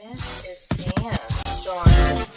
This is Sandstorm.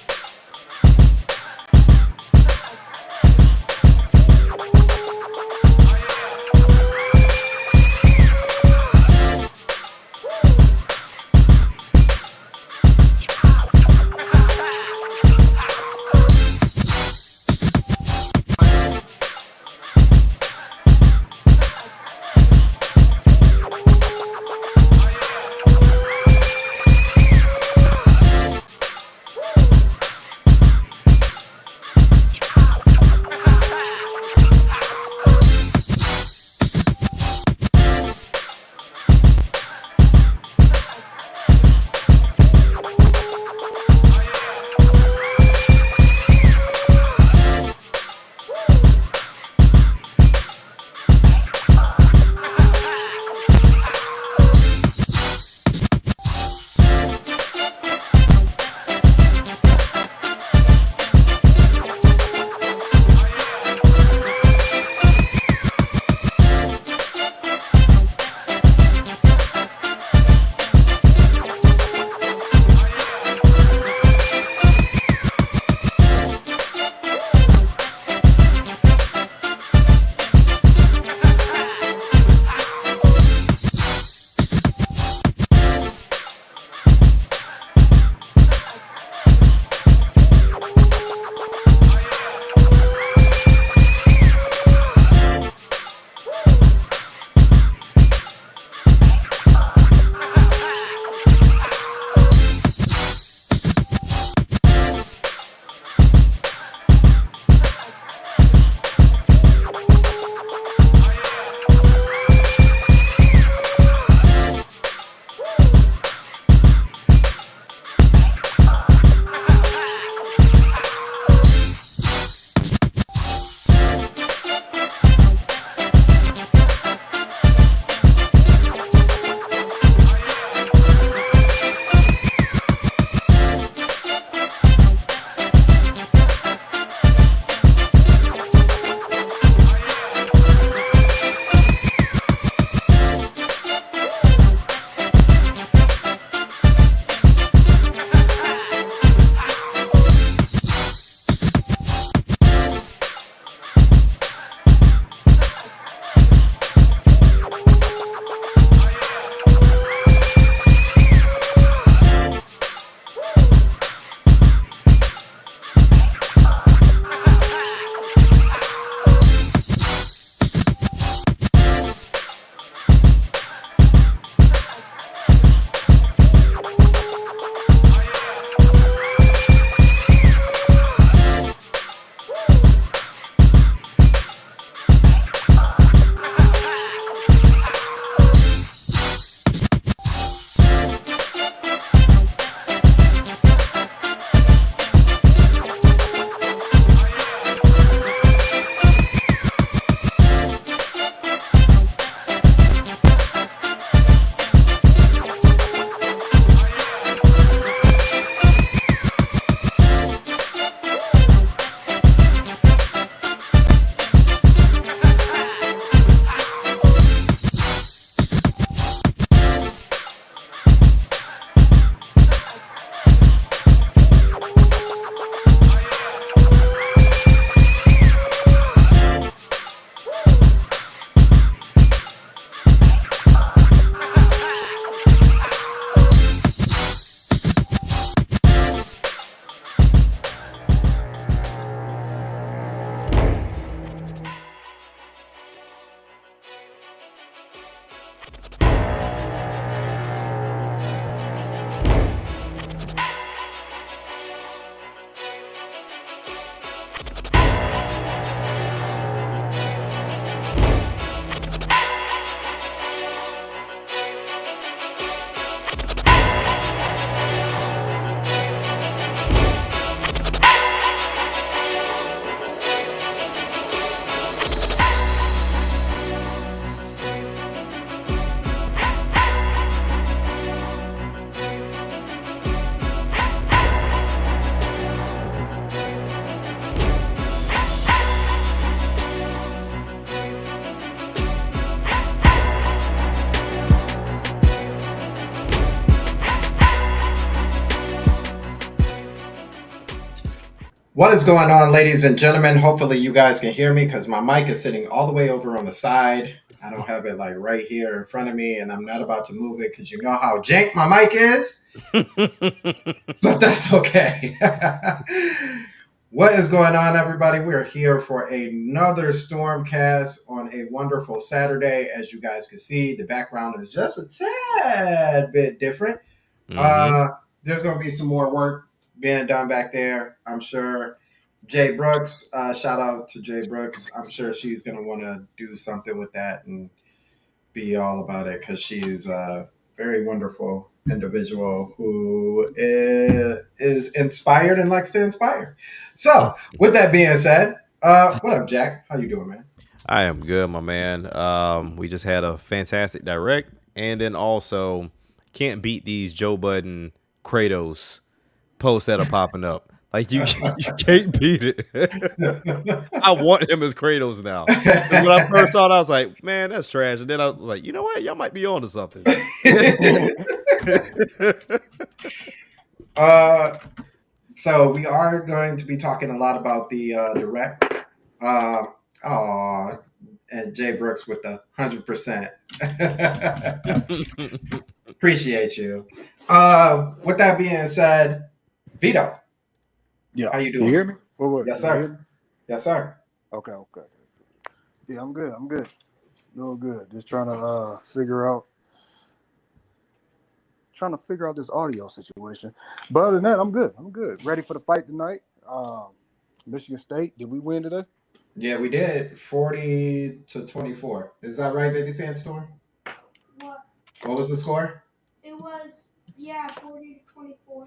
What is going on, ladies and gentlemen? Hopefully, you guys can hear me because my mic is sitting all the way over on the side. I don't have it like right here in front of me, and I'm not about to move it because you know how jank my mic is. But that's okay. What is going on, everybody? We're here for another Stormcast on a wonderful Saturday. As you guys can see, the background is just a tad bit different. There's going to be some more work being done back there, I'm sure. Jay Brooks, shout out to Jay Brooks. I'm sure she's going to want to do something with that and be all about it because she's a very wonderful individual who is inspired and likes to inspire. So, with that being said, what up, Jack? How you doing, man? I am good, my man. We just had a fantastic direct, and then also can't beat these Joe Budden Kratos posts that are popping up. Like you can't beat it. I want him as Kratos now. 'Cause when I first saw it, I was like, man, that's trash. And then I was like, you know what? Y'all might be on to something. So we are going to be talking a lot about the direct. And Jay Brooks with the 100%. Appreciate you. With that being said, Vito. Yeah. How you Can doing? you hear me? What? Yes, Can you hear sir. me? Yes, sir. Okay. Yeah, I'm good. Doing good. Just trying to figure out this audio situation. But other than that, I'm good. Ready for the fight tonight. Michigan State. Did we win today? Yeah, we did 40-24. Is that right, Baby Sandstorm? What was the score? It was 40-24.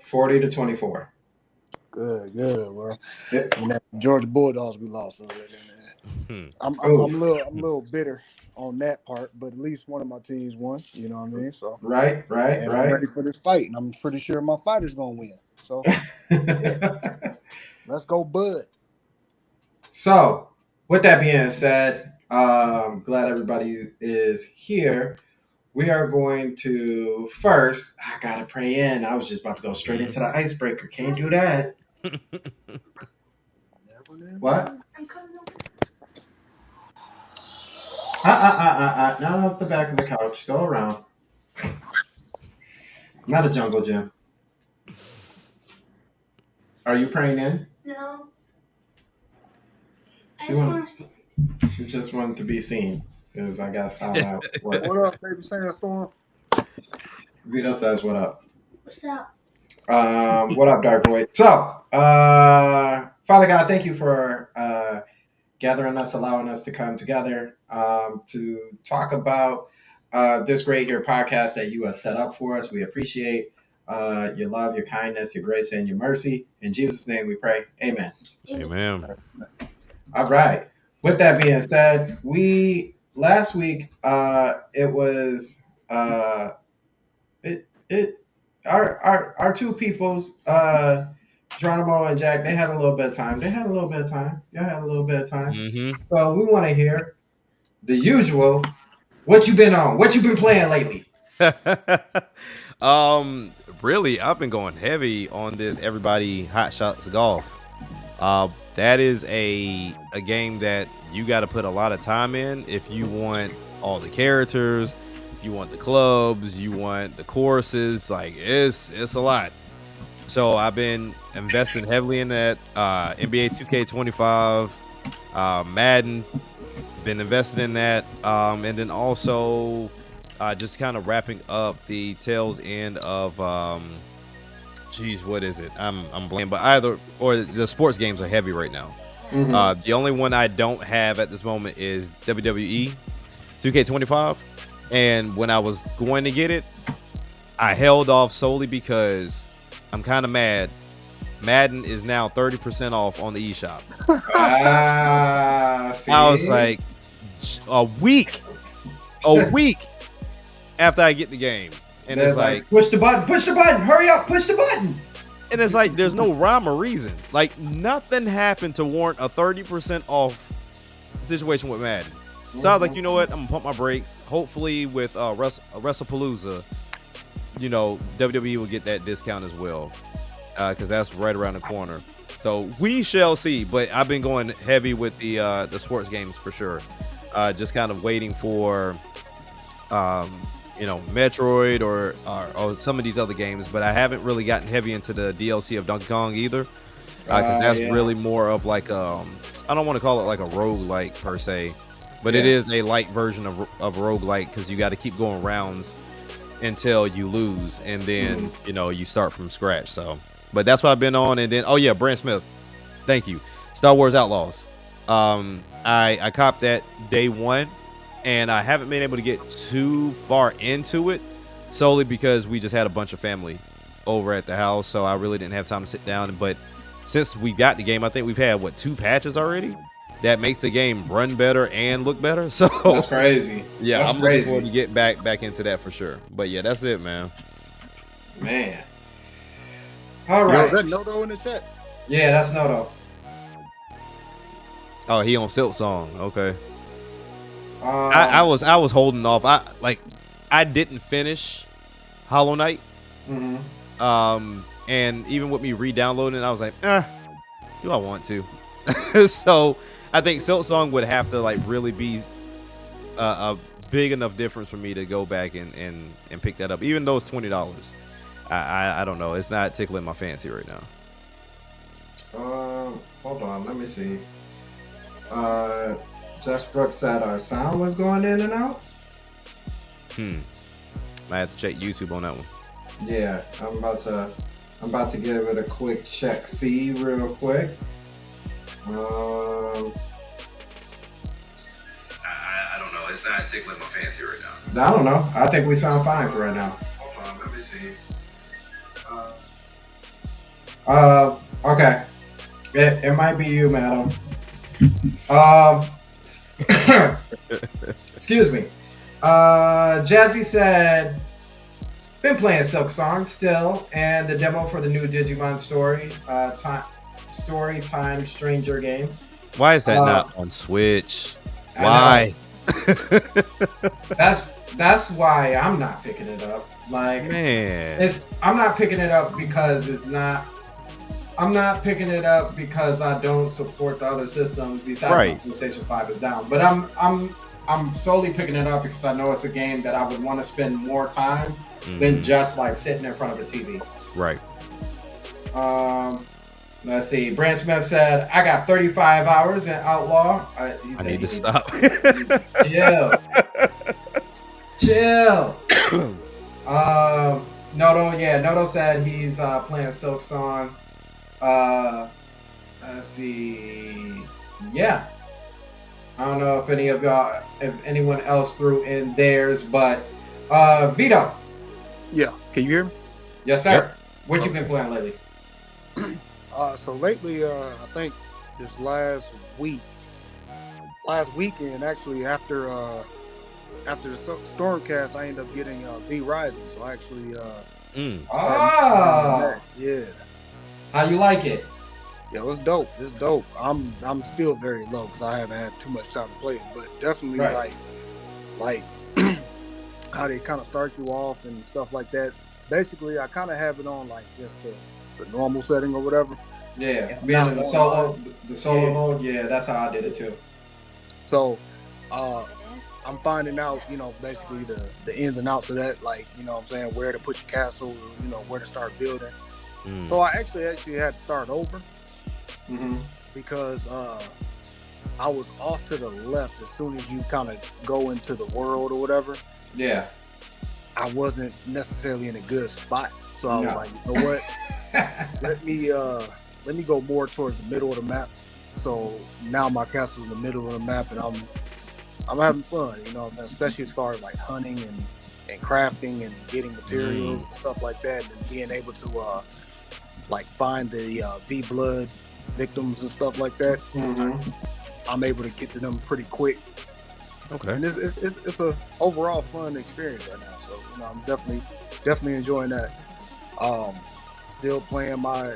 40-24. Good. Well, Yep. and that Georgia Bulldogs we lost already. I'm a little bitter on that part, but at least one of my teams won. You know what I mean? So Right. I'm ready for this fight, and I'm pretty sure my fighter's gonna win. So let's go, Bud. So, with that being said, glad everybody is here. We are going to first. I gotta pray in. I was just about to go straight into the icebreaker. Can't do that. What? I'm coming over. Not off the back of the couch. Go around. Not a jungle gym. Are you praying in? No. I She just want- want to stand. She just wanted to be seen. Because I guess how that works. What up, baby Sandstorm? Vito says, "What up?" What's up? What up, Dark Void? So, Father God, thank you for gathering us, allowing us to come together to talk about this great here podcast that you have set up for us. We appreciate your love, your kindness, your grace, and your mercy. In Jesus' name we pray. Amen. Amen. All right. With that being said, last week it was our two peoples, Geronimo and Jack. They had a little bit of time. Y'all had a little bit of time. So we want to hear the usual. What you been on? What you been playing lately? Really, I've been going heavy on this Everybody Hot Shots Golf. That is a game that you got to put a lot of time in if you want all the characters, you want the clubs, you want the courses. Like it's a lot. So I've been investing heavily in that. NBA 2K25, Madden, been invested in that, and then also just kind of wrapping up the tails end of what is it? I'm blank, but either or the sports games are heavy right now. Mm-hmm. The only one I don't have at this moment is WWE 2K25, and when I was going to get it, I held off solely because I'm kind of mad. Madden is now 30% off on the eShop. See? I was like, a week after I get the game. And They're it's like, push the button, hurry up, push the button. and it's like, there's no rhyme or reason. Like, nothing happened to warrant a 30% off situation with Madden. So I was like, you know what? I'm gonna pump my brakes. Hopefully with WrestlePalooza, WWE will get that discount as well, because that's right around the corner. So So we shall see. But I've been going heavy with the sports games for sure. Just kind of waiting for Metroid or some of these other games, but I haven't really gotten heavy into the DLC of Donkey Kong either, because that's really more of like I don't want to call it like a roguelike per se, but it is a light version of roguelike, because you got to keep going rounds until you lose, and then you start from scratch. So, but that's what I've been on. And then Brand Smith, thank you. Star Wars Outlaws. I copped that day one. And I haven't been able to get too far into it, solely because we just had a bunch of family over at the house, so I really didn't have time to sit down. But since we got the game, I think we've had 2 patches already that makes the game run better and look better. So that's crazy. Yeah, that's I'm looking forward to get back into that for sure. But yeah, that's it, man. All right. Is that Noto in the chat? Yeah, that's Noto. Oh, he on Silk Song. Okay. I was holding off. I didn't finish Hollow Knight. And even with me re-downloading it, I was like, do I want to? So I think Silk Song would have to really be a big enough difference for me to go back and pick that up, even though it's $20. I don't know. It's not tickling my fancy right now. Hold on. Let me see. Josh Brooks said our sound was going in and out. I have to check YouTube on that one. Yeah, I'm about to give it a quick check. See, real quick. I don't know. It's not tickling my fancy right now. I don't know. I think we sound fine for right now. Hold on. Let me see. Okay. It might be you, madam. Excuse me. Jazzy said, been playing Silk Song still, and the demo for the new Digimon Story Time Stranger game. Why is that not on Switch? Why? That's why I'm not picking it up. Man, I'm not picking it up because it's not. I'm not picking it up because I don't support the other systems besides PlayStation 5 is down. But I'm solely picking it up because I know it's a game that I would want to spend more time than just sitting in front of a TV. Right. Let's see. Brand Smith said, I got 35 hours in Outlaw. I need to stop. Chill. Noto said he's playing Silk Song. Let's see. Yeah. I don't know if anyone else threw in theirs, but Vito. Yeah. Can you hear me? Yes, sir. Yep. What you been playing lately? So lately, I think this last weekend, actually, after the Stormcast, I ended up getting V Rising. So I actually, yeah. How you like it? Yeah, it's dope. It's dope. I'm still very low because I haven't had too much time to play it, but definitely like how they kind of start you off and stuff like that. Basically, I kind of have it on just the normal setting or whatever. Yeah, being in the solo mode. Yeah, that's how I did it too. So, I'm finding out, basically the ins and outs of that, what I'm saying, where to put your castle, where to start building. So I actually had to start over because I was off to the left as soon as you kind of go into the world or whatever. Yeah. I wasn't necessarily in a good spot, so I was like, you know what? let me go more towards the middle of the map. So now my castle's in the middle of the map, and I'm having fun, especially as far as hunting and crafting and getting materials and stuff like that, and being able to find the V-Blood victims and stuff like that. I'm able to get to them pretty quick. Okay. And it's a overall fun experience right now. So I'm definitely enjoying that. Still playing my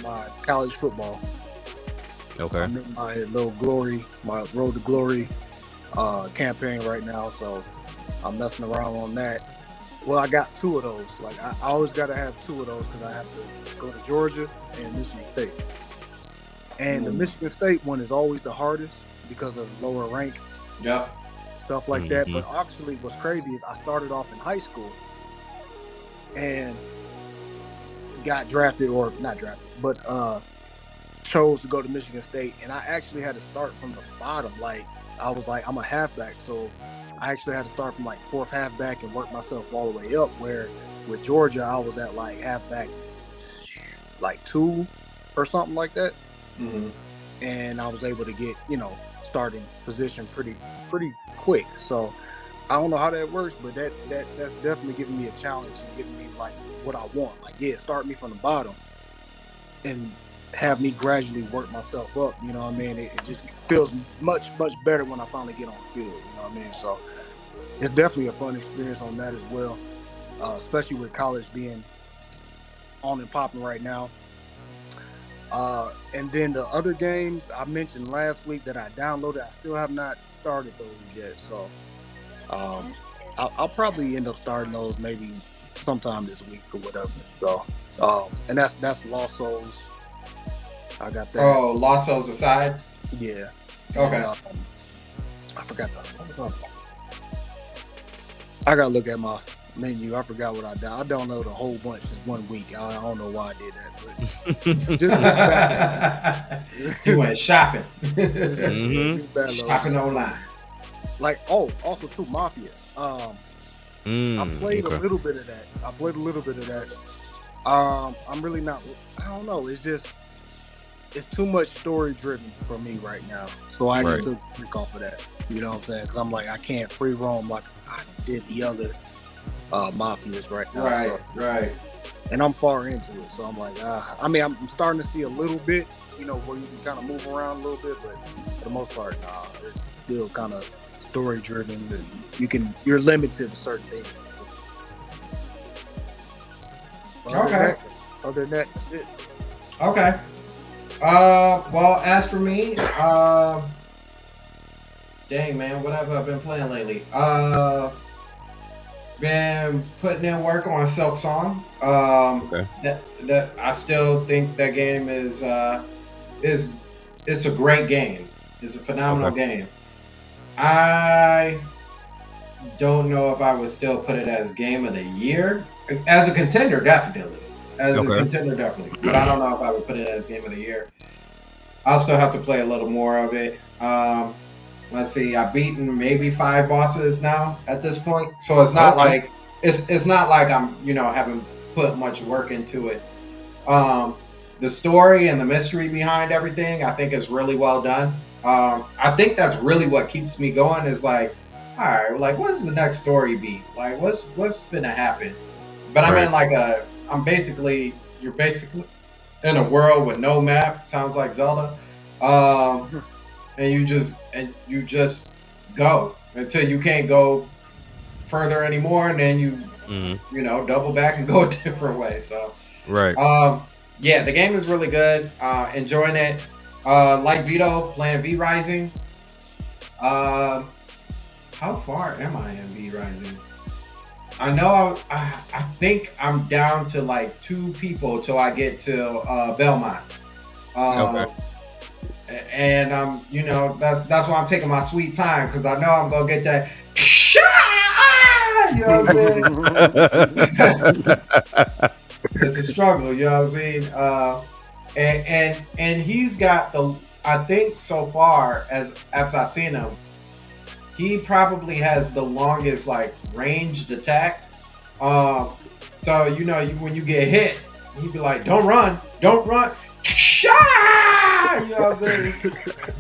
my college football. Okay. I'm in my my Road to Glory campaign right now, so I'm messing around on that. Well, I got two of those. Like I always got to have two of those because I have to go to Georgia and Michigan State. And the Michigan State one is always the hardest because of lower rank, Yep. stuff like that. But actually, what's crazy is I started off in high school and got drafted, or not drafted, but chose to go to Michigan State, and I actually had to start from the bottom. Like I was like, I'm a halfback, so I actually had to start from like fourth halfback and work myself all the way up. Where with Georgia, I was at like halfback, like 2 or something like that, and I was able to get starting position pretty quick. So I don't know how that works, but that's definitely giving me a challenge and giving me like what I want. Like, yeah, start me from the bottom and have me gradually work myself up. You know what I mean? It just feels much better when I finally get on the field. You know what I mean? So it's definitely a fun experience on that as well, especially with college being on and popping right now. And then the other games I mentioned last week that I downloaded, I still have not started those yet. So I'll probably end up starting those maybe sometime this week or whatever. So and that's Lost Souls. I got that. Oh, Lost Souls aside? Yeah. Okay. And, I forgot what was up. I gotta look at my menu. I forgot what I did. I downloaded a whole bunch in 1 week. I don't know why I did that, but just You went shopping. Shopping online. Like, also too, Mafia. I played a little bit of that. I'm really not. I don't know. It's too much story driven for me right now. So I just took a break off of that. You know what I'm saying? Because I'm like, I can't free roam like I did the other Mafias right now. Right. And I'm far into it, so I'm like, I mean, I'm starting to see a little bit, where you can kind of move around a little bit, but for the most part, it's still kind of story driven, and you're limited to certain things. Okay. Other than that, that's it. Okay. Well, as for me, dang man, what have I been playing lately? Been putting in work on Silk Song. That I still think that game is it's a great game. It's a phenomenal game. I don't know if I would still put it as game of the year. As a contender, definitely. But I don't know if I would put it as game of the year. I'll still have to play a little more of it. Let's see, I've beaten maybe 5 bosses now at this point. So it's not like it's not like I'm, haven't put much work into it. The story and the mystery behind everything, I think, is really well done. I think that's really what keeps me going, is like, all right, like, what's the next story beat? Like, what's finna happen? But I'm in like you're basically in a world with no map. Sounds like Zelda. And you just go until you can't go further anymore, and then you double back and go a different way. So yeah, the game is really good. Enjoying it. Like Vito, playing V Rising. How far am I in V Rising? I know I think I'm down to like 2 people till I get to Belmont. And that's why I'm taking my sweet time, because I know I'm gonna get that. You know what I'm saying? It's a struggle. You know what I'm saying? And he's got I think so far as I've seen him, he probably has the longest like ranged attack. So when you get hit, he'd be like, "Don't run! You know what I'm saying?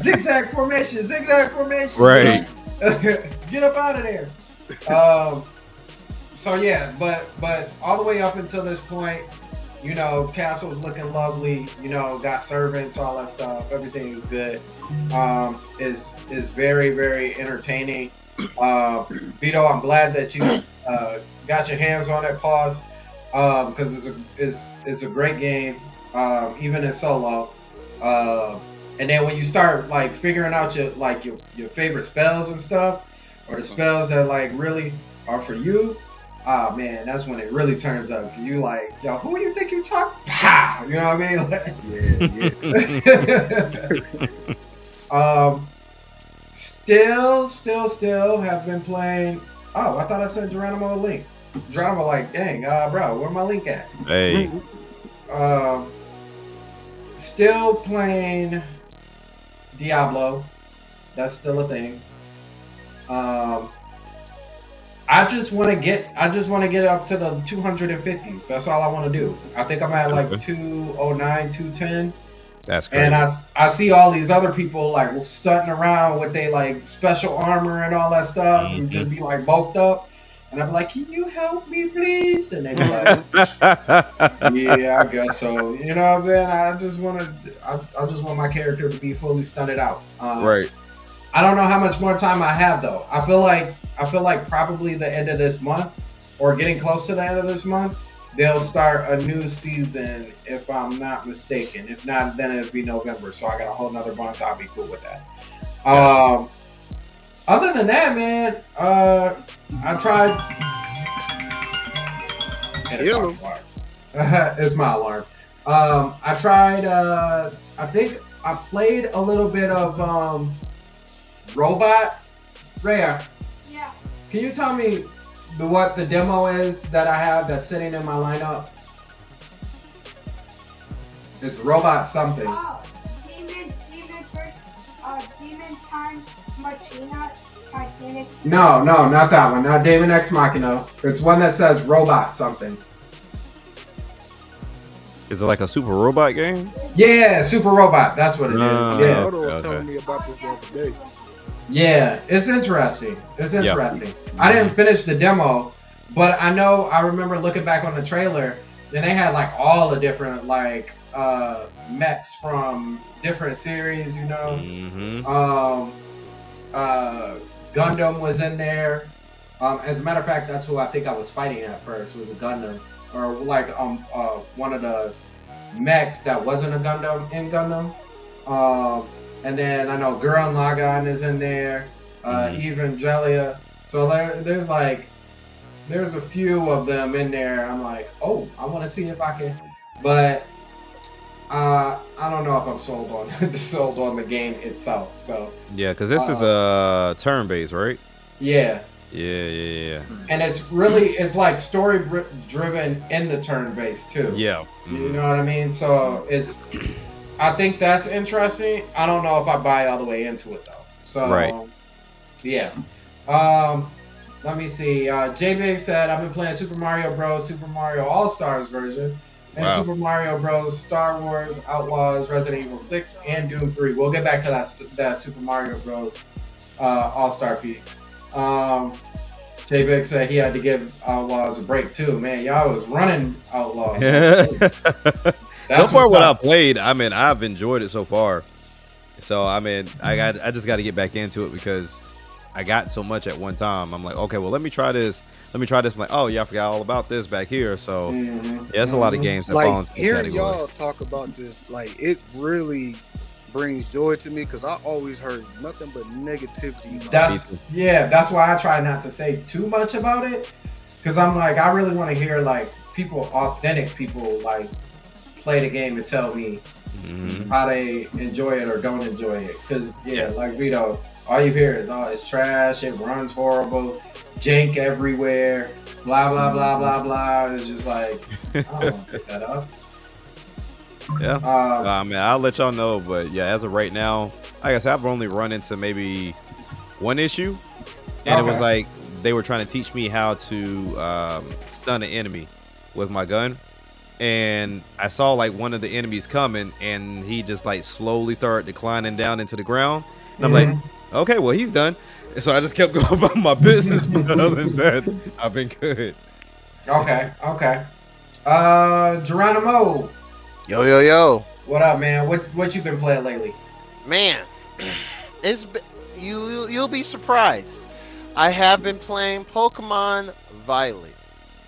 Zigzag formation. Right. Get up out of there." So yeah, but all the way up until this point, castle's looking lovely. Got servants, all that stuff. Everything is good. Is very, very entertaining. Vito, I'm glad that you got your hands on it. Pause, because it's a great game, even in solo. And then when you start like figuring out your favorite spells and stuff, or the spells that like really are for you, oh man, that's when it really turns up. You like, yo, who you think you talk? Pow! You know what I mean? Still have been playing. Oh, I thought I said Geronimo the link. Geronimo, like, dang, bro, where my link at? Hey, Still playing Diablo. That's still a thing. I just want to get up to the 250s. That's all I want to do. I think I'm at like Okay. 209, 210. that's crazy. And I see all these other people like stunting around with they like special armor and all that stuff and just be like bulked up. And I'm like, can you help me, please? And they be like, yeah, I guess so. You know what I'm saying? I just want my character to be fully stunted out. Right. I don't know how much more time I have though. I feel like probably the end of this month or getting close to the end of this month, they'll start a new season if I'm not mistaken. If not, then it'll be November. So I got a whole nother month. I'll be cool with that. Other than that, man, I tried. Hello. It's my alarm. I tried. I think I played a little bit of Robot. Rhea, Yeah. can you tell me what the demo is that I have that's sitting in my lineup? It's Robot something. Oh, Demon Time Martina Titanic. No, not that one. Not Daemon X Machina. It's one that says Robot something. Is it like a super robot game? Yeah, Super Robot. That's what it is. Yeah. Odo was okay. telling me about this the other day. Yeah, it's interesting. I didn't finish the demo, but I remember looking back on the trailer, then they had like all the different like mechs from different series, you know. Mm-hmm. Gundam was in there. As a matter of fact, that's who I think I was fighting at first, was a Gundam. Or like one of the mechs that wasn't a Gundam in Gundam. And then I know Gurren Lagann is in there, Evangelia. So there's a few of them in there. I'm like, oh, I want to see if I can, but I don't know if I'm sold on the game itself. So Yeah, because this is turn-based, right? yeah, Yeah. and it's like story driven in the turn base too. Yeah. You know what I mean? So I think that's interesting. I don't know if I buy all the way into it though. So Right. Yeah. Let me see. J Big said I've been playing Super Mario Bros. Super Mario All Stars version, and Wow. Super Mario Bros. Star Wars Outlaws, Resident Evil 6, and Doom 3. We'll get back to that Super Mario Bros. All Star Peak. J Big said he had to give Outlaws a break too. Man, y'all was running Outlaws. So far, what's what I up. played, I mean, I've enjoyed it so far. So I mean, I just got to get back into it because I got so much at one time. I'm like, okay, well, let me try this. I'm like, oh yeah, I forgot all about this back here. So yeah, there's a lot of games that fall Like into the hearing category. y'all talk about this, like it really brings joy to me because I always heard nothing but negativity. That's why I try not to say too much about it, because I'm like, I really want to hear like authentic people like play the game and tell me how they enjoy it or don't enjoy it. Because like Vito, all you hear is, oh, it's trash, it runs horrible, jank everywhere, blah blah blah blah blah. It's just like, I don't want to pick that up. Yeah. I mean, I'll let y'all know, but yeah, as of right now, like I said, I've only run into maybe one issue, and it was like they were trying to teach me how to stun an enemy with my gun, and I saw like one of the enemies coming, and he just like slowly started declining down into the ground, and I'm like, okay, well, he's done. And so I just kept going about my business, but other than that, I've been good. Okay. Geronimo, Yo. what up, man? What you been playing lately? Man, you'll be surprised. I have been playing Pokemon Violet.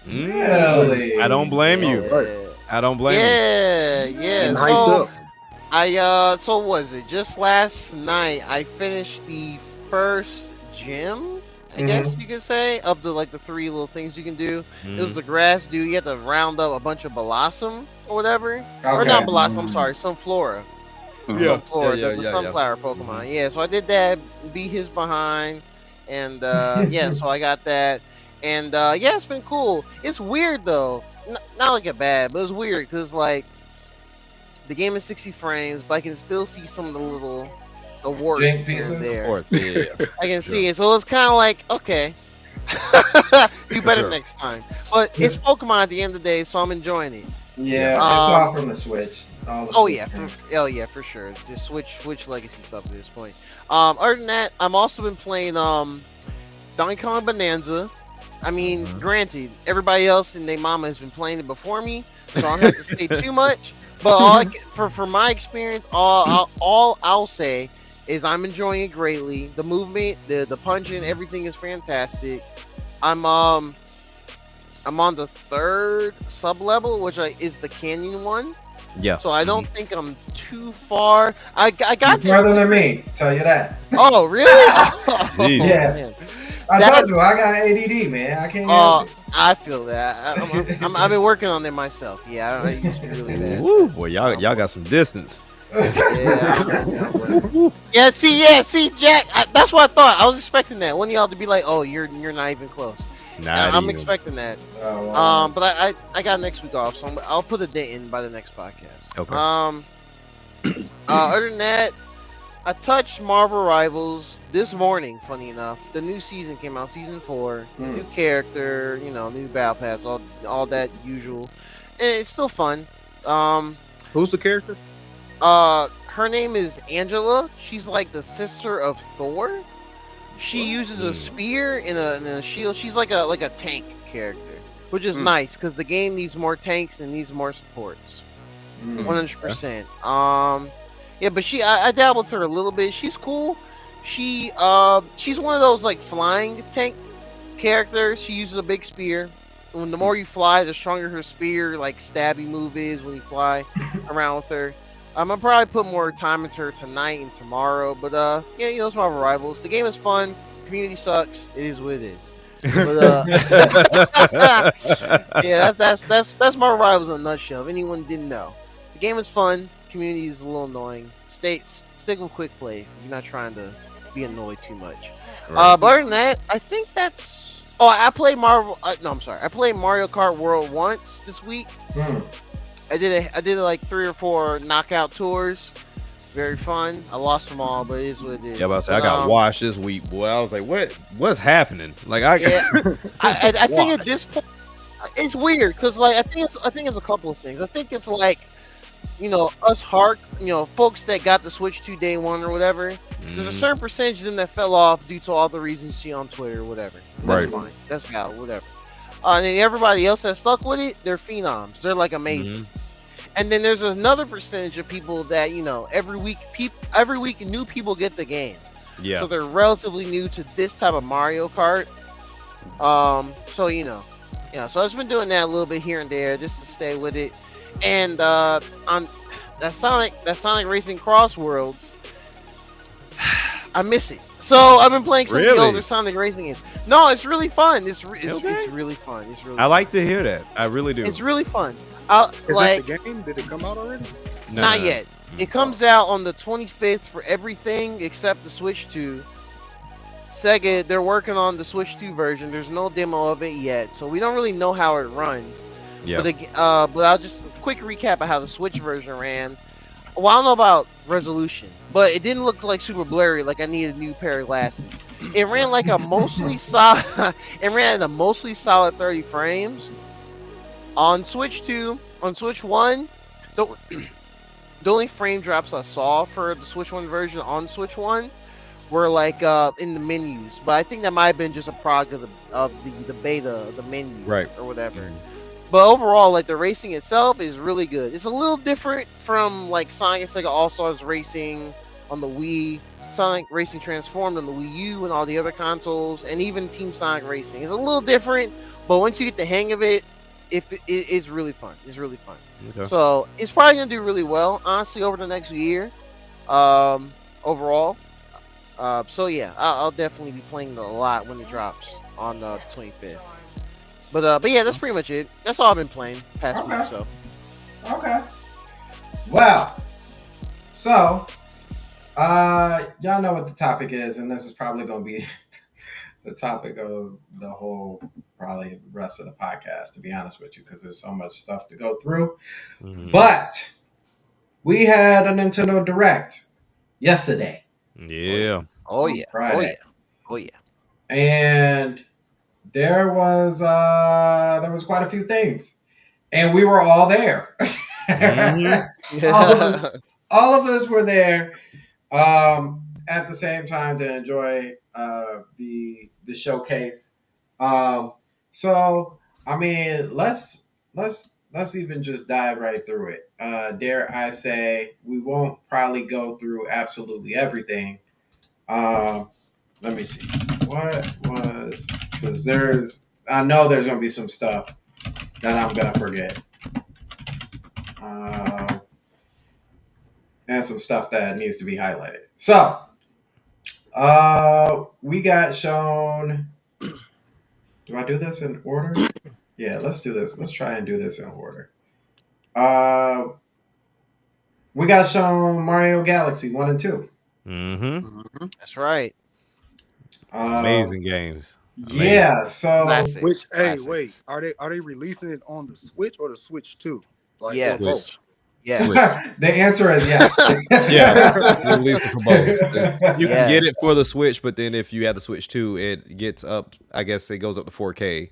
Really? I don't blame you. Yeah. I don't blame you. Yeah. And hyped up. So was it just last night I finished the first gym I guess you could say, of the like the 3 little things you can do. It was the grass dude. You had to round up a bunch of Blossom or whatever, or not Blossom. I'm sorry, Sunflora. Sunflora, the sunflower Pokemon. Yeah, so I did that. Beat his behind, and yeah, so I got that, and yeah, it's been cool. It's weird though, not like it bad, but it's weird because like the game is 60 frames, but I can still see some of the little warts Jank here pieces? and there. Of course, yeah. I can see it, so it's kind of like, okay, do better Sure. next time. But it's Pokemon at the end of the day, so I'm enjoying it. Yeah, it's all from the Switch. All the Oh Switch yeah, games. for sure. Just Switch legacy stuff at this point. Other than that, I'm also been playing Donkey Kong Bonanza. I mean, granted, everybody else and their mama has been playing it before me, so I don't have to say too much. But for my experience, all I'll say is I'm enjoying it greatly. The movement, the punching, everything is fantastic. I'm on the 3rd sub level, which is the canyon one. Yeah. So I don't think I'm too far. I got You're further than me, tell you that. Oh really? Jeez. Yeah. Man. I That- told you, I got ADD, man. I can't help it. I feel that. I've been working on it myself. Yeah, I used to be really bad. Woo, boy, y'all got some distance. Yeah, see, Jack. That's what I thought. I was expecting that. One of y'all to be like, "Oh, you're not even close." I'm even. expecting that. Oh, wow. But I got next week off, so I'll put a date in by the next podcast. Okay. Other than that, I touched Marvel Rivals this morning. Funny enough, the new season came out, season 4. New character, new battle pass, all that usual, and it's still fun. Who's the character? Her name is Angela. She's like the sister of Thor. She uses a spear and a shield. She's like a tank character, which is nice because the game needs more tanks and needs more supports. 100%. Yeah, but I dabbled with her a little bit. She's cool. She's one of those like flying tank characters. She uses a big spear. When the more you fly, the stronger her spear like stabby move is when you fly around with her. I'm gonna probably put more time into her tonight and tomorrow, but yeah, it's Marvel Rivals. The game is fun. Community sucks. It is what it is. But yeah, that's Marvel Rivals in a nutshell. If anyone didn't know, the game is fun. Community is a little annoying. Stick with quick play. You're not trying to be annoyed too much. But other than that, I think that's. Oh, I played Marvel. No, I'm sorry. I played Mario Kart World once this week. I did like 3 or 4 knockout tours. Very fun. I lost them all, but it is what it is. Yeah, but I got washed this week, boy. I was like, what's happening? Like I think at this point it's weird because like I think it's a couple of things. I think it's like us folks that got the Switch 2 day one or whatever. There's a certain percentage of them that fell off due to all the reasons you see on Twitter or whatever. That's fine. That's valid. Whatever. And then everybody else that stuck with it, they're phenoms. They're like amazing. And then there's another percentage of people that every week new people get the game. Yeah. So they're relatively new to this type of Mario Kart. So so I've been doing that a little bit here and there just to stay with it. And on that Sonic Racing Cross Worlds, I miss it. So I've been playing some of the older Sonic Racing games. No, it's really fun. It's really fun. I like to hear that. I really do. It's really fun. Is that the game? Did it come out already? Not yet. It comes out on the 25th for everything except the Switch 2. Sega, they're working on the Switch 2 version. There's no demo of it yet, so we don't really know how it runs. Yeah. But I'll just quick recap of how the Switch version ran. Well, I don't know about resolution, but it didn't look like super blurry. Like I needed a new pair of glasses. It ran like a mostly solid. It ran at a mostly solid 30 frames. On Switch 2, on Switch 1, the only frame drops I saw for the Switch 1 version on Switch 1 were like in the menus, but I think that might have been just a prog of the beta, the menu, or whatever. But overall, like the racing itself is really good. It's a little different from like Sonic and Sega All-Stars Racing on the Wii, Sonic Racing Transformed on the Wii U and all the other consoles, and even Team Sonic Racing. It's a little different, but once you get the hang of it, it's really fun. It's really fun. Okay. So it's probably gonna do really well, honestly, over the next year. Overall, So yeah, I'll definitely be playing it a lot when it drops on the 25th. But yeah, that's pretty much it. That's all I've been playing past week. Okay. So Okay. Well, so y'all know what the topic is, and this is probably going to be the topic of the whole probably rest of the podcast, to be honest with you, because there's so much stuff to go through. Mhm. But we had a Nintendo Direct yesterday. Yeah. oh on yeah, Friday. oh yeah. And there was quite a few things, and we were all there. Mhm. All of us were there at the same time to enjoy the showcase. So I mean, let's even just dive right through it. Dare I say, we won't probably go through absolutely everything. Let me see. What was, because I know there's gonna be some stuff that I'm gonna forget. And some stuff that needs to be highlighted. So, we got shown. Do I do this in order? Yeah, let's do this. Let's try and do this in order. We got shown Mario Galaxy 1 and 2. Mm-hmm. That's right. Amazing games. Yeah, so Classic. Which, hey, Classics. wait, are they releasing it on the Switch or the Switch 2? Like, Yes. or both? Yeah. the answer is yes. Yeah, we'll release it for both. You Yeah. can get it for the Switch, but then if you have the Switch 2, it gets up. I guess it goes up to 4K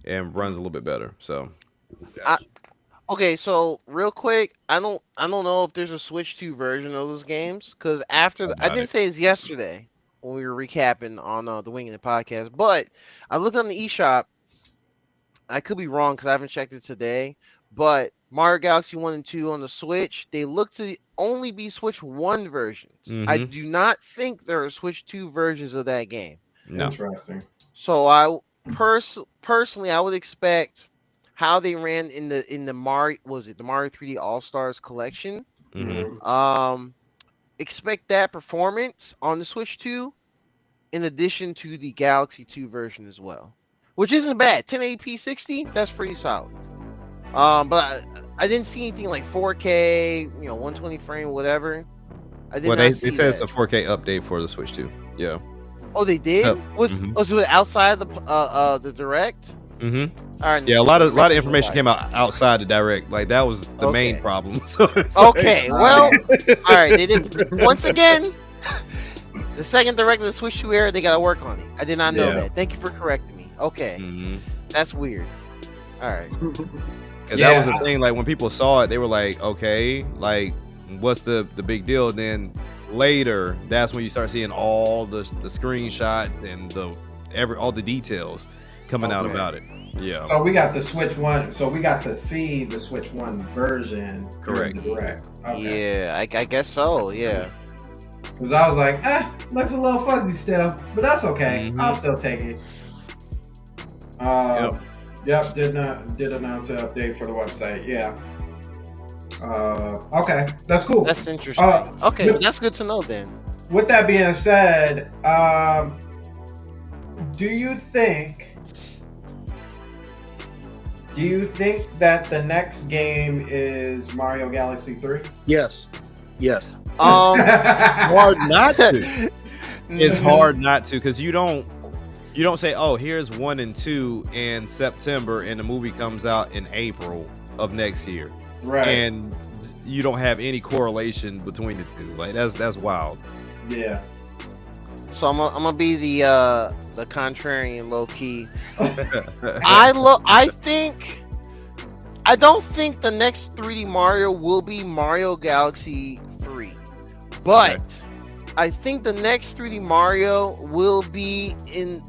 and runs a little bit better. So Okay, so real quick, I don't know if there's a Switch 2 version of those games because I didn't say it's yesterday when we were recapping on the Winging It podcast, but I looked on the eShop. I could be wrong because I haven't checked it today, but Mario Galaxy 1 and 2 on the Switch, they look to only be Switch 1 versions. I Mhm. do not think there are Switch 2 versions of that game. no. Interesting. So I personally I would expect how they ran in the Mario, was it the Mario 3D All Stars collection? Mhm. Expect that performance on the Switch 2 in addition to the Galaxy 2 version as well, which isn't bad. 1080p 60, that's pretty solid. But I didn't see anything like 4K, 120 frame, whatever. I did Well, not they see said it's that. a 4K update for the Switch 2. Yeah. Oh, they did? Yep. Was it outside the Direct? Mm-hmm. All right. Yeah, a lot of information came out outside the Direct. Like that was the main Okay. problem. So it's like- Okay, well, all right. They did once again. The second Direct of the Switch 2 era, they gotta work on it. I did not know Yeah. that. Thank you for correcting me. Okay, Mhm. that's weird. All right. Because Yeah, that was the thing. Like when people saw it, they were like, "Okay, like what's the big deal?" And then later, that's when you start seeing all the screenshots and all the details coming out Okay. about it. Yeah, So we got the Switch 1. So we got to see the Switch 1 version. during Correct. the Direct. Okay. Yeah, I guess so. Yeah. Because I was like, looks a little fuzzy still, but that's okay. Mhm. I'll still take it. Yep. Did announce an update for the website. Yeah. Okay, that's cool. That's interesting. Okay, no- that's good to know then. With that being said, do you think that the next game is Mario Galaxy 3? Yes. Yes. hard not to. It's Mhm. hard not to because you don't say, "Oh, here's 1 and 2 in September," and the movie comes out in April of next year, Right. and you don't have any correlation between the two. Like that's wild. Yeah. So I'm gonna be the contrarian, low key. I don't think the next 3D Mario will be Mario Galaxy 3, but I think the next 3D Mario will be in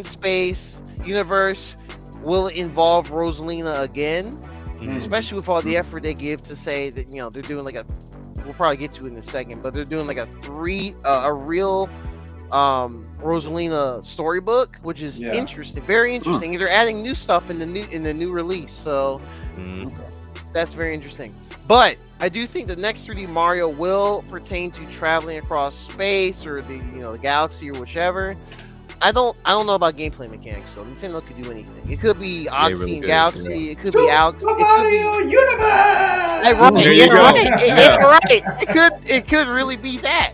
space universe, will involve Rosalina again, Mhm. especially with all the effort they give to say that they're doing like we'll probably get to it in a second, but they're doing like a real Rosalina storybook, which is Yeah. interesting, very interesting. They're adding new stuff in the new release, so Mhm. that's very interesting. But I do think the next 3D Mario will pertain to traveling across space or the galaxy or whichever. I don't know about gameplay mechanics though. Nintendo could do anything. It could be Odyssey really and could, Galaxy. yeah. It could be Alex. Super It could Mario be. Universe. Hey, right, There yeah, you go. right. Yeah. Yeah, right. It could really be that.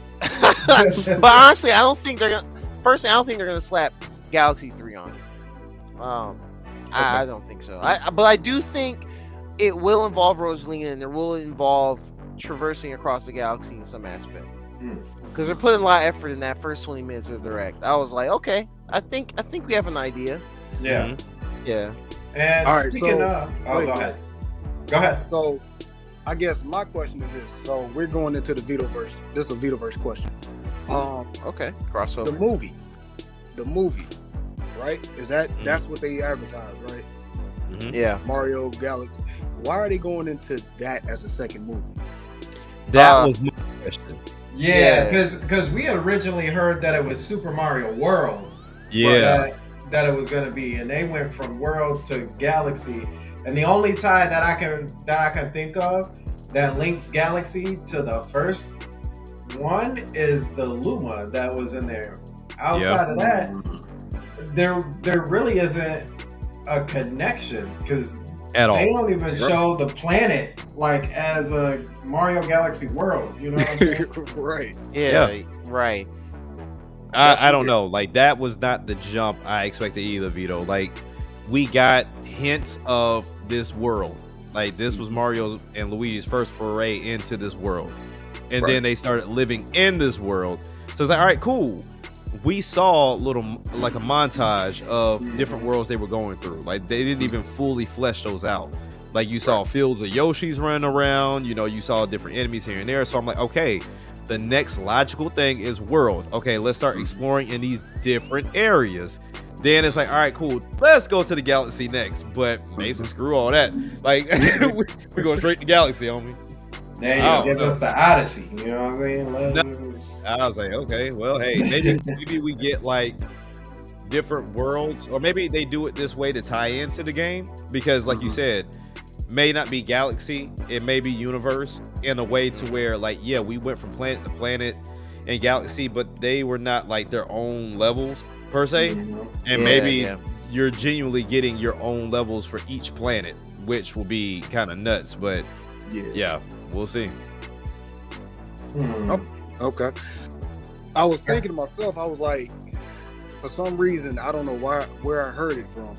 But honestly, I don't think they're gonna. Personally, I don't think they're gonna slap Galaxy 3 on it. I don't think so. But I do think it will involve Rosalina and it will involve traversing across the galaxy in some aspect. Because they're putting a lot of effort in that first 20 minutes of the direct. I was like, okay, I think we have an idea. Yeah. Mhm. Yeah. And All right, speaking so- of, wait, go ahead. Go ahead. So, I guess my question is this. So, we're going into the Vitoverse. This is a Vitoverse question. Okay. The Crossover. movie, right? That's what they advertise, right? Mhm. Yeah. Mario Galaxy. Why are they going into that as a second movie? That was my question. Yeah, Yeah. because we originally heard that it was Super Mario World. Yeah. That it was gonna be, and they went from World to Galaxy. And the only tie that I can think of that links Galaxy to the first one is the Luma that was in there. Outside of that, there really isn't a connection because At all. they don't even show the planet like as a Mario Galaxy world. You know what I'm saying? Right. Yeah. Right. I don't know. Like that was not the jump I expected either, Vito. Like we got hints of this world. Like this was Mario and Luigi's first foray into this world. And then they started living in this world. So it's like, all right, cool. We saw like a montage of different worlds they were going through. Like they didn't even fully flesh those out. Like you saw fields of Yoshis running around, you saw different enemies here and there. So I'm like, okay, the next logical thing is world. Okay, let's start exploring in these different areas. Then it's like, all right, cool. Let's go to the galaxy next. But Mason, screw all that. Like we're going straight to galaxy, homie. There you Oh, go. Give no. us the Odyssey. You know what I mean? I was like, okay, well, hey, maybe we get like different worlds, or maybe they do it this way to tie into the game because, like you said, may not be galaxy, it may be universe in a way to where, like, yeah, we went from planet to planet and galaxy, but they were not like their own levels per se, and maybe you're genuinely getting your own levels for each planet, which will be kind of nuts. But yeah, we'll see. Okay. I was thinking to myself, I was like, for some reason, I don't know where I heard it from,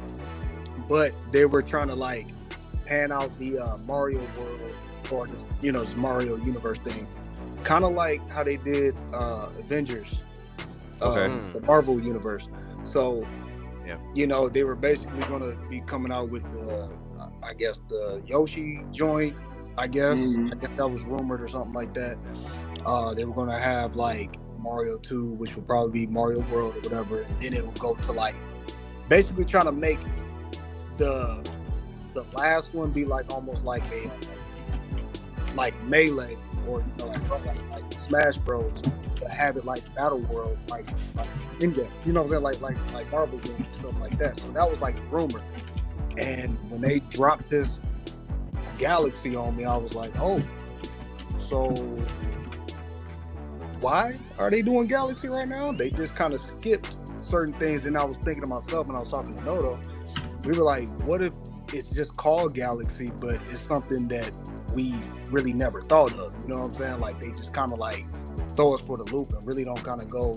but they were trying to like pan out the Mario world or this Mario universe thing, kind of like how they did Avengers, the Marvel universe. So, they were basically going to be coming out with I guess the Yoshi joint. I guess that was rumored or something like that. They were going to have like Mario 2, which would probably be Mario World or whatever, and then it would go to like basically trying to make the last one be like almost like a like Melee or like Smash Bros, but have it like Battle World, like in game. You know what I'm saying? Like Marvel games and stuff like that. So that was like the rumor. And when they dropped this Galaxy on me, I was like, oh, so why are they doing Galaxy right now? They just kind of skipped certain things. And I was thinking to myself when I was talking to Noto, we were like, what if it's just called Galaxy, but it's something that we really never thought of? You know what I'm saying? Like they just kind of like throw us for the loop and really don't kind of go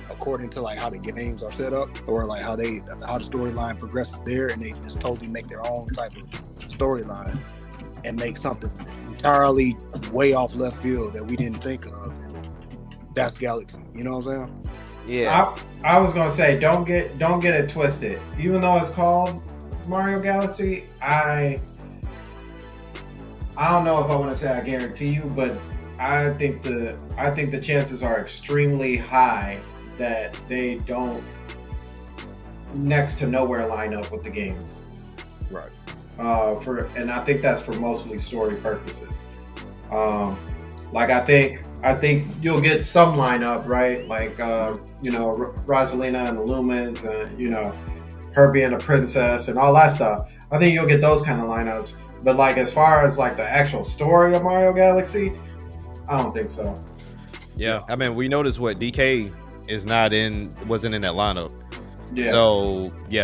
according to like how the games are set up or like how the storyline progresses there, and they just totally make their own type of storyline and make something entirely way off left field that we didn't think of. And that's Galaxy. You know what I'm saying? Yeah. I was gonna say, don't get it twisted. Even though it's called Mario Galaxy, I don't know if I want to say I guarantee you, but I think the chances are extremely high that they don't next to nowhere line up with the games. Right. And I think that's for mostly story purposes. Like I think you'll get some lineup, right? Like Rosalina and the Lumens, her being a princess and all that stuff. I think you'll get those kind of lineups. But like as far as like the actual story of Mario Galaxy, I don't think so. Yeah, I mean, we noticed what DK wasn't in that lineup. Yeah.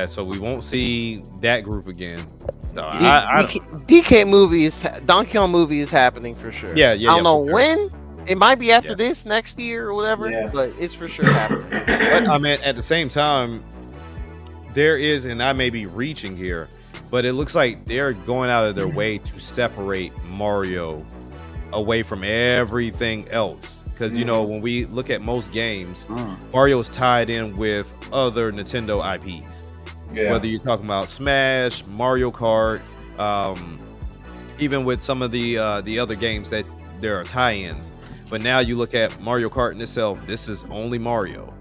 So we won't see that group again. So DK movie Donkey Kong movie is happening for sure. Yeah, I don't know for sure. when. It might be after Yeah. this next year or whatever, Yeah. but it's for sure happening. But I mean, at the same time, there is, and I may be reaching here, but it looks like they're going out of their way to separate Mario away from everything else. Because, you know, when we look at most games, Mario's tied in with other Nintendo IPs. Yeah. Whether you're talking about Smash, Mario Kart, even with some of the other games that there are tie-ins. But now you look at Mario Kart in itself, this is only Mario.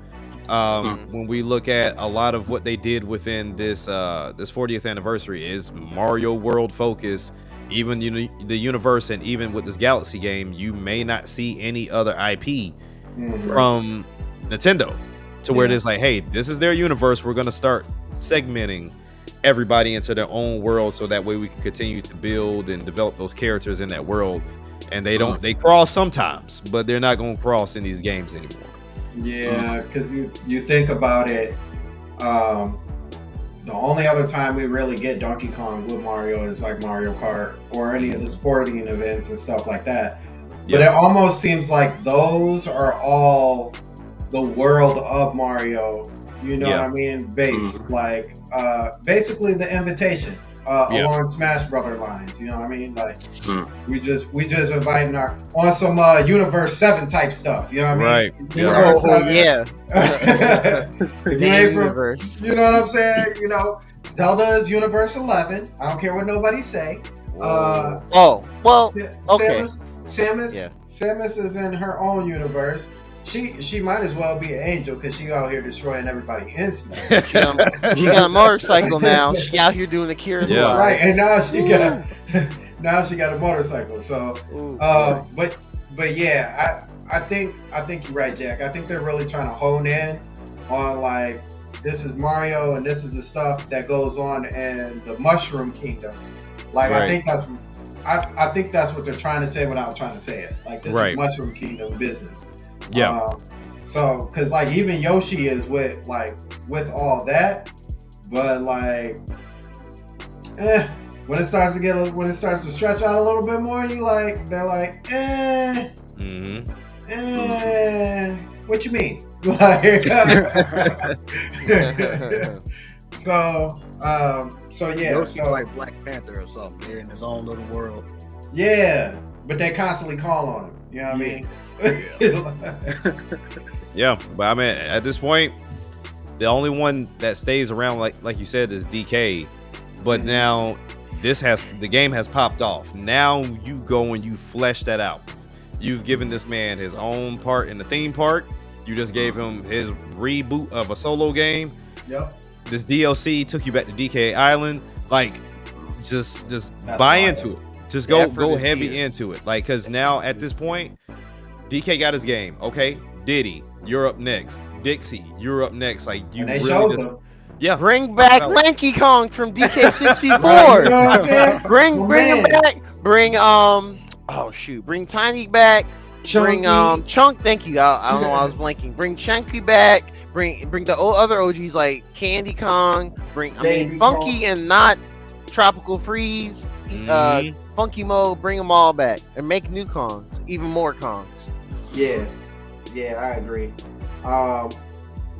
When we look at a lot of what they did within this 40th anniversary is Mario World focus. Even the universe, and even with this Galaxy game, you may not see any other IP from Nintendo to where it is like, hey, this is their universe. We're gonna start segmenting everybody into their own world, so that way we can continue to build and develop those characters in that world. And they cross sometimes, but they're not gonna cross in these games anymore. Yeah, because you think about it, the only other time we really get Donkey Kong with Mario is like Mario Kart or any of the sporting events and stuff like that. But it almost seems like those are all the world of Mario. You know what I mean? Based like basically the invitation along Smash Brother lines. You know what I mean? Like we just inviting on some Universe 7 type stuff. You know what I mean? Right. Universe 7. Yeah. If you ain't from, you know what I'm saying? You know, Zelda is Universe 11. I don't care what nobody say. Okay. Samus is in her own universe. She might as well be an angel because she out here destroying everybody instantly. She got a motorcycle now. She out here doing the Kira slide. Right, and now she got a motorcycle. So, but yeah, I think you're right, Jack. I think they're really trying to hone in on like this is Mario and this is the stuff that goes on in the Mushroom Kingdom. Like I think that's what they're trying to say without trying to say it. Like this is Mushroom Kingdom business. Yeah. So, because like even Yoshi is with all that, but like, when it starts to stretch out a little bit more, they're like, what you mean? Like, so yeah, Yoshi's like Black Panther or something. They're in his own little world. Yeah, but they constantly call on him. You know what I mean? Yeah, but I mean, at this point, the only one that stays around, like you said, is DK. But now the game has popped off. Now you go and you flesh that out. You've given this man his own part in the theme park. You just gave him his reboot of a solo game. Yep. This DLC took you back to DK Island. Like, just buy into it. Just go heavy into it. Like, because now at this point, DK got his game. Okay, Diddy, you're up next. Dixie, you're up next. Like, you really just... Yeah. Bring back Lanky Kong from DK64. Right, you know what I'm saying? Bring him back. Bring Tiny back. Chunky. Bring Chunk. Thank you. I don't know why I was blanking. Bring Chunky back. Bring the other OGs like Candy Kong. Funky Kong. And not Tropical Freeze. Funky Mode. Bring them all back and make new Kongs, even more Kongs. Yeah, I agree.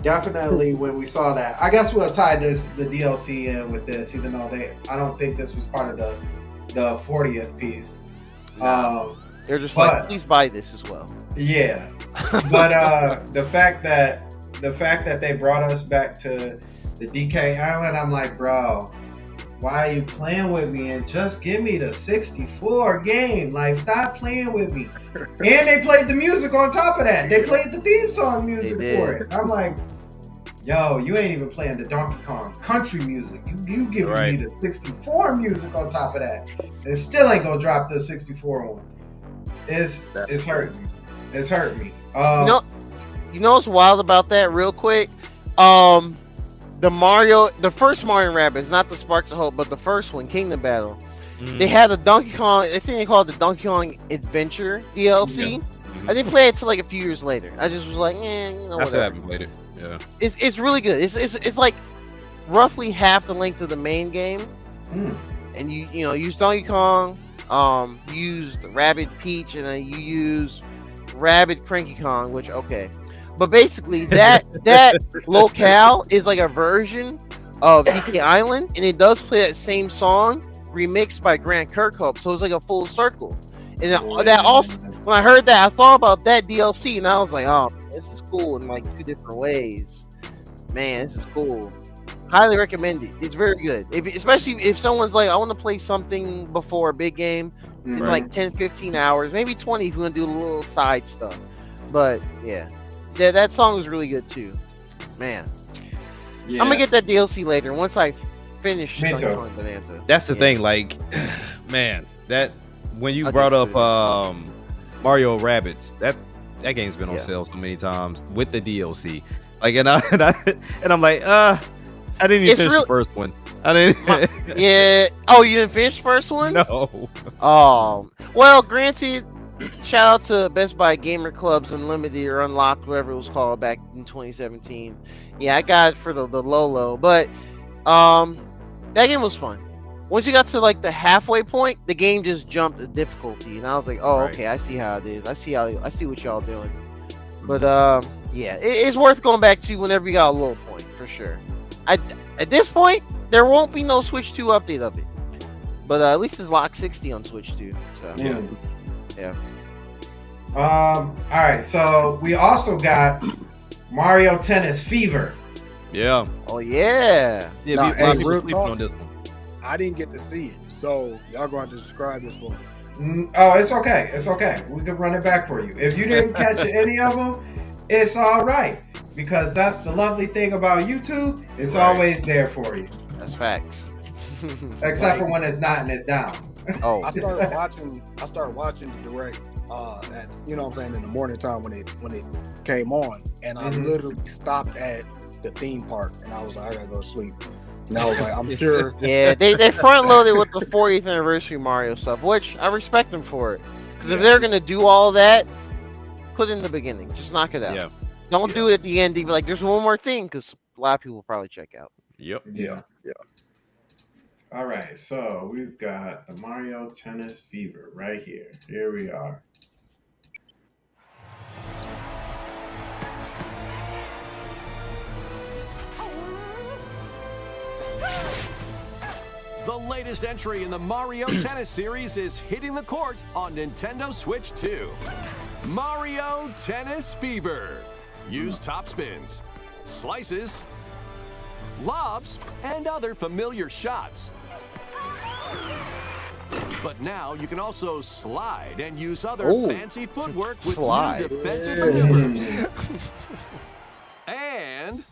Definitely when we saw that, I guess we'll tie the DLC in with this, even though I don't think this was part of the 40th piece. They're just like, please buy this as well. Yeah, but the fact that they brought us back to the DK Island, I'm like, bro, why are you playing with me? And just give me the 64 game. Like, stop playing with me. And they played the music on top of that. They played the theme song music for it. I'm like, yo, you ain't even playing the Donkey Kong country music. You giving me the 64 music on top of that. And still ain't gonna drop the 64 one. It's hurting me. It's hurting me. You know what's wild about that? Real quick, the the first Mario and Rabbids, not the Sparks of Hope, but the first one, Kingdom Battle. They had the Donkey Kong. I think they called it the Donkey Kong Adventure DLC. I didn't play it till like a few years later. I just was like, I still haven't played it. Yeah. It's really good. It's like roughly half the length of the main game. And you use Donkey Kong, you use Rabbid Peach, and then you use Rabbid Cranky Kong, which but basically that locale is like a version of DK Island, and it does play that same song remixed by Grant Kirkhope, so it's like a full circle. And that also, when I heard that, I thought about that DLC, and I was like, oh, this is cool in like 2 different ways. Man, this is cool. Highly recommend it. It's very good. Especially if someone's like, I want to play something before a big game. It's like 10-15 hours, maybe 20 if you want to do a little side stuff. But yeah, that song was really good too. Man, I'm gonna get that DLC later once I finish Donkey Kong Bonanza. That's the thing, like, man, that when you brought up Mario Rabbids, that game's been on sale so many times with the DLC. Like, and I'm like, I didn't even finish the first one. I didn't. Yeah. Oh, you didn't finish the first one? No. Well, granted, shout out to Best Buy Gamer Clubs Unlimited or Unlocked, whatever it was called back in 2017. Yeah, I got it for the low, but that game was fun. Once you got to like the halfway point, the game just jumped the difficulty, and I was like, oh, okay, I see how it is. I see what y'all doing. But yeah, it's worth going back to whenever you got a low point for sure. At this point, there won't be no Switch 2 update of it, but at least it's Lock 60 on Switch 2. So yeah. All right, so we also got Mario Tennis Fever. Yeah. Oh yeah. Yeah, nah, people real sleeping talk, on this one. I didn't get to see it, so y'all going to describe this for me. Oh, it's okay. It's okay. We can run it back for you. If you didn't catch any of them, it's all right. Because that's the lovely thing about YouTube. It's always there for you. That's facts. Except for when it's not and it's down. Oh. I started watching the direct at, you know what I'm saying, in the morning time when it came on, and I literally stopped at the theme park, and I was like, I gotta go to sleep. And I was like, I'm sure. Yeah, they front loaded with the 40th anniversary Mario stuff, which I respect them for it. Because if they're gonna do all that, put it in the beginning. Just knock it out. Yeah. Don't do it at the end. Be like, there's one more thing, because a lot of people will probably check out. Yep. Yeah. All right, so we've got the Mario Tennis Fever right here. Here we are. The latest entry in the Mario Tennis series is hitting the court on Nintendo Switch 2. Mario Tennis Fever. Use top spins, slices, lobs, and other familiar shots. But now you can also slide and use other fancy footwork with new defensive maneuvers. And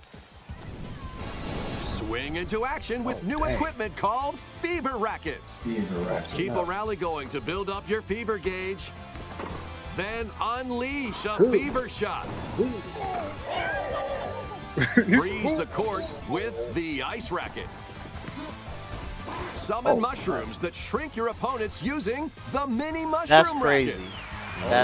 swing into action with new equipment called Fever Rackets. Keep a rally going to build up your fever gauge. Then unleash a fever shot. Freeze the court with the ice racket. Summon mushrooms that shrink your opponents using the mini mushroom racket.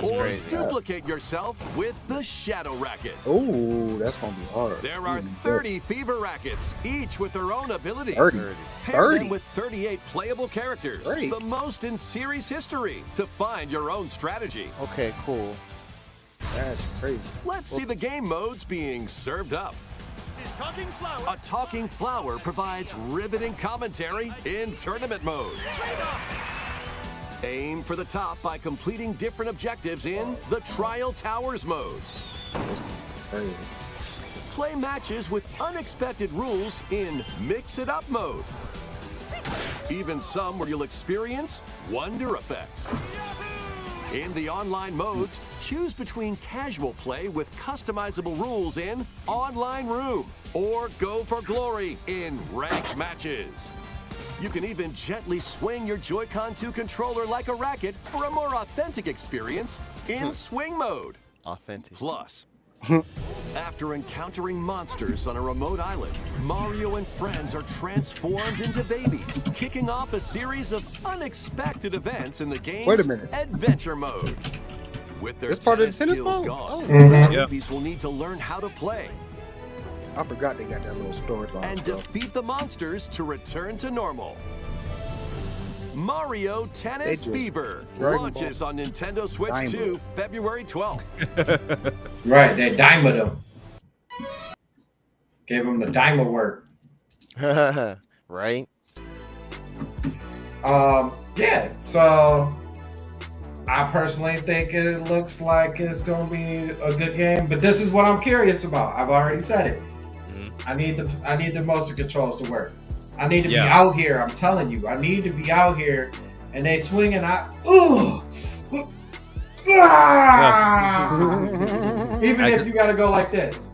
Or duplicate yourself with the shadow racket. Oh, that's gonna be hard. There are 30 fever rackets, each with their own abilities. 30. Pair them with 38 playable characters, the most in series history, to find your own strategy. Okay, cool. That's crazy. Let's see the game modes being served up. A talking flower provides riveting commentary in tournament mode. Aim for the top by completing different objectives in the Trial Towers mode. Play matches with unexpected rules in Mix It Up mode. Even some where you'll experience wonder effects. In the online modes, choose between casual play with customizable rules in Online Room or go for glory in ranked matches. You can even gently swing your Joy-Con 2 controller like a racket for a more authentic experience in swing mode. Authentic. Plus, After encountering monsters on a remote island, Mario and friends are transformed into babies, kicking off a series of unexpected events in the game's Wait a minute. adventure mode. With their This part of tennis the tennis skills mode? gone, Oh. Mhm. Yeah. babies will need to learn how to play I forgot they got that little storyline and stuff. defeat the monsters to return to normal. Mario Tennis They do. Fever Dragon launches on Nintendo Switch Diamond. 2 February 12th. Right, they diamond him. Gave him the diamond work. Right? Yeah, so I personally think it looks like it's gonna be a good game, but this is what I'm curious about. I've already said it. I need the motion controls to work. I need to be out here. I'm telling you, I need to be out here, and they swinging. Even if you gotta go like this.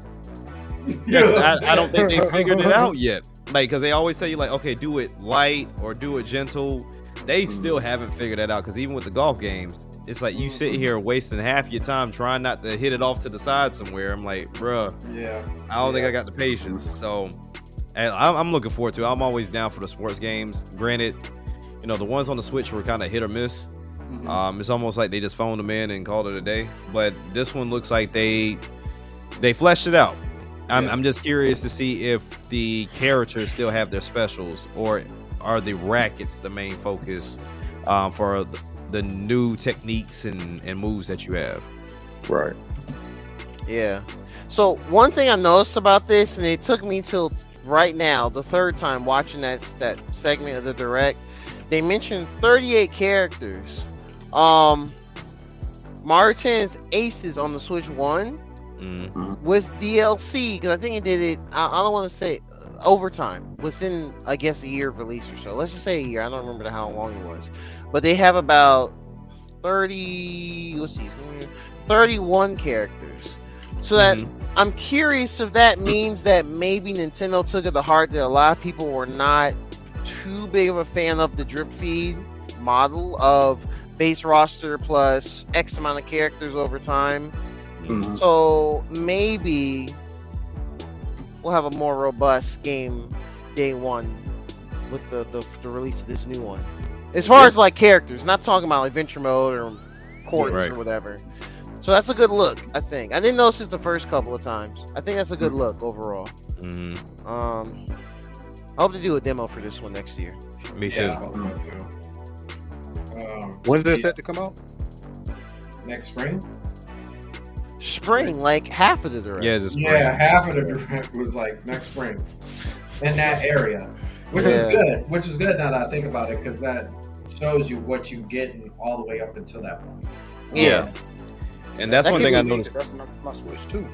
Yeah, I don't think they figured it out yet. Like, because they always tell you, like, okay, do it light or do it gentle. They still haven't figured that out. Because even with the golf games, it's like you sit here wasting half your time trying not to hit it off to the side somewhere. I'm like, bruh, Yeah. I don't think I got the patience. So, and I'm looking forward to it. I'm always down for the sports games. Granted, you know, the ones on the Switch were kind of hit or miss. It's almost like they just phoned them in and called it a day. But this one looks like they fleshed it out. I'm just curious to see if the characters still have their specials, or are the rackets the main focus for the new techniques and moves that you have. Right. Yeah. So one thing I noticed about this, and it took me till right now, the third time watching that segment of the direct, they mentioned 38 characters. Mario Tennis Aces on the Switch 1 with DLC, because I think it did it, I don't want to say overtime, within, I guess, a year of release or so. Let's just say a year. I don't remember how long it was. But they have about 31 characters. So that I'm curious if that means that maybe Nintendo took it to heart that a lot of people were not too big of a fan of the drip feed model of base roster plus X amount of characters over time. So maybe we'll have a more robust game day one with the release of this new one. As far as like characters, not talking about adventure mode or courts or whatever. So that's a good look, I think. I didn't notice this the first couple of times. I think that's a good look overall. I hope to do a demo for this one next year. Me too. Yeah, I hope so too. When's this set to come out? Next spring? Spring, like half of the direct. Yeah, just Yeah, half of the direct was like next spring in that area, which is good. Which is good now that I think about it, because that shows you what you getting all the way up until that point. Yeah. And that's one thing I noticed. That's my Switch too.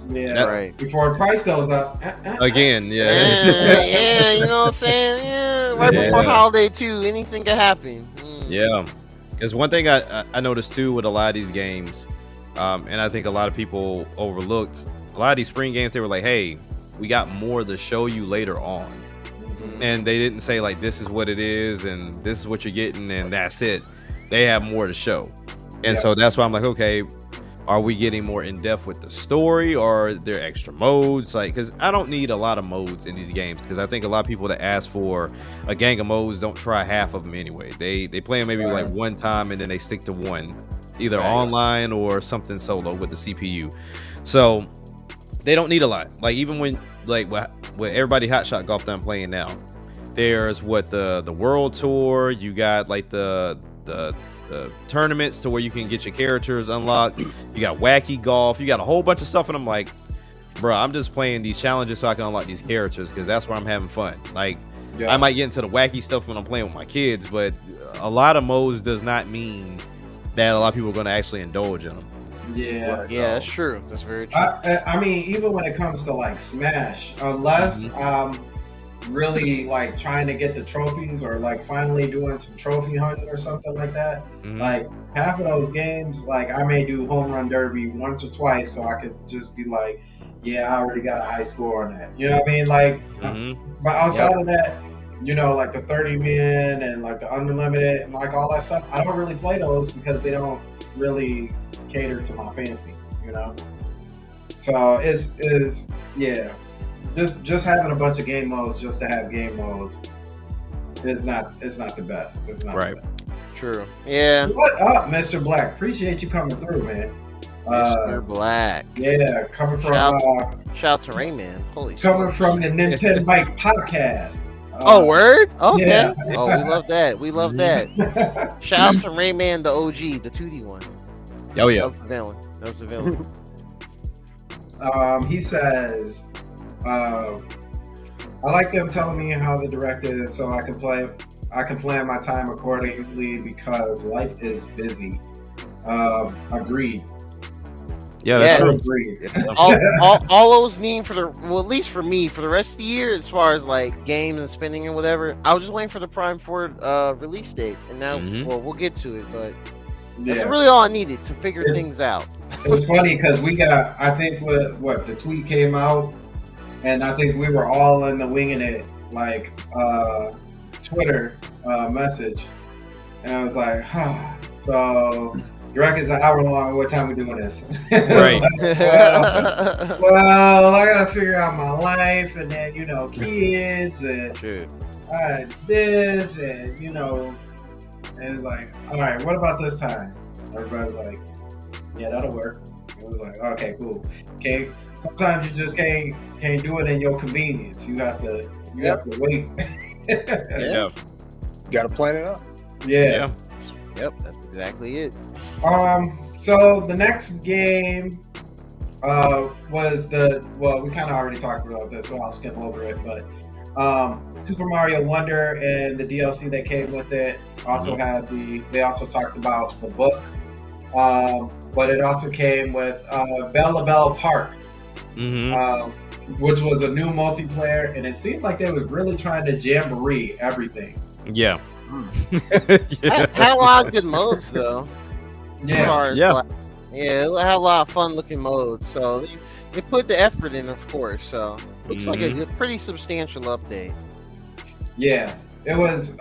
Yeah, Right. Before the price goes up. Again, Yeah, you know what I'm saying? Yeah, right before holiday too, anything can happen. Yeah, because one thing I noticed too with a lot of these games, and I think a lot of people overlooked, a lot of these spring games, they were like, hey, we got more to show you later on. And they didn't say like, this is what it is and this is what you're getting and that's it. They have more to show. And so that's why I'm like, okay, are we getting more in depth with the story, or are there extra modes? Like, because I don't need a lot of modes in these games, because I think a lot of people that ask for a gang of modes don't try half of them anyway. They play them maybe like one time and then they stick to one, either online or something solo with the CPU. So they don't need a lot. Like even when like what everybody Hotshot Golf that I'm playing now, there's what the world tour. You got like the tournaments to where you can get your characters unlocked. You got wacky golf. You got a whole bunch of stuff, and I'm like, bro, I'm just playing these challenges so I can unlock these characters, because that's where I'm having fun. Like, I might get into the wacky stuff when I'm playing with my kids, but a lot of modes does not mean that a lot of people are going to actually indulge in them. Yeah, that's true. That's very true. I mean, even when it comes to like Smash, unless really like trying to get the trophies or like finally doing some trophy hunting or something like that, like half of those games, like I may do home run derby once or twice so I could just be like, yeah, I already got a high score on that, you know what I mean? Like but outside of that, you know, like the 30 men and like the unlimited and like all that stuff, I don't really play those because they don't really cater to my fancy, you know. So is yeah. Just having a bunch of game modes just to have game modes is not the best. It's not Right. the best. True. Yeah. What up, Mr. Black? Appreciate you coming through, man. Mr. Black. Yeah, coming from Shout out to Rayman. Holy coming shit. from the Nintendo Bike podcast. Oh, word? Okay. yeah. Oh, we love that. We love that. Shout out to Rayman, the OG, the 2D one. Oh yeah. That was the villain. That was the villain. He says, I like them telling me how the direct is so I can plan my time accordingly because life is busy. Agreed. Yeah, that's Yeah. true. Agreed. all I was needing for at least for me, for the rest of the year, as far as like games and spending and whatever, I was just waiting for the Prime 4 release date, and now, well, we'll get to it, but that's Yeah. really all I needed to figure things out. It was funny because we got, I think what the tweet came out, and I think we were all in the winging it like Twitter message, and I was like, so direct is an hour long. What time we doing this? Right. Well, I gotta figure out my life, and then kids, and Shit. this, and and it's like, all right, what about this time? Everybody was like, yeah, that'll work. It was like, okay, cool. Okay, sometimes you just can't do it in your convenience. You have to wait. Yeah. You gotta plan it out. Yeah. Yep, that's exactly it. So the next game was we kind of already talked about this, so I'll skip over it. But Super Mario Wonder and the DLC that came with it also had they also talked about the book, but it also came with Bella Bell Park, which was a new multiplayer, and it seemed like they was really trying to jamboree everything. Yeah. Had a lot of good modes though. Yeah. Yeah. Yeah, it had a lot of fun looking modes. So they put the effort in, of course. So looks like a pretty substantial update. Yeah, it was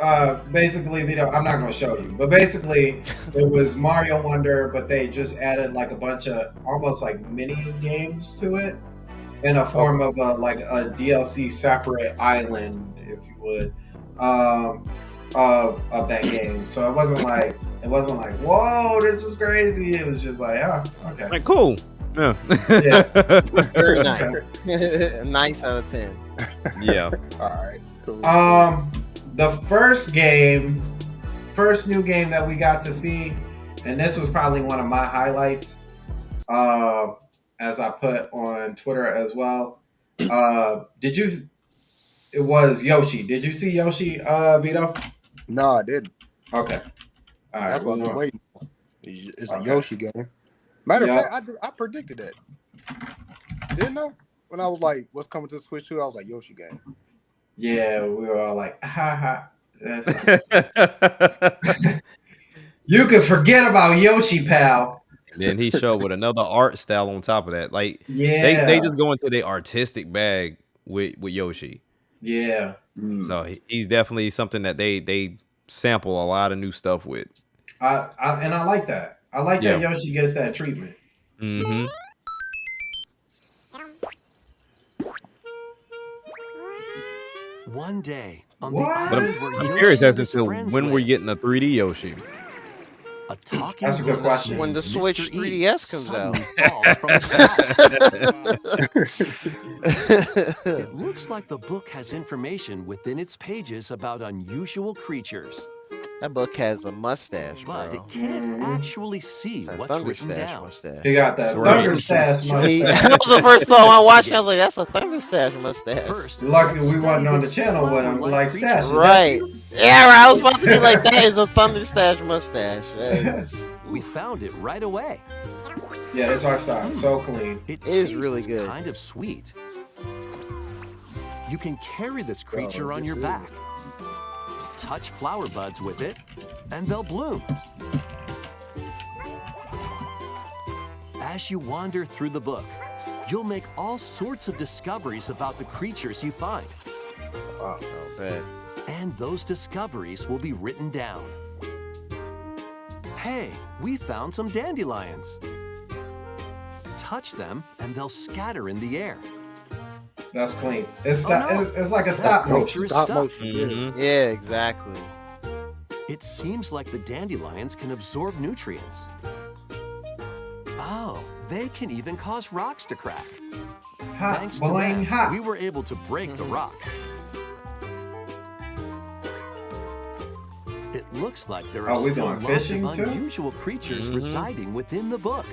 basically, I'm not going to show you, but basically it was Mario Wonder, but they just added like a bunch of almost like mini games to it in a form of a DLC separate island, if you would, of that game. So it wasn't like whoa, this is crazy. It was just like, oh, okay. Like, cool. Yeah. Yeah. Very nice. 9 out of 10. Yeah. All right. Cool. The first new game that we got to see, and this was probably one of my highlights, as I put on Twitter as well. It was Yoshi. Did you see Yoshi, Vito? No, I didn't. Okay. All right. That's what I've been waiting for. It's a Yoshi game. Matter of fact, I predicted that. Didn't I? When I was like, what's coming to the Switch 2, I was like, Yoshi game. Yeah, we were all like, ha. You can forget about Yoshi, pal. Then he showed with another art style on top of that. Like, Yeah. they just go into the artistic bag with Yoshi. Yeah. So he's definitely something that they sample a lot of new stuff with. I like that. I like that Yoshi gets that treatment. Mm-hmm. One day on What? the But island where I'm Yoshi curious as and his to friends when we're live, getting a 3D Yoshi. a talking That's a good book question. When the named Switch Mr. E 3DS comes suddenly out. falls from the sky. It looks like the book has information within its pages about unusual creatures, That book has a mustache, but bro. it can't actually see It's a what's written Thunderstash down. mustache. He got that So thunder Yoshi stash just- mustache. That was the first time I watched it. I was like, that's a Thunderstash mustache. First, Lucky let's we wasn't study on the this channel with him, flower-like like creature. Stash. Is that Right. you? Yeah, right. I was about to be like, that is a Thunderstash mustache. That is- We found it right away. Yeah, this art style is so clean. It is tastes really good. kind of sweet. You can carry this creature on your back. Touch flower buds with it, and they'll bloom. As you wander through the book, you'll make all sorts of discoveries about the creatures you find. Oh, bad. And those discoveries will be written down. Hey, we found some dandelions. touch them and they'll scatter in the air. That's clean. It's Oh, no. it's like a stop That motion. creature is Stop stuck. motion. Yeah. Mhm. Yeah, exactly. It seems like the dandelions can absorb nutrients. Oh, they can even cause rocks to crack. Hot, Thanks to boing, them, hot. we were able to break the rock. It looks like there are Oh, we still going lots fishing, of too? unusual creatures Mhm. residing within the book.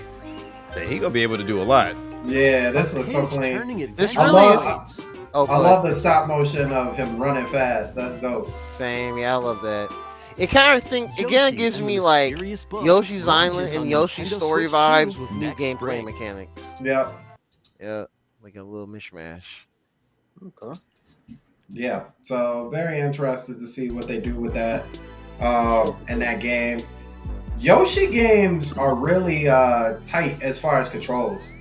So he gonna be able to do a lot. Yeah, this A looks so page clean. turning This adventure really is- guides. Oh, I go love ahead. the stop motion of him running fast. That's dope. Same. Yeah, I love that. It kind of Yoshi gives and me the like Mysterious Book Yoshi's launches Island on and Yoshi's Nintendo Story Switch 2 vibes with new next gameplay spring. mechanics. Yep. Yeah, like a little mishmash. Okay. Yeah. So very interested to see what they do with that in that game. Yoshi games are really tight as far as controls.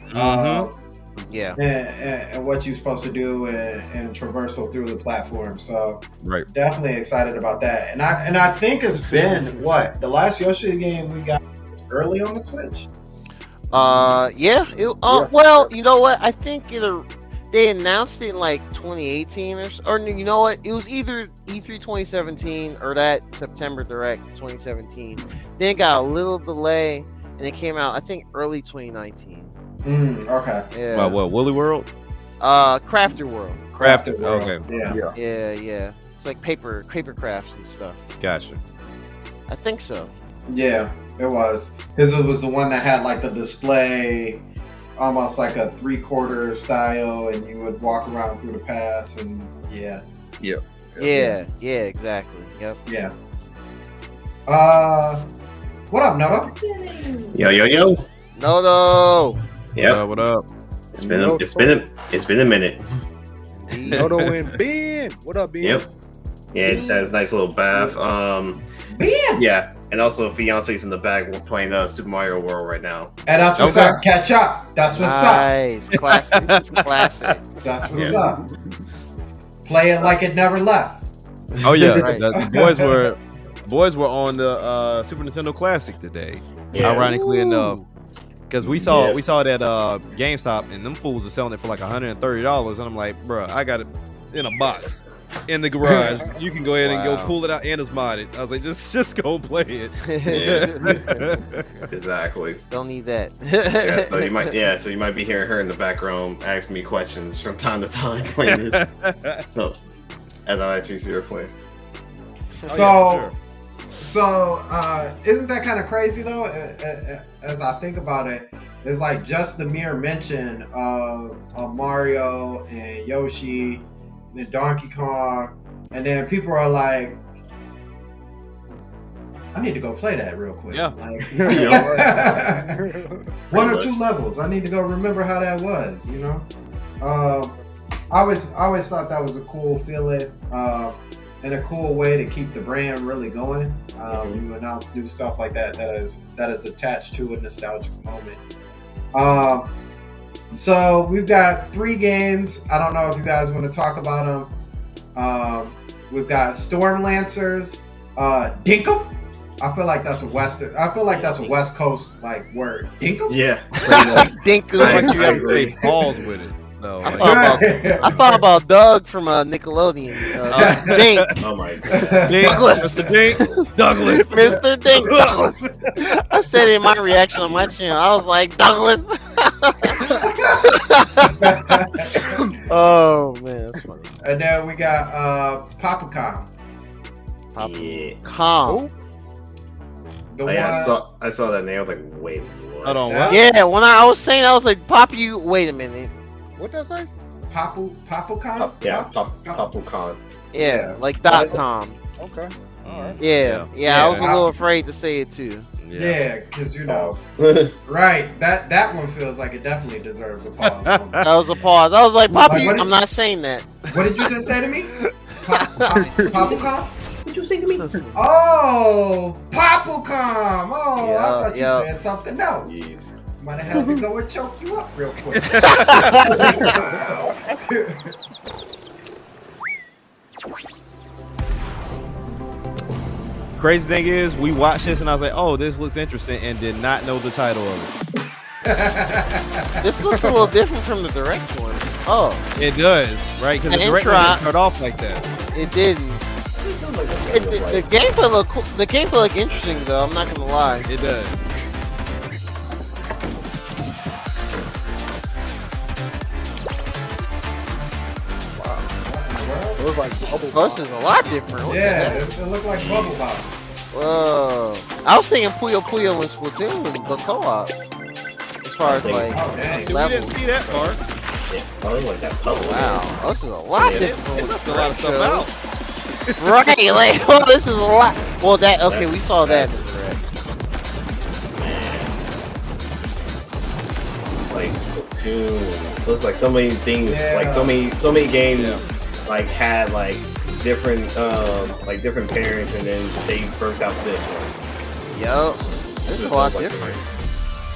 Yeah. And what you're supposed to do and traversal through the platform. So Right. definitely excited about that. And I think it's been what the last Yoshi game we got early on the Switch. Yeah. Well, you know what? I think they announced it in like 2018 or you know what? It was either E3 2017 or that September Direct 2017. Then it got a little delay and it came out I think early 2019. Okay. Yeah. What? Woolly World? Crafter World. Crafted. World. Okay. Yeah. Yeah. Yeah. It's like paper crafts and stuff. Gotcha. I think so. Yeah, it was. Because it was the one that had like the display, almost like a 3/4 style, and you would walk around through the pass, and yeah. Yeah. Yeah. Exactly. Yep. Yeah. What up, Noto? Yo. No. Yep. What up? It's been a minute. Noto and Ben. What up, Ben? Yep. Yeah, it just has a nice little bath. Ben! Yeah, and also fiance's in the back. We're playing Super Mario World right now. And that's what's Okay. up. Catch up. That's what's up. Nice. Classic. Classic. That's what's Yeah. up. Play it like it never left. Oh yeah, Right. the boys were on the Super Nintendo Classic today. Yeah. Ironically enough, because we saw Yeah. that at GameStop, and them fools are selling it for like $130, and I'm like, bro, I got it in a box in the garage. You can go ahead and go Wow. pull it out, and it's modded. I was like, just go play it. Exactly. Don't need that. Yeah, so you might be hearing her in the background asking me questions from time to time playing this. So, as I actually see her play. So, isn't that kind of crazy though? As I think about it, it's like just the mere mention of Mario and Yoshi, and Donkey Kong, and then people are like, "I need to go play that real quick." Yeah. Like, Yeah. one or two levels. I need to go remember how that was. You know, I always thought that was a cool feeling. And a cool way to keep the brand really going. When you announce new stuff like that is attached to a nostalgic moment. So we've got 3 games. I don't know if you guys want to talk about them. We've got Storm Lancers, Dinkum. I feel like that's a West Coast like word. Dinkum. Yeah. Think Right. Like you gotta say agree. pause with it. No, I like, thought about Doug from Nickelodeon. Dink. Oh my god. Dink, Mr. Dink, Douglas. Mr. Dink Douglas. I said it in my reaction on my channel. I was like, Douglas. Oh, man. That's funny. And then we got Papucom. Yeah. Calm. The Oh, yeah, one. I saw that name. I was like, wait, what? Hold on, Yeah. what? Yeah, when I was saying, I was like, Pop you. Wait a minute. What that say? Papucom? Papucon. Yeah, Yeah. like .com. Okay. All right. Yeah, Yeah. I was a little afraid to say it too. Yeah, because you know, Pause. right? That one feels like it definitely deserves a pause. That was a pause. I was like, Pop Like, you. what did- I'm not saying that. What did you just say to me? Papucom? What you say to me? Oh, Papucom! Oh, Yeah, I thought you yeah. said something else. Jeez. Might have had to go and choke you up real quick. Crazy thing is, we watched this and I was like, "Oh, this looks interesting," and did not know the title of it. This looks a little different from the direct one. Oh, It does, right? Because the The direct one intro- didn't start off like that. it didn't. The gameplay look cool. The gameplay look interesting though. I'm not gonna lie. It does. It was like bubble Oh, this pop. is a lot different. What the Yeah, heck? it looked like bubble pop. Whoa. I was thinking Puyo Puyo and Splatoon, but co-op. As far as like Oh, dang. See, we levels. didn't see that part. Yeah, probably like that. Oh wow, this is a lot Yeah, different. It left a lot of stuff out. Right, like, well, this is a lot. Well, that okay, we saw that. Like Splatoon. Looks like so many things. Yeah. Like so many games. Yeah. Like had like different different parents, and then they birthed out this one. Yup, this is a lot different.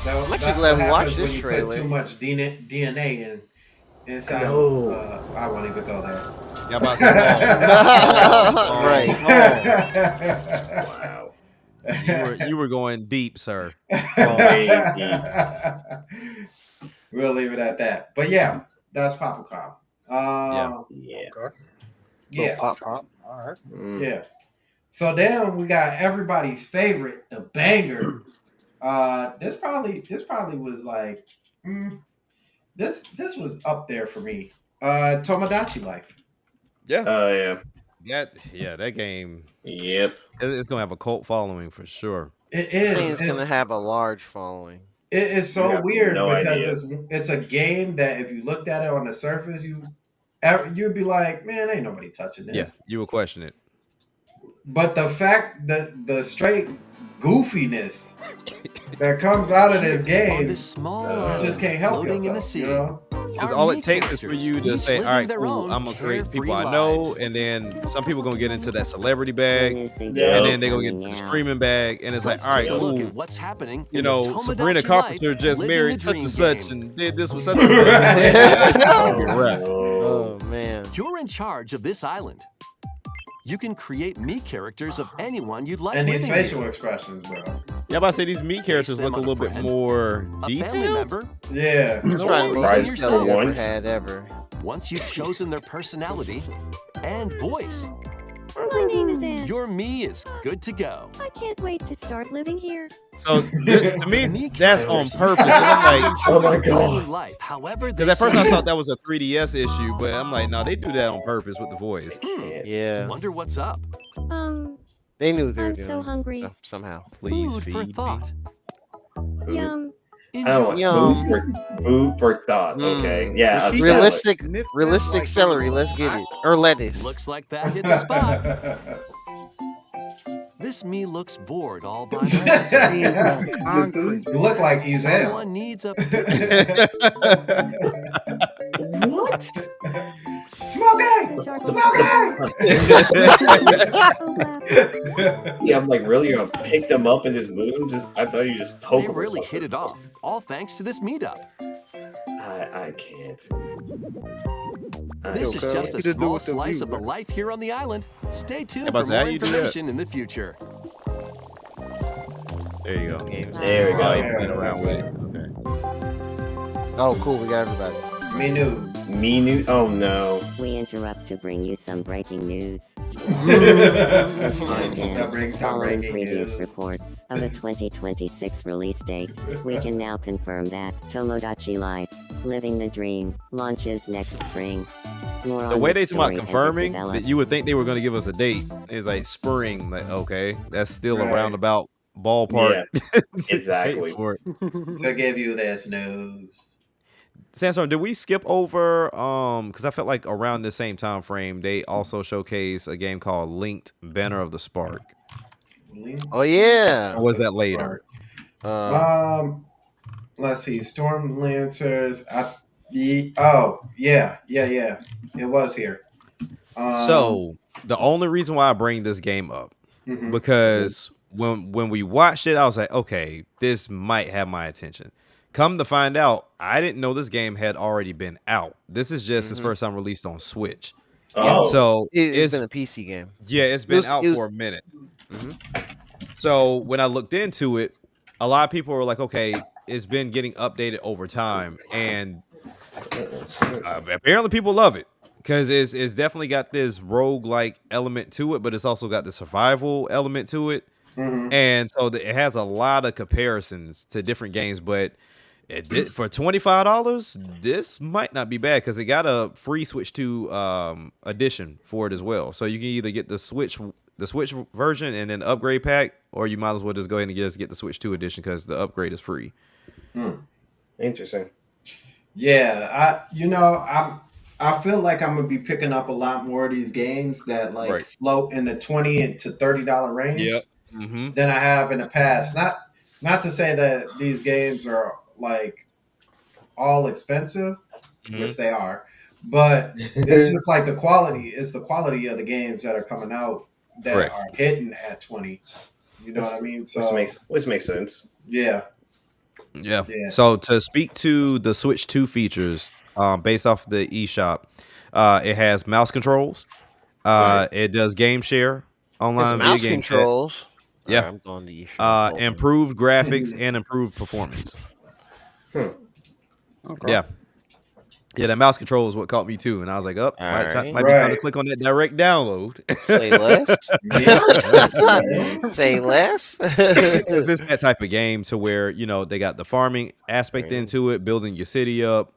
I'm actually glad we watched when this you trailer. put too much DNA inside. No. I won't even go there. Yeah, about to say, Right. Wow. you were going deep, sir. We'll leave it at that. But yeah, that's Popocom. Yeah. Okay. Yeah. Pop pop. All right. Mm. Yeah. So then we got everybody's favorite, the banger. This probably was like this was up there for me. Tomodachi Life. Yeah. Yeah. That game. Yep. It's gonna have a cult following for sure. It I think is. it's gonna have a large following. It is so You have weird no because idea. it's a game that if you looked at it on the surface, you'd be like, man, ain't nobody touching this. Yes, you will question it. But the fact that the straight goofiness that comes out of this On game, this small you world just can't help floating in the yourself. sea. You know? Because Our all it main takes is for you to characters, say, each all right, living their cool, own I'm gonna create carefree people I know, lives. and then some people gonna get into that celebrity bag, Yeah. and then they're gonna get into the streaming bag, and it's like, Let's all right, take a look cool. at what's happening You in know, the Sabrina Tomodachi Carpenter Life, just living married the such and dream such game. and did this with such and such. It's gonna be a wrap. Oh man. You're in charge of this island. You can create me characters of anyone you'd like And these living facial here. expressions, bro. Yeah, but I say these meat characters them look a on a little bit friend, more A family detailed. member. Yeah. That's probably the most Right, detail for we ever once. had ever. Once you've chosen their personality and voice, My name is Anne. your me is good to go. I can't wait to start living here. So to me, Me that's on characters. purpose. 'Cause I'm like, Oh my Living god. life, however because they at first say I it. thought that was a 3DS issue, but I'm like, no, they do that on purpose with the voice. Yeah. Wonder what's up. They knew what they were I'm doing. so hungry. Somehow. Please Food feed for me. thought. Yum. Oh, Enjoy. food for thought. Okay. Mm. Yeah. a salad. Realistic, And if it's realistic like- celery. Let's get it. Or lettuce. Looks like that hit the spot. This me looks bored all by myself. Concrete. You look like Ezel. Someone needs a What? Smokey! Smokey! Yeah, I'm like, really? You're gonna pick them up and just move them? I thought you just poke They them. or really something. hit it off, all thanks to this meetup. I can't. This is Okay. just a What you to do small with the slice view, of the man? life here on the island. Stay tuned about for to say, how more you do that? information in the future. There you go. Games. There we Oh, go. you playing around with it. Okay. Oh, cool. We got everybody. Me news. Me new. Oh no. We interrupt to bring you some breaking news. That That brings some Following breaking previous news. reports of a 2026 release date, we can now confirm that Tomodachi Life, Living the Dream, launches next spring. More The on way this they talk story about as it confirming that develops. you would think they were going to give us a date is like spring. Like, okay, that's still Right. a roundabout ballpark. exactly. For it. To give you this news. Sandstorm, did we skip over? Because I felt like around the same time frame, they also showcased a game called Linked Banner of the Spark. Oh yeah. Or was that later? Let's see. Storm Lancers. Yeah. It was here. So the only reason why I bring this game up Mhm. because when we watched it, I was like, okay, this might have my attention. Come to find out, I didn't know this game had already been out. This is just its first time released on Switch. Oh. So It's been a PC game. yeah, it's been was- out it was- for a minute. Mhm. So when I looked into it, a lot of people were like, okay, it's been getting updated over time, and apparently people love it because it's definitely got this roguelike element to it, but it's also got the survival element to it. And so it has a lot of comparisons to different games, but for $25, this might not be bad because it got a free Switch 2 edition for it as well. So you can either get the Switch version and then upgrade pack, or you might as well just go ahead and get the Switch 2 edition because the upgrade is free. Interesting. Yeah, I feel like I'm gonna be picking up a lot more of these games that like float in the $20 to $30 range. Yep. Than I have in the past. Not to say that these games are like all expensive, which they are, but it's just like the quality is the quality of the games that are coming out that are hitting at 20. You know what I mean? So which makes sense. Yeah. So to speak to the Switch 2 features, based off the eShop, it has mouse controls. It does game share online video game controls. Chat. Yeah. I'm going to eShop. Improved graphics and improved performance. Okay. Yeah, that mouse control is what caught me too, and I was like, might be time to click on that direct download. Say less. Say less. Because it's that type of game to where they got the farming aspect into it, building your city up,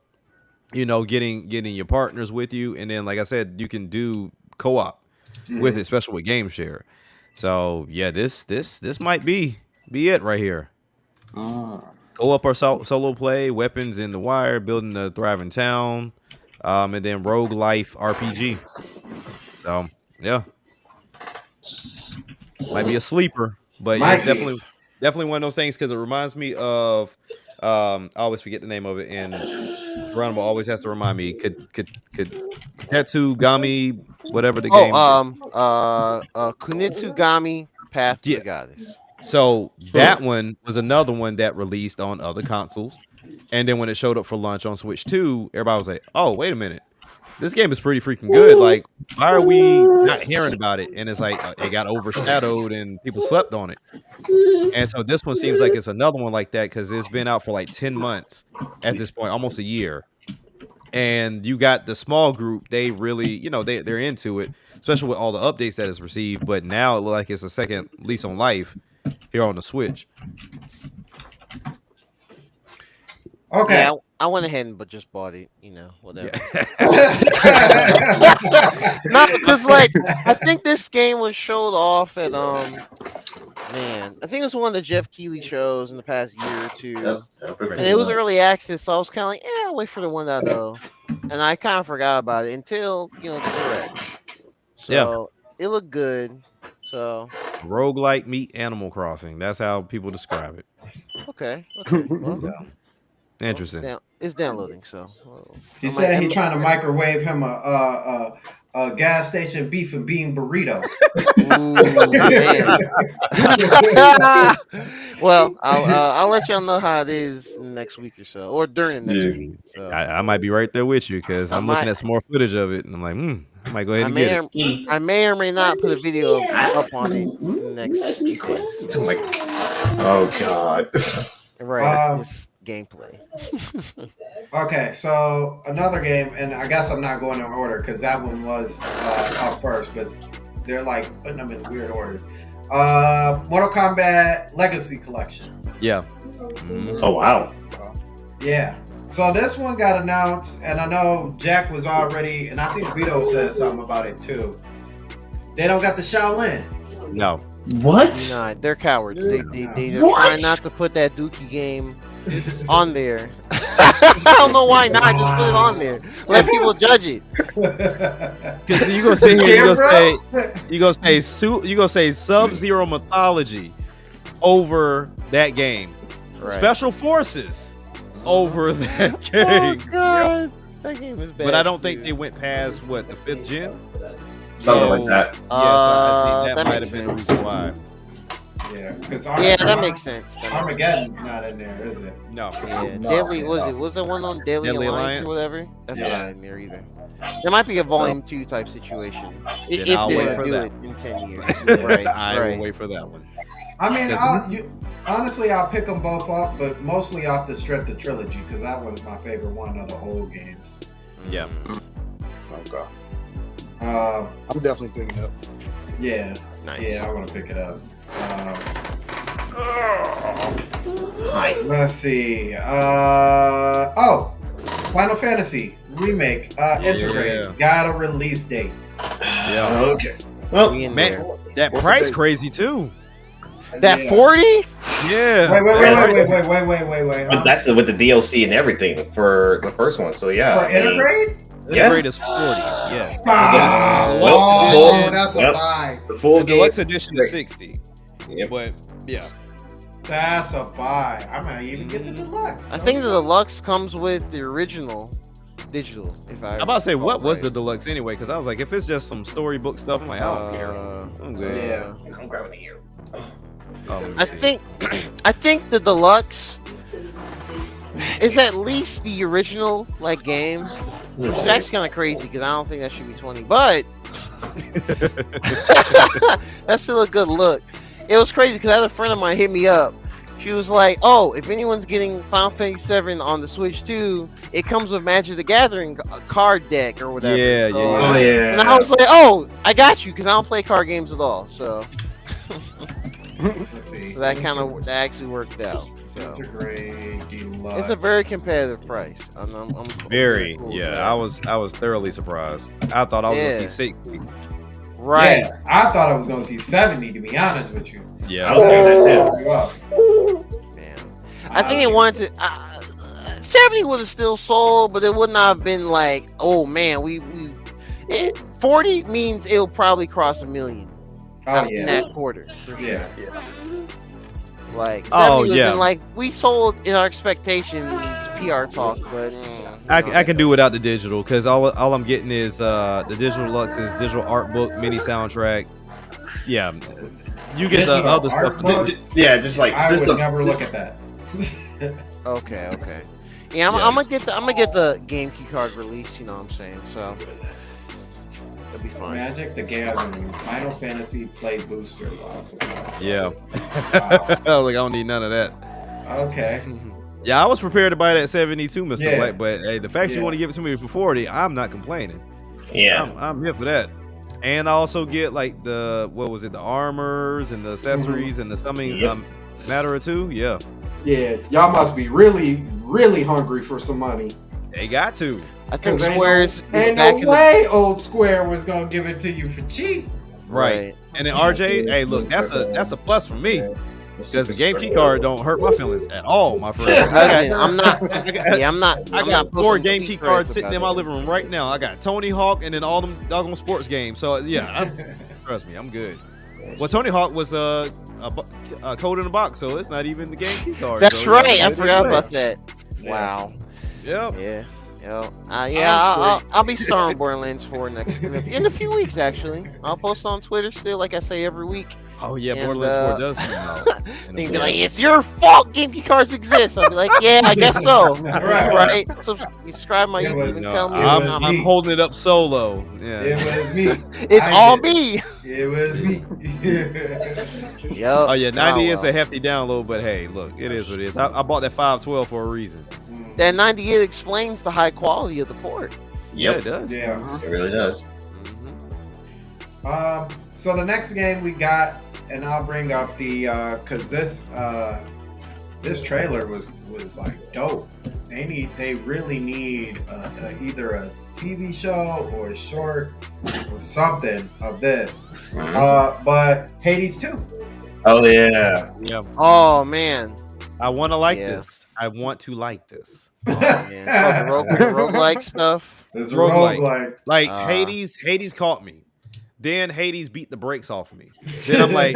getting your partners with you, and then like I said, you can do co-op with it, especially with game share. So yeah, this might be it right here. Co-op or solo play, weapons in the wire, building a thriving town, and then rogue life RPG. So yeah, might be a sleeper, but it's definitely one of those things because it reminds me of I always forget the name of it, and Geronimo always has to remind me. Could Tatsugami, whatever the game. Kunitsugami Path to the Goddess. So that one was another one that released on other consoles, and then when it showed up for launch on Switch 2, everybody was like, "Oh, wait a minute, this game is pretty freaking good! Like, why are we not hearing about it?" And it's like it got overshadowed, and people slept on it. And so this one seems like it's another one like that because it's been out for like 10 months at this point, almost a year. And you got the small group; they really, they're into it, especially with all the updates that it's received. But now it looks like it's a second lease on life here on the Switch. Okay. Yeah, I went ahead and just bought it, whatever. No, because like I think this game was showed off at I think it was one of the Jeff Keighley shows in the past year or two. And it was early access, so I was kinda like, I'll wait for the 1.0. And I kinda forgot about it until, the direct. So it looked good. So roguelike meet Animal Crossing. That's how people describe it. Okay. Well, interesting. It's downloading, so he said he's trying to microwave him a gas station beef and bean burrito. Ooh, well, I'll let y'all know how it is next week or so, or during next week. So I might be right there with you because I'm looking at some more footage of it, and I'm like, I might go ahead and get it. I may or may not put a video up on it in the next few days. Oh God! Right, it's gameplay. Okay, so another game, and I guess I'm not going in order because that one was up first, but they're like putting them in weird orders. Mortal Kombat Legacy Collection. Yeah. Oh wow. Yeah. So this one got announced, and I know Jack was already, and I think Vito said something about it too. They don't got the Shaolin. No. What? Nah, they're cowards. They try not to put that Dookie game on there. I don't know why not. Just put it on there. Let people judge it. Because you gonna sit here, you gonna say Sub-Zero Mythology over that game. Right. Special Forces over that game. Oh God, that game is bad. But I don't think they went past the 5th gen. Something like that. Yeah, so I think that might have been the reason why. Yeah, because that makes sense. Armageddon's not in there, is it? No. Yeah, Deadly was there one on Deadly Alliance or whatever? That's not in there either. There might be a Volume 2 type situation if I'll they wait would for do that. it in 10 years. Right, I will wait for that one. I mean, Honestly, I'll pick them both up, but mostly off the strength of Trilogy because that one's my favorite one of the old games. Yeah. Okay. I'm definitely picking it up. Yeah. Nice. Yeah, I want to pick it up. Hi. Let's see. Final Fantasy Remake. Integrate. Got a release date. Yeah. Okay. Well, We in Man, there. that What's the price date? crazy too. That Yeah. 40? Yeah. Wait. but that's with the DLC and everything for the first one. So yeah. For Integrate? Integrate is 40. Yeah. Stop. The Oh, deluxe that's a Yep. buy. The full The game. deluxe edition is 60. Yep. But yeah. That's a buy. I might even get the deluxe. I think the deluxe comes with the original digital. If I I'm about to say, what was the right. deluxe anyway? Because I was like, if it's just some storybook stuff, I'm like, I don't care. I'm good. Yeah. I'm grabbing the ear. Oh, let me I see. think the deluxe is at least the original like game. Which is actually kind of crazy because I don't think that should be 20, but that's still a good look. It was crazy because I had a friend of mine hit me up. She was like, "Oh, if anyone's getting Final Fantasy VII on the Switch 2, it comes with Magic the Gathering card deck or whatever." Yeah, So- yeah. Oh yeah. And I was like, "Oh, I got you," because I don't play card games at all. So, Let's see. so that actually worked out. So Integrate deluxe. it's a very competitive price. I'm Very, cool with yeah. that. I was thoroughly surprised. I thought I was Yeah. gonna see 60. Right. Yeah, I thought I was going to see 70, to be honest with you. Yeah. I was saying that too. You up. Man. I think it wanted to. 70 would have still sold, but it would not have been like, oh man, 40 means it'll probably cross 1 million Oh, in yeah. that quarter. For Yeah. sure. Like, 70 Oh, would have yeah. been like, we sold in our expectations, PR talk, but I can do without the digital because all I'm getting is the digital deluxe is digital art book, mini soundtrack. Yeah. You get the Digital other art stuff. book? Yeah, just like I just would the, never look at that. Okay. Yeah, I'm gonna get the game key card release. You know what I'm saying? So it'll be fine. Magic the Gathering, Final Fantasy Play Booster. Awesome. Yeah. Wow. Like I don't need none of that. Okay. Yeah, I was prepared to buy that 72, Mr. Yeah. Black, but hey, the fact Yeah. you want to give it to me for 40, I'm not complaining. yeah. I'm here for that. And I also get like the armors and the accessories and the something Yep. matter or two. Yeah, Yeah, y'all must be really, really hungry for some money. they got to. I think 'Cause ain't Square's Ain't back no in way Old Square was gonna give it to you for cheap. Right. And then RJ, hey, look, that's a plus for me because the game key card don't hurt my feelings at all, my friend. Listen, I'm not. I got, Yeah, I'm not. I I'm got not 4 posting game tweet key threads cards sitting about in my it. living room right now. I got Tony Hawk and then all them doggone sports games. So yeah, trust me, I'm good. Well, Tony Hawk was a code in a box, so it's not even the game key card. That's so, right. yeah, I forgot about that. Yeah. Wow. Yep. Yeah. I'll be starring Borderlands 4 in a few weeks. Actually, I'll post on Twitter still, like I say every week. Oh yeah, And, Borderlands 4 does come out. They'd be like, "It's your fault. GameKey cards exist." I'll be like, "Yeah, I guess so." Right. Subscribe my It YouTube was- and No, tell me. I'm holding it up solo. Yeah. It was me. It's I all did. me. It was me. Yo. Oh yeah, 90 is a hefty download, but hey, look, it is what it is. I bought that 512 for a reason. That 98 explains the high quality of the port. Yeah, Yep. it does. Yeah. It really does. So the next game we got, and I'll bring up the because this trailer was like dope. They really need either a TV show or a short or something of this. But Hades 2. Oh yeah. Yeah. Oh man. I want to like Yeah. this. I want to like this. Oh, man. Oh, the roguelike stuff. There's a Roguelike. roguelike. Like Uh. Hades caught me. Then Hades beat the brakes off of me. Then I'm like,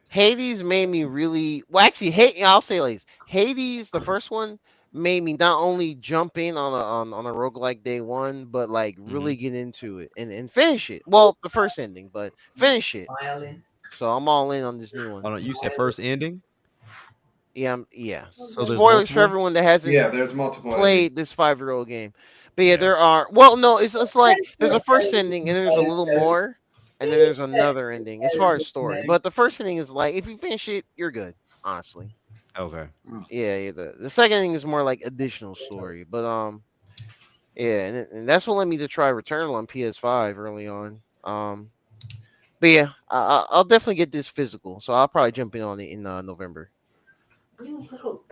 Hades made me really well. Actually, I'll say like this. Hades, the first one, made me not only jump in on a roguelike day one, but like really get into it and finish it. Well, the first ending, but finish it. So I'm all in on this new one. oh no, you said first ending. Yeah, So there's spoilers for multiple? everyone that hasn't Yeah, there's multiple. played this 5-year-old game. But yeah, there are. Well, no, it's like there's a first ending and there's a little more, and then there's another ending as far as story. But the first ending is like, if you finish it, you're good. Honestly, Okay. yeah. The second ending is more like additional story, but yeah, and that's what led me to try Returnal on PS5 early on. But yeah, I'll definitely get this physical, so I'll probably jump in on it in November.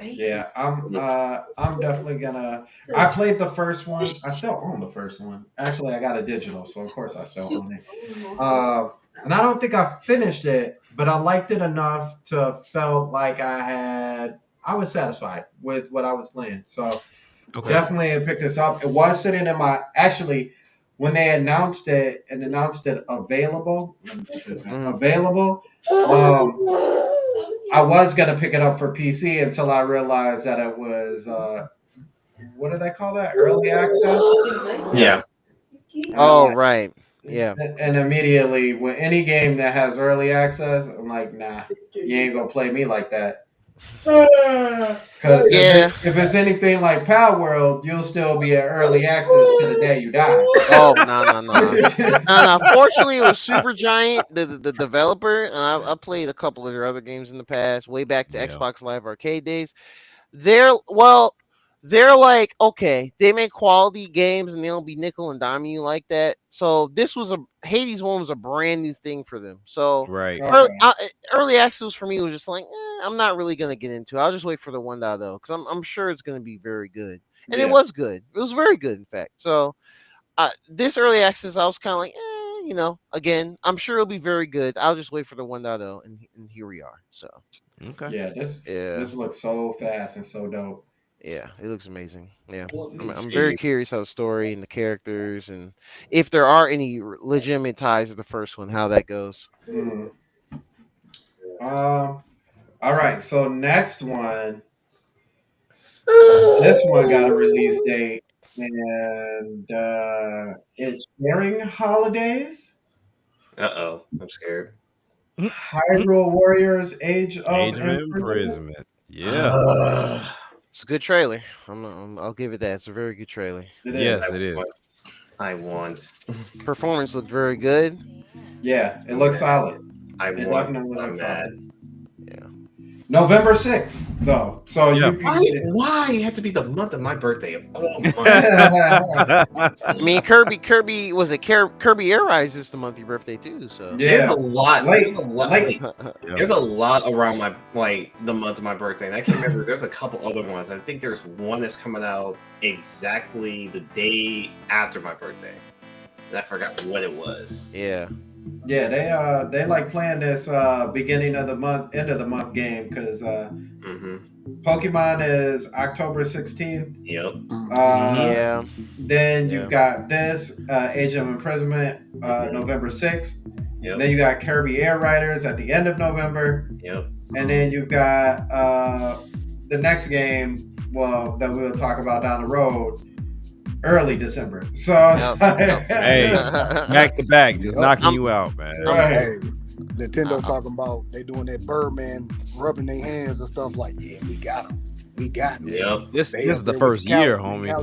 Yeah, I'm definitely gonna. I played the first one. I still own the first one. Actually, I got a digital, so of course I still own it. And I don't think I finished it, but I liked it enough to felt like I was satisfied with what I was playing. So definitely pick this up. It was sitting in my when they announced it available. Available. I was gonna pick it up for PC until I realized that it was what do they call that? Early access? Yeah. Oh right. Yeah. And immediately when any game that has early access, I'm like, nah, you ain't gonna play me like that. Because if it's anything like Pal World, you'll still be at early access to the day you die. Oh no. Fortunately, it was Supergiant, the developer, and I played a couple of their other games in the past, way back to Xbox Live Arcade days. They're like, okay, they make quality games and they don't be nickel and diming you like that. So this was Hades 1 was a brand new thing for them. So early access for me was just like, I'm not really gonna get into it. I'll just wait for the 1.0 because I'm sure it's gonna be very good. And it was good. It was very good, in fact. So this early access, I was kind of like, again, I'm sure it'll be very good. I'll just wait for the 1.0, and here we are. So yeah, this looks so fast and so dope. Yeah, it looks amazing. Yeah, I'm very curious how the story and the characters and if there are any legitimate ties to the first one, how that goes. All right, so next one. This one got a release date, and it's Sharing Holidays. I'm scared. Hyrule Warriors: Age of Imprisonment. Yeah. It's a good trailer. I'll give it that. It's a very good trailer. Yes, it is. I want. Performance looked very good. Yeah, it looks solid. I'm mad. Yeah. November 6th, though. So you can why it had to be the month of my birthday of all months? I mean, Kirby was it Kirby Air Rise is the month of your birthday too. So there's a lot. There's a lot around the month of my birthday, and I can't remember. There's a couple other ones. I think there's one that's coming out exactly the day after my birthday, and I forgot what it was. Yeah. Yeah, they like playing this beginning of the month, end of the month game because Pokemon is October 16th. Yep. Yeah. Then you've got this Age of Imprisonment November 6th. Yep. Then you got Kirby Air Riders at the end of November. Yep. And then you've got the next game, that we'll talk about down the road. Early December. So hey, back to back, just knocking you out, man. Hey, Nintendo talking about they doing that Birdman rubbing their hands and stuff like, yeah, we got them. We got them. Yep. This is the first year, homie.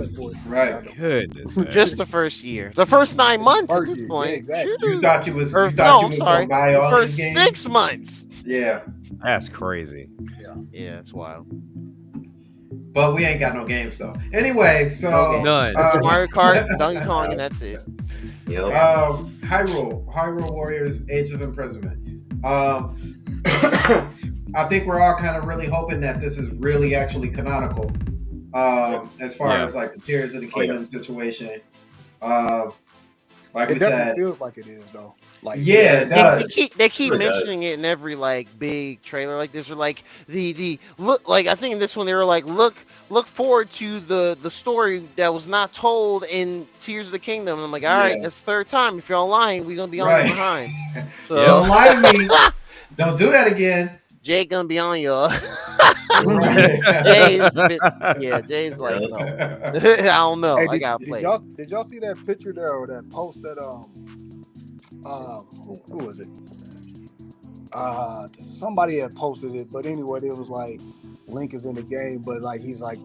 Right. Goodness, man. Just the first year. The first 9 months at this point. Yeah, exactly. You thought you was going to buy all first these games? 6 months. Yeah. That's crazy. Yeah, it's wild. But we ain't got no games though. Anyway, so none. Mario Kart, Donkey Kong, and that's it. Yep. Hyrule Warriors: Age of Imprisonment. I think we're all kind of really hoping that this is really actually canonical, as far as like the Tears of the Kingdom situation. Like it we said, feels like it is though. Like it does. They keep mentioning it in every big trailer like this, or like the look. Like I think in this one they were like, look forward to the story that was not told in Tears of the Kingdom. And I'm like, all right, that's the third time. If you're online, we're gonna be on behind. So don't lie to me. Don't do that again. Jay gonna be on y'all. Jay's like, no. I don't know. Hey, I gotta play. Did y'all see that picture there or that post that who was it? Somebody had posted it, but anyway, it was like Link is in the game, but like he's like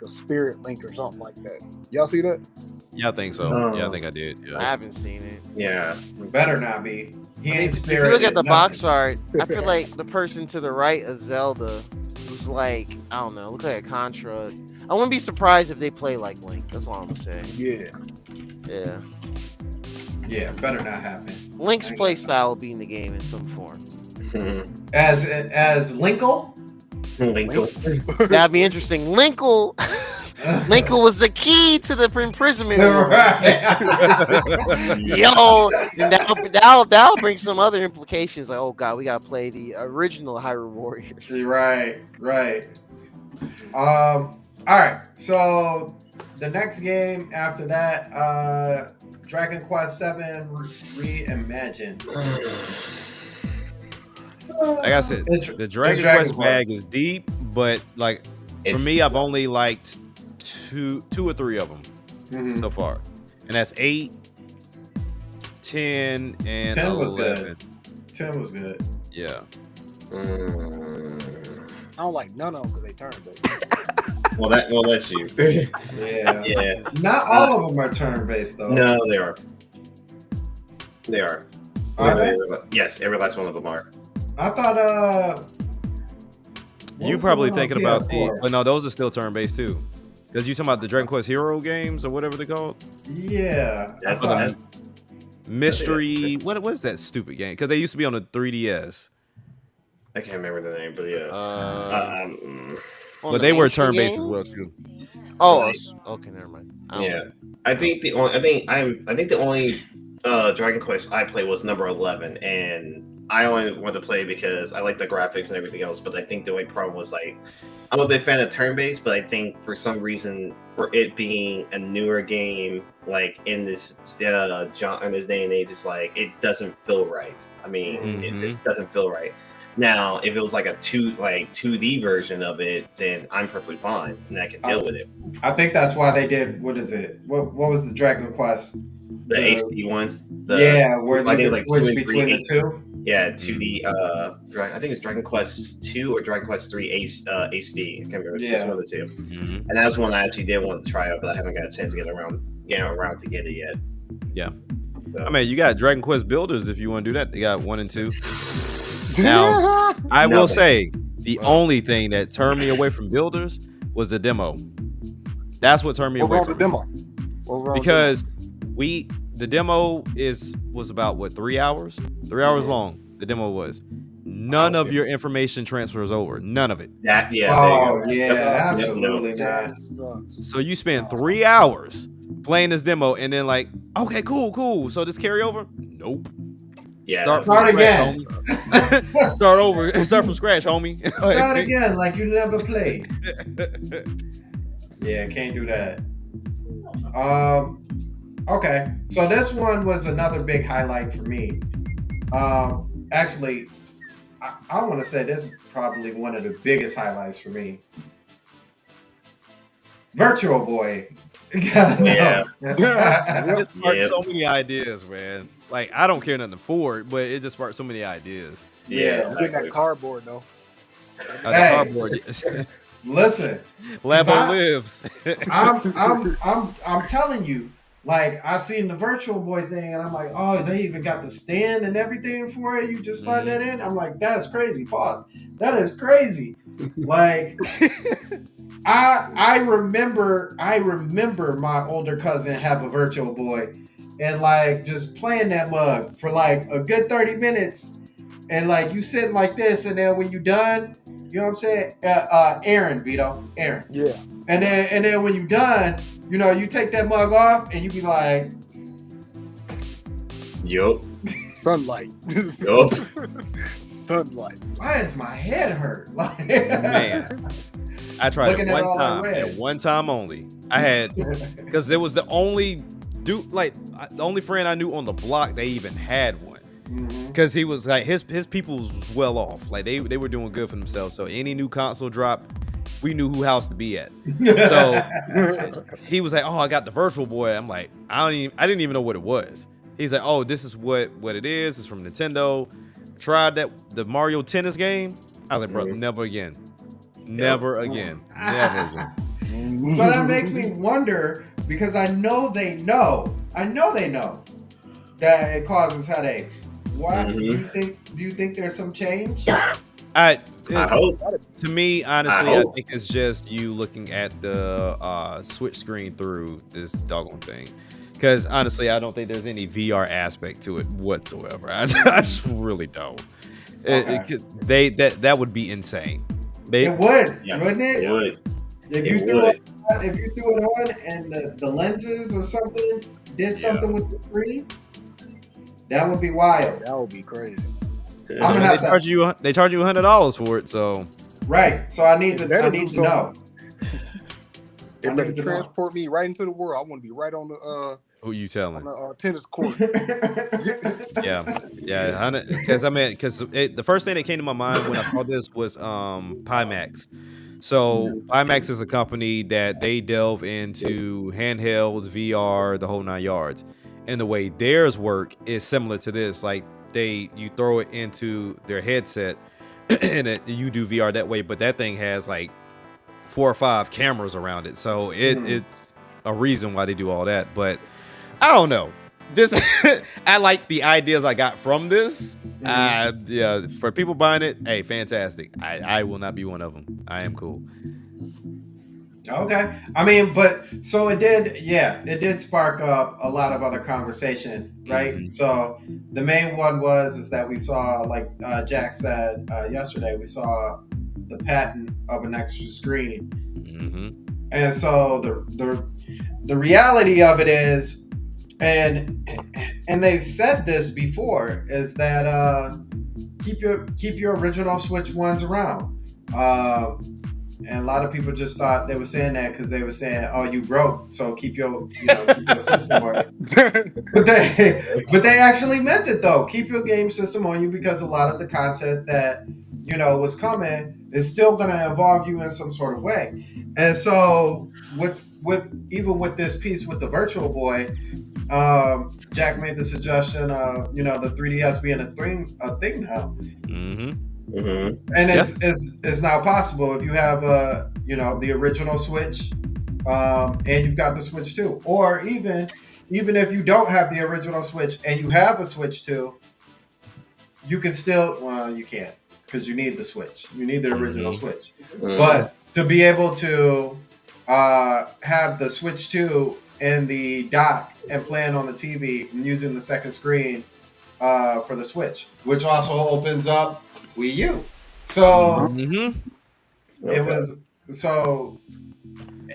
a spirit Link or something like that. Y'all see that? Yeah, I think so. Yeah, I think I did. I Yeah. haven't seen it. Yeah. Better not be. He ain't If you look at the spirited box nothing. art, I feel like the person to the right of Zelda was like, I don't know, look like a Contra. I wouldn't be surprised if they play like Link. That's all I'm gonna say. Yeah. Yeah. Yeah, better not happen. Link's play style will be in the game in some form. As Linkle? Linkle. That'd be interesting. Linkle Linkle was the key to the imprisonment. Right. Yo, and that'll bring some other implications. Like, oh god, we gotta play the original Hyrule Warriors. Right. All right. So the next game after that, Dragon Quest VII Reimagined. Like I said, the Dragon Quest bag is deep, but like for me, I've only liked two or three of them so far, and that's 8, 10, and 10 was 11. good. 10 was good. Yeah. I don't like none of them because they turn based. Well, that's you. Yeah. Yeah. Not all of them are turn based though. No, they are. They are. Are they? Yes, every last one of them are. I thought You probably thinking about but no, those are still turn based too. Because you talking about the Dragon Quest Hero games or whatever they're called? Yeah. That's Mystery. What is that stupid game? Because they used to be on the 3DS. I can't remember the name, but yeah. But they were turn based as well too. Oh, okay, never mind. Yeah, I think the only Dragon Quest I played was number 11, and I only wanted to play because I like the graphics and everything else. But I think the only problem was like I'm a big fan of turn based, but I think for some reason for it being a newer game, like in this in this day and age, it's like it doesn't feel right. I mean, it just doesn't feel right. Now, if it was like a 2D version of it, then I'm perfectly fine and I can deal with it. I think that's why they did. What is it? What was the Dragon Quest? The HD one. Where you can switch between the two. Yeah, 2D. I think it's Dragon Quest 2 or Dragon Quest 3 HD. I can't remember. Yeah, one of the two. And that was one I actually did want to try out, but I haven't got a chance to get around to get it yet. Yeah. So. I mean, you got Dragon Quest Builders if you want to do that. They got 1 and 2. Now, I will say the only thing that turned me away from Builders was the demo. That's what turned me away from the demo. Because the demo was about 3 hours? 3 hours long. The demo was. None of your information transfers over. None of it. Absolutely not. So you spend 3 hours playing this demo and then like, okay, cool. So just carry over? Nope. Yeah. Start again. Start over. Start from scratch, homie. Start again like you never played. Yeah, can't do that. Okay, so this one was another big highlight for me. Actually, I want to say this is probably one of the biggest highlights for me. Virtual Boy. Yeah. It sparked so many ideas, man. Like, I don't care nothing for it, but it just sparked so many ideas. Yeah, getting that cardboard though. The cardboard. Listen, Labo lives. I'm telling you, like I seen the Virtual Boy thing, and I'm like, oh, they even got the stand and everything for it. You just slide that in. I'm like, that's crazy. Pause. That is crazy. Like, I remember my older cousin have a Virtual Boy, and like just playing that mug for like a good 30 minutes. And like you sitting like this, and then when you done, you know what I'm saying? Aaron. Yeah. And then when you done, you know, you take that mug off and you be like, yup. Sunlight. Yup. Sunlight. Why is my head hurt? Like, man. I tried it one time and one time only. I had because it was the only dude, like the only friend I knew on the block they even had one. Because he was like his people was well off, like they were doing good for themselves. So any new console drop, we knew who house to be at. So he was like, "Oh, I got the Virtual Boy." I'm like, I didn't even know what it was. He's like, "Oh, this is what it is. It's from Nintendo." Tried the Mario Tennis game. I was like, "Bro, never again, never again, never again." So that makes me wonder, because I know they know that it causes headaches. Why do you think there's some change? I hope. To me, honestly, I think it's just you looking at the switch screen through this doggone thing. Because honestly, I don't think there's any VR aspect to it whatsoever. I just really don't. That would be insane. It would, wouldn't it? It would. If you threw it on and the lenses or something did something with the screen, that would be wild. That would be crazy. I'm gonna have they charge you $100 for it, so right. So I need to know. It better transport me right into the world. I want to be right on the who you telling? On the tennis court. yeah. Because the first thing that came to my mind when I saw this was Pimax. So Pimax is a company that they delve into handhelds, VR, the whole 9 yards. And the way theirs work is similar to this. Like you throw it into their headset and you do VR that way, but that thing has like 4 or 5 cameras around it. So it's a reason why they do all that. But I don't know. This I like the ideas I got from this. Yeah, for people buying it, hey, fantastic. I will not be one of them. I am cool. Okay. I mean, but so it did spark up a lot of other conversation, right? So the main one is that we saw, like Jack said yesterday, we saw the patent of an extra screen. And so the reality of it is, and they've said this before, is that keep your original Switch ones around. And a lot of people just thought they were saying that because they were saying, "Oh, you broke, so keep your system on you." But they actually meant it though. Keep your game system on you, because a lot of the content that was coming is still going to involve you in some sort of way. And so with even this piece with the Virtual Boy, Jack made the suggestion of the 3DS being a thing now. And it's now possible if you have the original Switch, and you've got the Switch 2, or even if you don't have the original Switch and you have a Switch 2, you can still you can't, because you need the Switch. You need the original Switch. But to be able to have the Switch 2 in the dock and playing on the TV and using the second screen for the Switch, which also opens up Wii U. So it was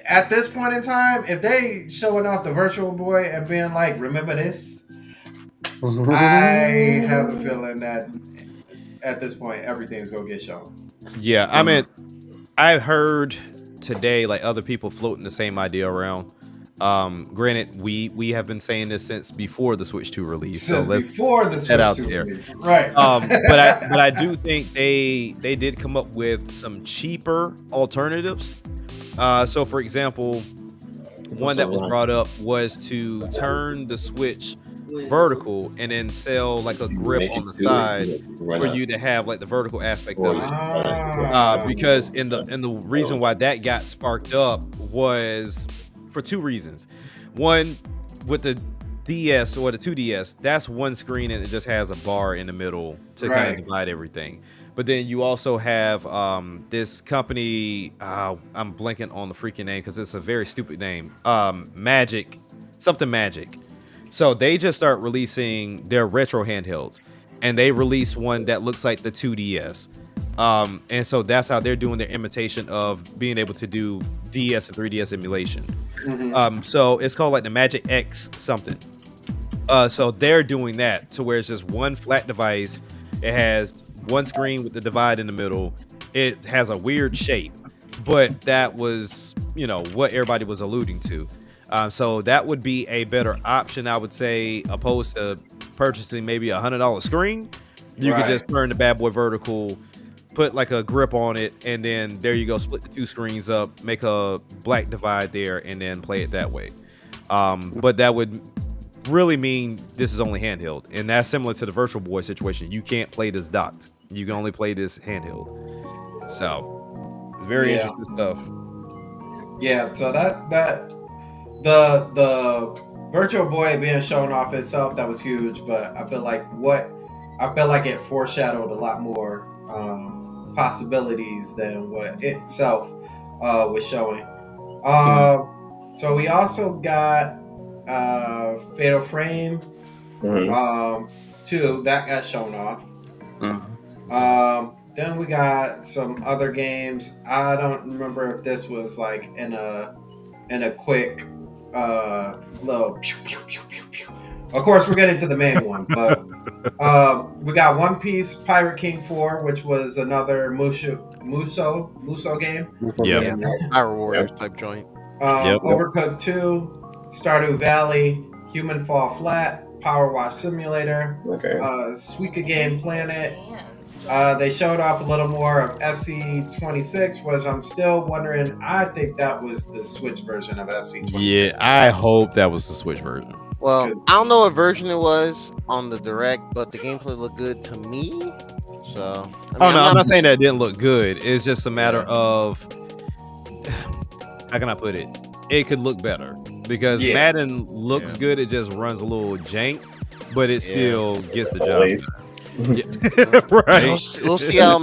at this point in time, if they showing off the Virtual Boy and being like, "Remember this," I have a feeling that at this point everything's gonna get shown. Yeah, I mean, I heard today like other people floating the same idea around. Granted, we have been saying this since before the Switch 2 release. So let's before the Switch out 2 there. release, right? But I do think they did come up with some cheaper alternatives. So for example, one that was brought up was to turn the Switch vertical and then sell like a grip on the side for you to have like the vertical aspect of it. Because in the reason why that got sparked up was for 2 reasons. One, with the DS or the 2DS, that's one screen and it just has a bar in the middle to kind of divide everything. But then you also have this company, I'm blanking on the freaking name because it's a very stupid name, Magic. So they just start releasing their retro handhelds, and they release one that looks like the 2DS. And so that's how they're doing their imitation of being able to do DS and 3DS emulation. So it's called like the Magic X something. So they're doing that to where it's just one flat device. It has one screen with the divide in the middle. It has a weird shape, but that was, what everybody was alluding to. So that would be a better option, I would say, opposed to purchasing maybe $100 screen. You could just turn the bad boy vertical, put like a grip on it, and then there you go, split the 2 screens up, make a black divide there, and then play it that way. But that would really mean this is only handheld, and that's similar to the Virtual Boy situation. You can't play this docked. You can only play this handheld. So it's very interesting stuff. Yeah, so the Virtual Boy being shown off itself, that was huge, but I feel like it foreshadowed a lot more possibilities than what itself was showing. So we also got Fatal Frame 2 that got shown off. Then we got some other games. I don't remember if this was like in a quick little pew, pew, pew, pew, pew. Of course, we're getting to the main one, but we got One Piece Pirate King 4, which was another Muso game. Yeah, Power Warriors type joint. Overcooked 2, Stardew Valley, Human Fall Flat, Power Wash Simulator, Suika Game Planet. They showed off a little more of FC26, which I'm still wondering. I think that was the Switch version of FC26. Yeah, I hope that was the Switch version. Well, I don't know what version it was on the Direct, but the gameplay looked good to me. So, I'm not saying that it didn't look good. It's just a matter of, how can I put it? It could look better because Madden looks good. It just runs a little jank, but it still gets the job done. Right. We'll see how.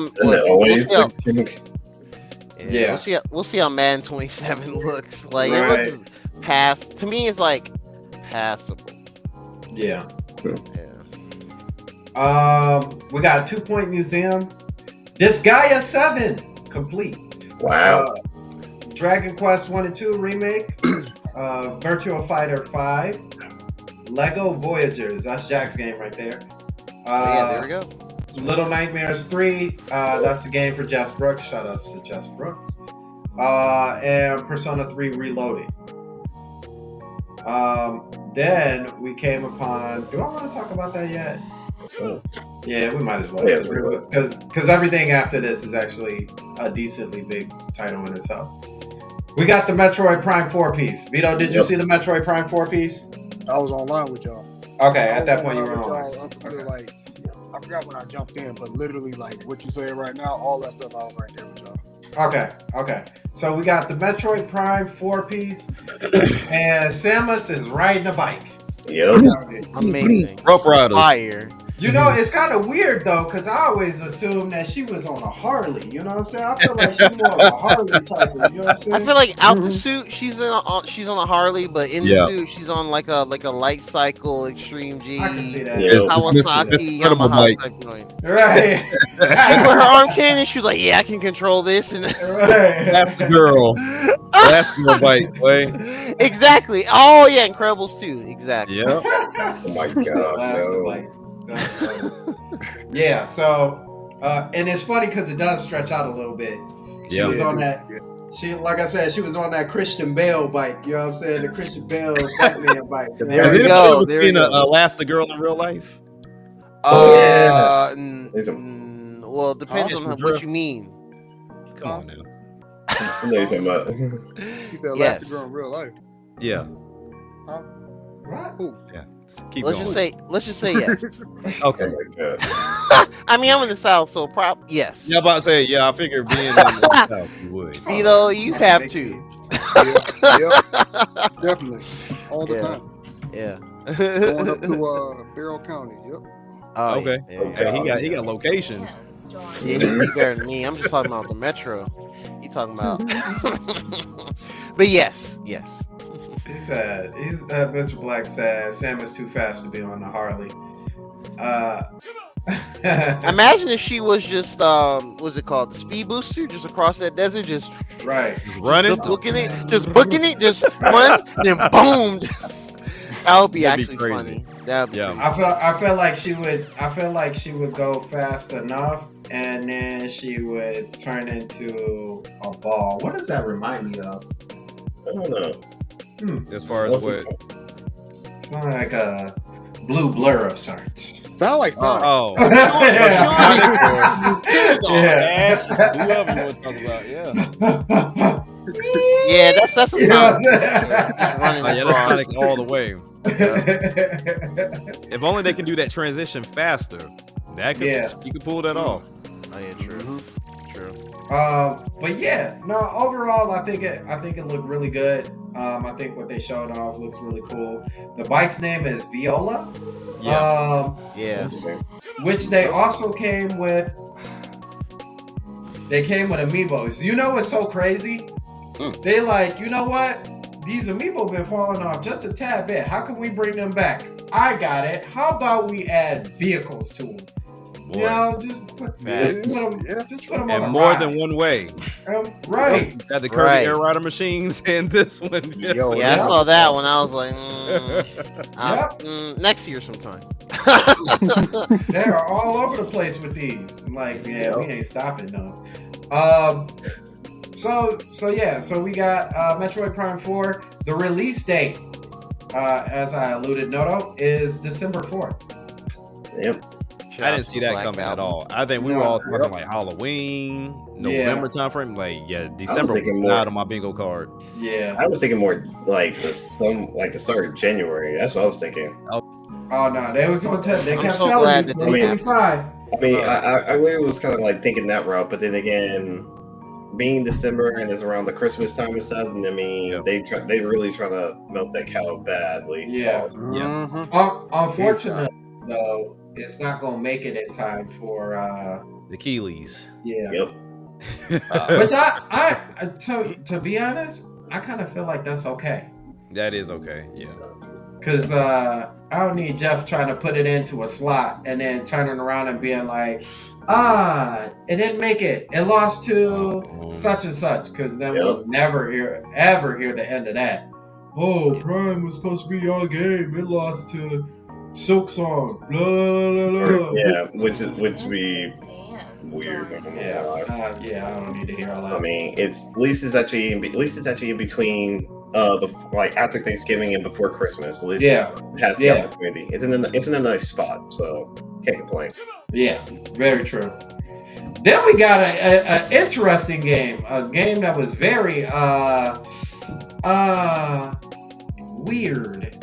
We'll see how Madden 27 looks. Like it looks past. To me, it's like passable. Yeah. We got a 2 Point Museum. Disgaea 7 complete. Wow. Dragon Quest 1 and 2 remake. Virtua Fighter 5. Lego Voyagers. That's Jack's game right there. There we go. Little Nightmares 3. That's the game for Jess Brooks. Shout out to Jess Brooks. And Persona 3 Reloaded. Then we came upon. Do I want to talk about that yet? Yeah, we might as well. Because everything after this is actually a decently big title in itself. We got the Metroid Prime 4 piece. Vito, did you see the Metroid Prime 4 piece? I was online with y'all. Okay, at that point you were online. Like, I forgot when I jumped in, but literally, like what you saying right now, all that stuff, I was right there with y'all. Okay. So we got the Metroid Prime 4 piece, and Samus is riding a bike. Yep. Amazing. Rough Riders. Fire. You know, it's kind of weird though, because I always assumed that she was on a Harley. You know what I'm saying? I feel like she's more of a Harley type. You know what I'm saying? I feel like out the suit, she's on a Harley, but in the suit, she's on like a light cycle Extreme G. I can see that. Kawasaki Yamaha type joint. Right. She put her arm cannon. She was like, "Yeah, I can control this." And that's the girl. That's the bike, boy. Exactly. Oh yeah, Incredibles 2. Exactly. Yeah. Oh my god. That's the bike. Yeah, so and it's funny because it does stretch out a little bit. She was on that. She, like I said, she was on that Christian Bale bike. You know what I'm saying? The Christian Bale Batman bike. There we go. There we go. Elastigirl in real life. Well, it depends on what you mean. Come on now. I know you're talking about. You said Elastigirl in real life. Yeah. Huh? What? Ooh. Yeah. Let's just say yes. Okay. Oh my god. I mean, I'm in the South, so yes. Yeah, I'm about to say, yeah, I figured being in the South, you would. Vito, you have to. Yep. Definitely. All the time. Yeah. Going up to Barrow County. Yep. Oh, okay. Yeah. He got locations. Yeah, he's better than me. I'm just talking about the Metro. He's talking about. But yes. He said, Mr. Black said, Samus too fast to be on the Harley. Imagine if she was just, what's it called? The speed booster, just across that desert, just running, booking it, just run, then boom. That would be That'd actually be funny. That'd be I feel like she would go fast enough, and then she would turn into a ball. What does that remind me of? I don't know. As far as what? Like a blue blur of sorts. Sound like Sonic. Oh. Yeah. Whoever you want to talk about, yeah. Yeah, that's a Sonic. That's Sonic all the way. If only they can do that transition faster. That could you could pull that off. Oh yeah, true. true. But yeah, no. Overall, I think it looked really good. I think what they showed off looks really cool. The bike's name is Viola. Yeah. Yeah. Which they also came with. They came with amiibos. You know what's so crazy? They like, you know what? These amiibo been falling off just a tad bit. How can we bring them back? I got it. How about we add vehicles to them? Boy. You know, just put them on And a more ride. than one way. Right. Got the Kirby Air Rider machines and this one. Yes. Yo, Yeah, I saw that one. I was like, next year sometime. They're all over the place with these. I'm like, yeah, we ain't stopping though. So we got Metroid Prime 4. The release date, as I alluded, Noto, is December 4th. Yep. I didn't see that coming at all. I think we were all talking like Halloween, November timeframe. Like, yeah, December was not on my bingo card. Yeah. I was thinking more like the start of January. That's what I was thinking. Oh no, they was on they I'm kept so telling glad me that they 2025. I mean, I really was kind of like thinking that route, but then again, being December and it's around the Christmas time and stuff, and I mean, they really trying to milk that cow badly. Yeah. Unfortunately, though, it's not gonna make it in time for the Keeleys. Yeah. Yep. Which I to be honest, I kind of feel like that's okay. That is okay. Yeah. Cause I don't need Jeff trying to put it into a slot and then turning around and being like, it didn't make it. It lost to such and such. Cause then we'll never ever hear the end of that. Oh, Prime was supposed to be our game. It lost to Silk Song. Blah, blah, blah, blah. Yeah, which be weird. Yeah, I don't need to hear all that. I mean, at least it's actually in between after Thanksgiving and before Christmas. At least it has the opportunity. It's in a nice spot, so can't complain. Yeah, very true. Then we got an interesting game, a game that was very weird.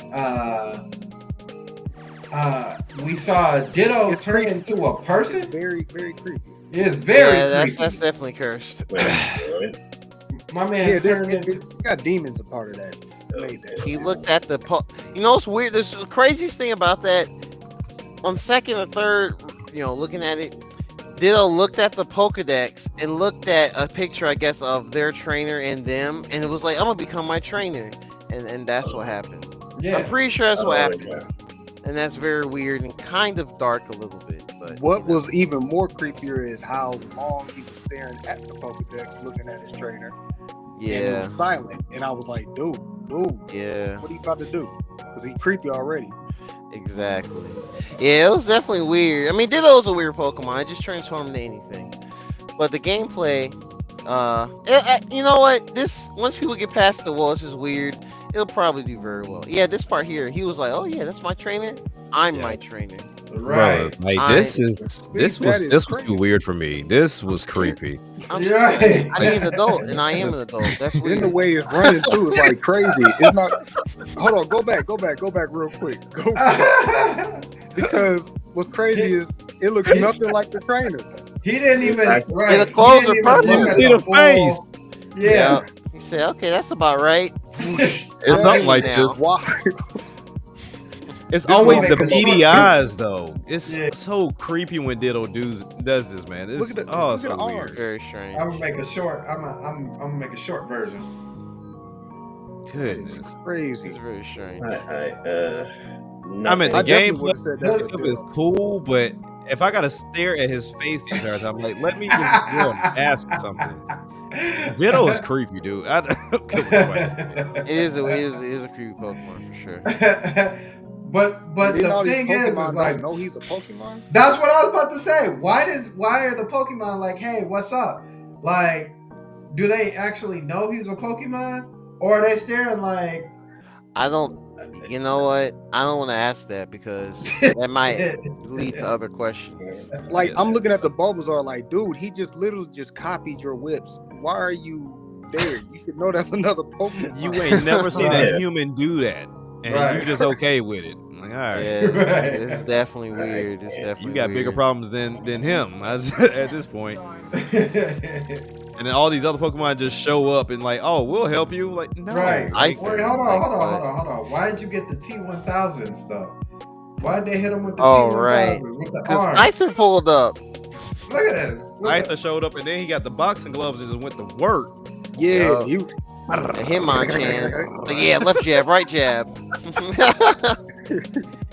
We saw Ditto turn into a person. Very, very creepy. It's very creepy. That's definitely cursed. My man turned into. Got demons a part of that. Made that. He looked at the. You know what's weird? The craziest thing about that. On second or third, looking at it, Ditto looked at the Pokedex and looked at a picture, I guess, of their trainer and them, and it was like, I'm gonna become my trainer, and that's what happened. Yeah. I'm pretty sure that's what happened. Yeah. And that's very weird and kind of dark a little bit. But what was even more creepier is how long he was staring at the Pokedex, looking at his trainer. Yeah. And it was silent, and I was like, dude, yeah, what are you about to do? Because he's creepy already. Exactly. Yeah, it was definitely weird. I mean, Ditto's a weird Pokemon. I just transformed into anything. But the gameplay, you know what? Once people get past the wall, it's just weird. It'll probably do very well. Yeah, this part here, he was like, "Oh yeah, that's my trainer. I'm my trainer." Right. Bro, like this was too weird for me. This was creepy. I need an adult, and I am an adult. That's weird. Then the way it's running too is like crazy. It's not. Hold on, go back real quick. Go back. Because what's crazy is it looks nothing like the trainer. He didn't even. Yeah, the clothes are perfect. You see the face. Yeah. He said, "Okay, that's about right." It's something like this. Why? It's always the beady eyes, though. It's so creepy when Ditto does this, man. It's so weird. Very strange. I'm gonna make a short. I'm gonna make a short version. Goodness, it's crazy. It's very strange. I mean, the gameplay is cool, but if I gotta stare at his face the entire time, like, let me just go and ask something. Ditto is creepy, dude. It is a creepy Pokemon for sure. But the thing is like, know he's a Pokemon. That's what I was about to say. Why are the Pokemon like, hey, what's up? Like, do they actually know he's a Pokemon, or are they staring like? I don't. You know what? I don't want to ask that because that might lead to other questions. Like, I'm looking at the Bulbasaur, like, dude, he just literally just copied your whips. Why are you there? You should know that's another Pokemon. You ain't never seen a human do that. And you just okay with it. Like, all right. Yeah, it's definitely weird. It's definitely you got bigger weird. problems than him at this point. And then all these other Pokemon just show up and like, oh, we'll help you. Like, no. Right. Like, Wait, hold on. Why did you get the T1000s though? Why did they hit him with the Oh, T1000s right. with the Because arms? Scyther pulled up. Look at this. Scyther showed up and then he got the boxing gloves and just went to work. Yeah, Yeah. A Hitmonchan. Like, yeah, left jab, right jab.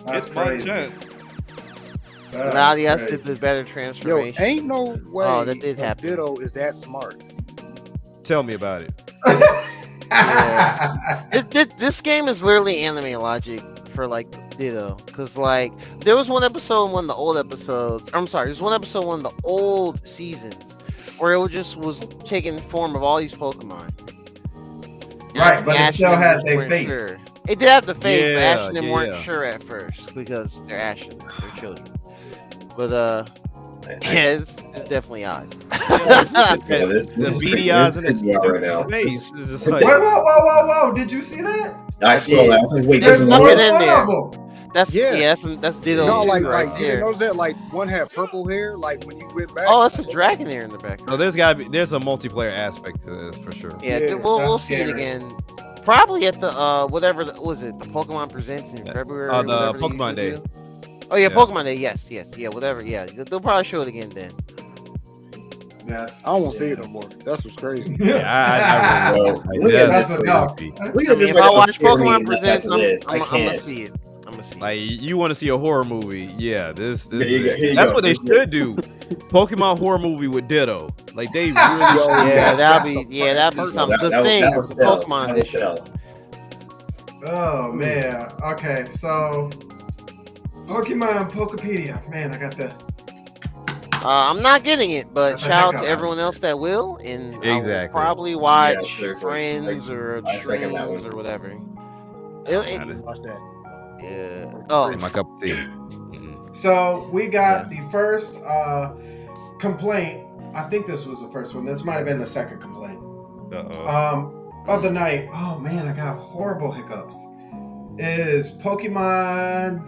That's It's my crazy. chance. Now the That's did the better Yo, transformation. ain't no way Oh, that did a happen. Ditto is that smart. Tell me about it. This game is literally anime logic for like Ditto, because like there was one episode in one of the old episodes. I'm sorry, there's one episode in one of the old seasons where it was taking form of all these Pokemon. Right, but it Ash still and had them their weren't face. sure. It did have the face, but Yeah, Ash and them weren't yeah. sure at first because they're Ashen, they're children. But yeah, it's definitely odd. The beady eyes and is right now. the face is just Wait, like, whoa! Did you see that? I saw that. I was like, wait, There's this is nothing more? in there. Horrible. That's Yeah. that's Ditto No, too, like, right you didn't there. notice that like one had purple hair, like when you went back. Oh, that's a dragon there in the back. no, there's a multiplayer aspect to this for sure. Yeah, Yeah, we'll that's see it scary. again. Probably at the whatever was it? The Pokemon Presents in February. The or whatever they Pokemon usually Day. do. Oh yeah, Yeah. Pokemon Day. Yes, yeah, whatever. Yeah, they'll probably show it again then. Yes. I don't want to see it no more. That's what's crazy. Yeah, I really Well, like, look at that's That's enough. crazy. Look I at mean, this if right I now, watch scaring me Pokemon as Presents, fast as it is. I I'm gonna can't. see it. I'm gonna see it. Like you want to see a horror movie? Yeah, this Here you go, here you that's go. what they should do. Pokemon horror movie with Ditto. Like they really Yo, should. Yeah, that'd that's be that'd be something. The That thing, was Shell. Pokemon That was Edition. Shell. Oh man. Okay, so Pokemon Pokepedia. Man, I got the. I'm not getting it, but That's a shout out hiccup. to everyone else that will, and I will Exactly. probably watch Yeah, seriously. Friends or I second that Streams one. or whatever. Watch that. Yeah. Oh, My cup of tea. Mhm. So we got the first complaint. I think this was the first one. This might have been the second complaint. Other night. Oh man, I got horrible hiccups. Is Pokemon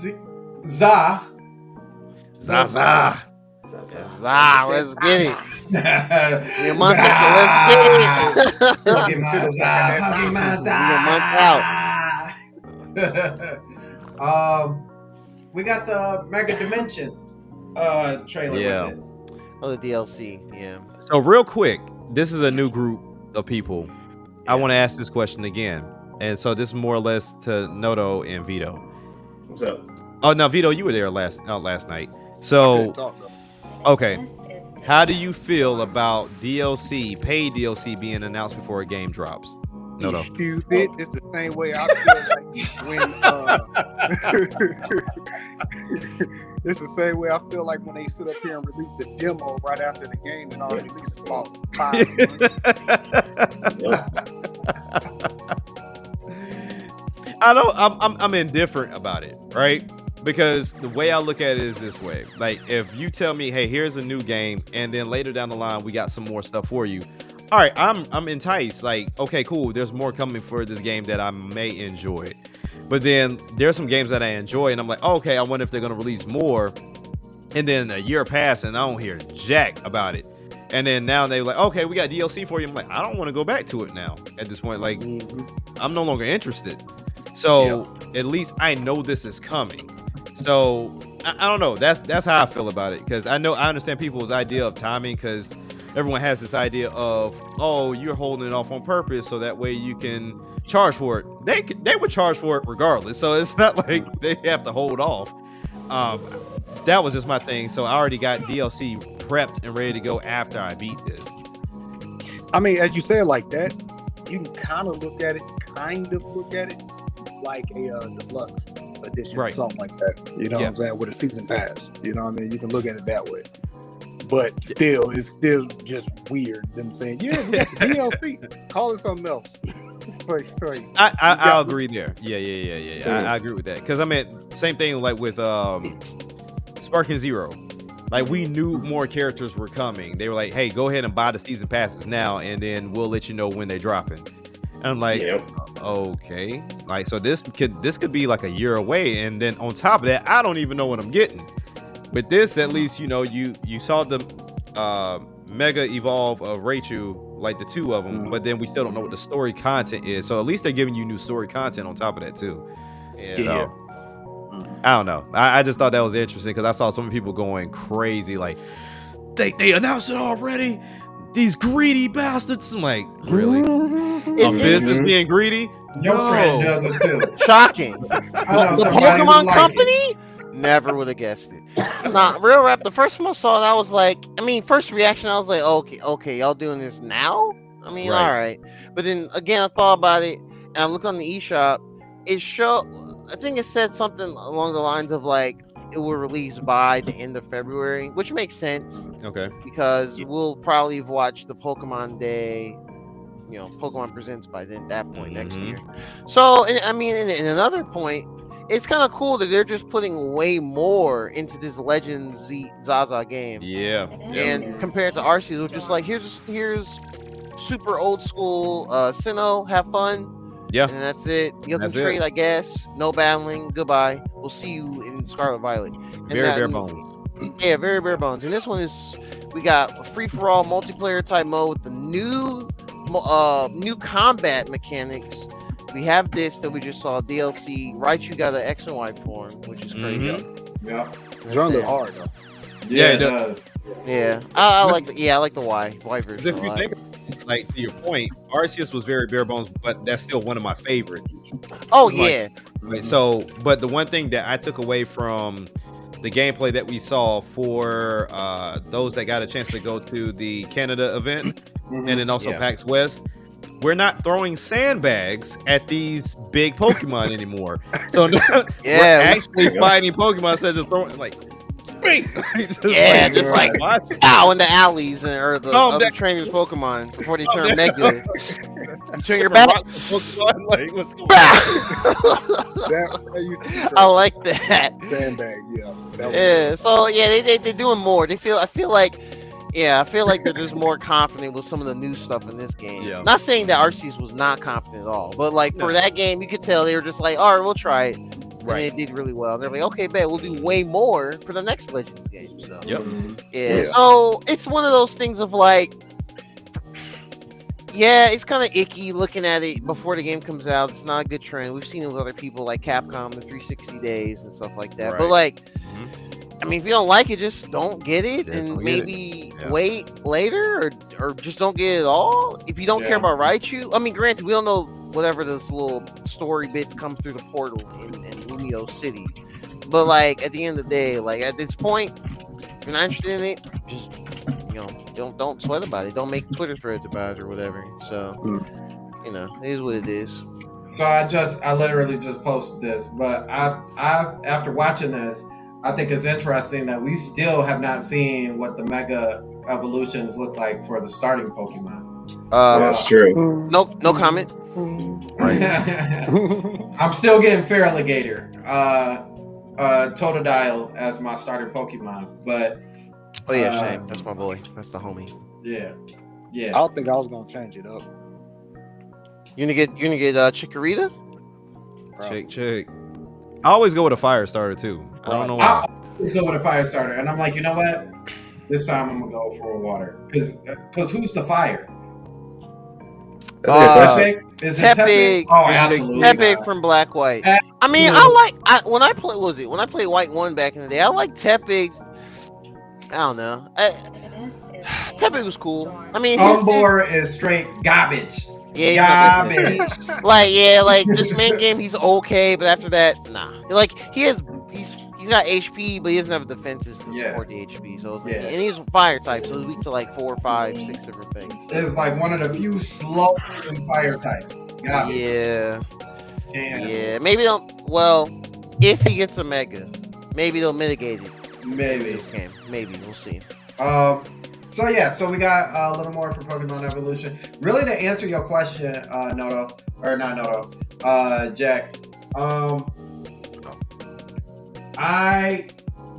Za? Zaza. let's get it. You're a month Za! into, let's get it. Pokemon Za. Pokemon You're a month Za. We got the Mega Dimension trailer Yeah. with it. Oh, the DLC. Yeah. So real quick, this is a new group of people. I want to ask this question again, and so this is more or less to Noto and Vito. What's up? Oh no, Vito, you were there last night. So okay, how do you feel about DLC, paid DLC, being announced before a game drops? Noto. Stupid. It's the same way I feel like when. It's the same way I feel like when they sit up here and release the demo right after the game and already release it for about 5 months. I don't. I'm indifferent about it, right? Because the way I look at it is this way: like, if you tell me, "Hey, here's a new game," and then later down the line we got some more stuff for you. All right, I'm enticed. Like, okay, cool. There's more coming for this game that I may enjoy. But then there's some games that I enjoy, and I'm like, oh, okay, I wonder if they're gonna release more. And then a year passed, and I don't hear jack about it. And then now they're like, okay, we got DLC for you. I'm like, I don't want to go back to it now. At this point, like, I'm no longer interested. So at least I know this is coming. So I don't know. That's how I feel about it, because I understand people's idea of timing, because everyone has this idea of, oh, you're holding it off on purpose so that way you can charge for it. They would charge for it regardless, so it's not like they have to hold off. That was just my thing. So I already got DLC prepped and ready to go after I beat this. I mean, as you say it like that, you can kind of look at it like a deluxe edition, Right. or something like that. You know what I'm saying? With a season pass. You know what I mean? You can look at it that way. But still, it's still just weird them saying, yeah, we got the DLC. Call it something else. Right. I'll agree there. Yeah. I agree with that. Because I mean, same thing like with Sparking Zero. Like, we knew more characters were coming. They were like, hey, go ahead and buy the season passes now, and then we'll let you know when they're dropping. And I'm like, okay. Like, so this could be like a year away. And then on top of that, I don't even know what I'm getting. With this, at least, you know, you saw the Mega Evolve of Raichu, like the two of them, but then we still don't know what the story content is. So at least they're giving you new story content on top of that too. Yeah. So, I don't know. I just thought that was interesting because I saw some people going crazy, like they announced it already. These greedy bastards. I'm like, really? A business being greedy? Your No. friend does it too. Shocking. I know The somebody who Pokemon like Company? Never would have guessed it. Nah, real rap. The first time I saw it, I was like, first reaction, I was like, okay, y'all doing this now? I mean, Right. all right. But then again, I thought about it, and I looked on the eShop. It showed. I think it said something along the lines of like it will release by the end of February, which makes sense Okay. because we'll probably watch the Pokemon Day. Pokemon Presents by then that point next Mhm. year. So, in another point, it's kind of cool that they're just putting way more into this Legends Zaza game. Yeah. And compared to Arceus, which is like here's super old school Sinnoh, have fun. Yeah. And that's it. You That's can it. trade, I guess. No battling. Goodbye. We'll see you in Scarlet Violet. And Very bare bones. Yeah, very bare bones. And this one is we got a free for all multiplayer type mode with the new combat mechanics. We have this that we just saw DLC. Raichu got an X and Y form, which is crazy. Yeah. Joint look it. hard though. Yeah, it it does. Yeah, I like the Y version. 'Cause if a you lot. think, like to your point, Arceus was very bare bones, but that's still one of my favorites. Oh Like, yeah, Right, so, but the one thing that I took away from the gameplay that we saw for those that got a chance to go to the Canada event and then also Yeah. PAX West, we're not throwing sandbags at these big Pokemon anymore. So now Yeah, we're actually fighting Pokemon instead of just throwing like, bing! just like what? ow in the alleys or the Calm other down. trainers Pokemon before they Calm turn down. Mega. You turn your back. Rock the Pokemon, like, what's going That used to be I like that. sandbag. Yeah. That was- Yeah. So yeah, they're doing more. I feel like they're just more confident with some of the new stuff in this game. Yeah. Not saying that Arceus was not confident at all, but like for that game, you could tell they were just like, all right, we'll try it. Right. And they did really well. They're like, okay, bet we'll do way more for the next Legends game. So Yep. yeah. So it's one of those things of like, yeah, it's kind of icky looking at it before the game comes out. It's not a good trend. We've seen it with other people like Capcom, the 360 days and stuff like that. But Right. like, I mean, if you don't like it, just don't get it, Just and don't get it. maybe Yeah. wait later, or just don't get it at all. If you don't Yeah. care about Raichu, I mean, granted, we don't know whatever this little story bits come through the portal in Lumio City, but like at the end of the day, like at this point, if you're not interested in it, just don't sweat about it. Don't make Twitter threads about it or whatever. So it is what it is. So I literally just posted this, but I after watching this, I think it's interesting that we still have not seen what the Mega Evolutions look like for the starting Pokemon. That's true. No comment. I'm still getting Feraligatr, Totodile as my starting Pokemon, but Oh yeah, Shane, that's my boy. That's the homie. yeah. I don't think I was gonna change it up. You gonna get Chikorita? Chick. I always go with a fire starter too. I don't know why. I always go with a fire starter, and I'm like, you know what? This time I'm gonna go for a water, because who's the fire? Tepig? Is it Tepig. Tepig? Oh, absolutely. Tepig not. from Black White. Uh, I mean, yeah. when I played White 1 back in the day, I like Tepig. I don't know. Tepig was cool. I mean, Umbor is straight garbage. yeah, Garbage. like this main game, he's okay, but after that, nah. Like he's got HP, but he doesn't have the defenses to support the HP. So it's like, and he's fire type, so he's weak to like 4, 5, 6 different things. It's like one of the few slow fire types. Garbage. Yeah. Maybe don't. Well, if he gets a Mega, maybe they'll mitigate it. Maybe this game. Maybe we'll see. So we got a little more for Pokemon Evolution. Really, to answer your question, Jack. I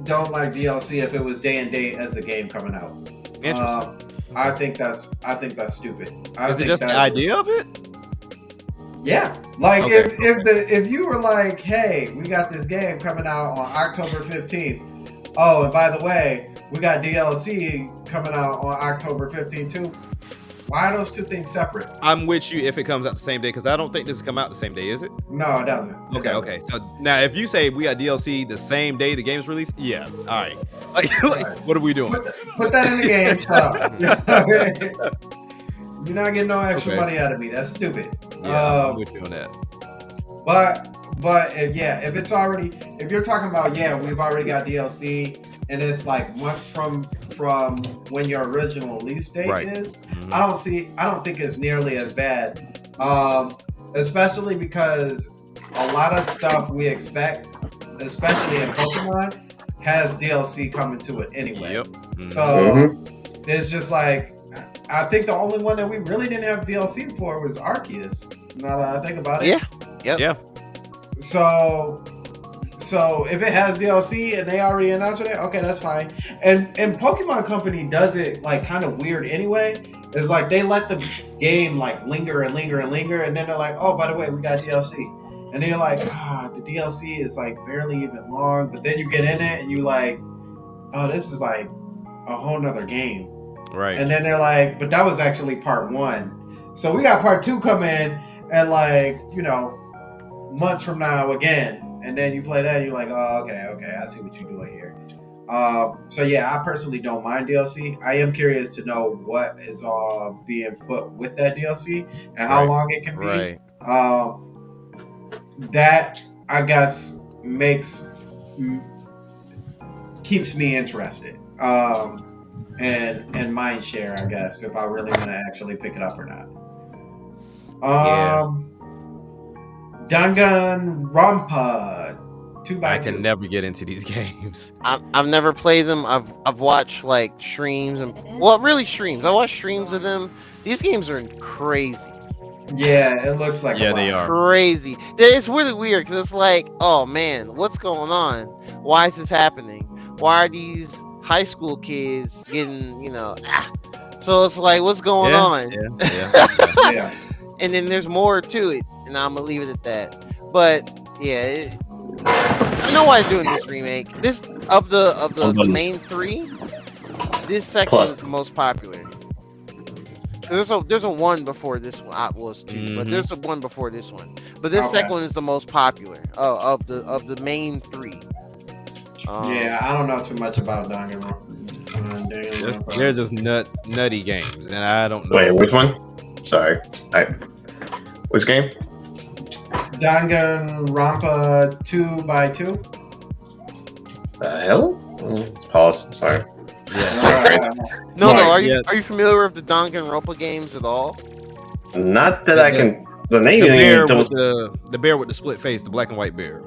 don't like DLC if it was day and date as the game coming out. Interesting. I think that's stupid. Is it just the idea of it? Yeah, like Okay. if you were like, hey, we got this game coming out on October 15th. Oh, and by the way, we got DLC coming out on October 15th too. Why are those two things separate? I'm with you if it comes out the same day, because I don't think this is come out the same day, is it? No, it doesn't. It Okay, doesn't. okay. So now, if you say we got DLC the same day the game's released, yeah, all right. Like, what are we doing? Put that in the game. Shut up. You're not getting no extra Okay. money out of me. That's stupid. Yeah, I'm with you on that. But if it's already, if you're talking about, we've already got DLC and it's like months from when your original release date Right. is, Mhm. I don't think it's nearly as bad. Especially because a lot of stuff we expect, especially in Pokemon, has DLC coming to it anyway. Yep. Mhm. So it's just like, I think the only one that we really didn't have DLC for was Arceus. Now that I think about it. Yeah. Yep. Yeah. So if it has DLC and they already announced it, okay, that's fine. And Pokemon Company does it like kind of weird anyway. It's like they let the game like linger and linger and linger, and then they're like, oh, by the way, we got DLC. And then you're like, the DLC is like barely even long, but then you get in it and you like, oh, this is like a whole nother game. Right. And then they're like, but that was actually part 1. So we got part 2 come in and like, months from now again. And then you play that and you're like, oh, okay, I see what you're doing here. So yeah, I personally don't mind DLC. I am curious to know what is all being put with that DLC and how long it can be. Right. That, I guess, keeps me interested. And mind share, I guess, if I really want to actually pick it up or not. Danganronpa 2x2. I can never get into these games. I've never played them. I've watched like streams and really streams. I watch streams of them. These games are crazy. Yeah, it looks like a lot. They are Crazy. It's really weird because it's like, oh man, what's going on? Why is this happening? Why are these high school kids getting, So it's like, what's going on? Yeah. And then there's more to it, and I'm gonna leave it at that. But yeah, I know why they're doing this remake. This of the main 3, this second is the most popular. There's a one before this one. Was 2, but there's a one before this one. But this second one is the most popular of the main 3. Yeah, I don't know too much about Danganronpa. They're just nutty games, and I don't know. Wait, which one? Sorry. Which game? Danganronpa 2x2. The hell? Pause. Sorry. Yeah. No. Are you familiar with the Danganronpa games at all? Not that I can. The name. The bear with the split face, the black and white bear.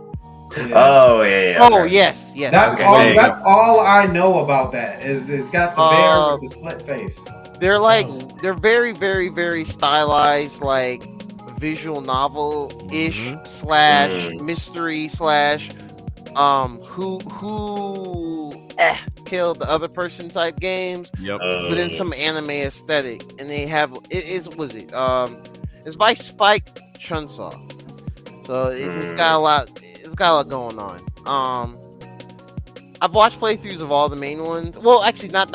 Yeah. Oh yeah. Oh yes. That's all. That's all I know about that. Is it's got the bear with the split face. They're like they're very, very, very stylized, like visual novel-ish slash mystery slash who killed the other person type games. Yep. But in some anime aesthetic, and they have it's by Spike Chunsoft. So it's got a lot. It's got a lot going on. I've watched playthroughs of all the main ones. Well, actually, not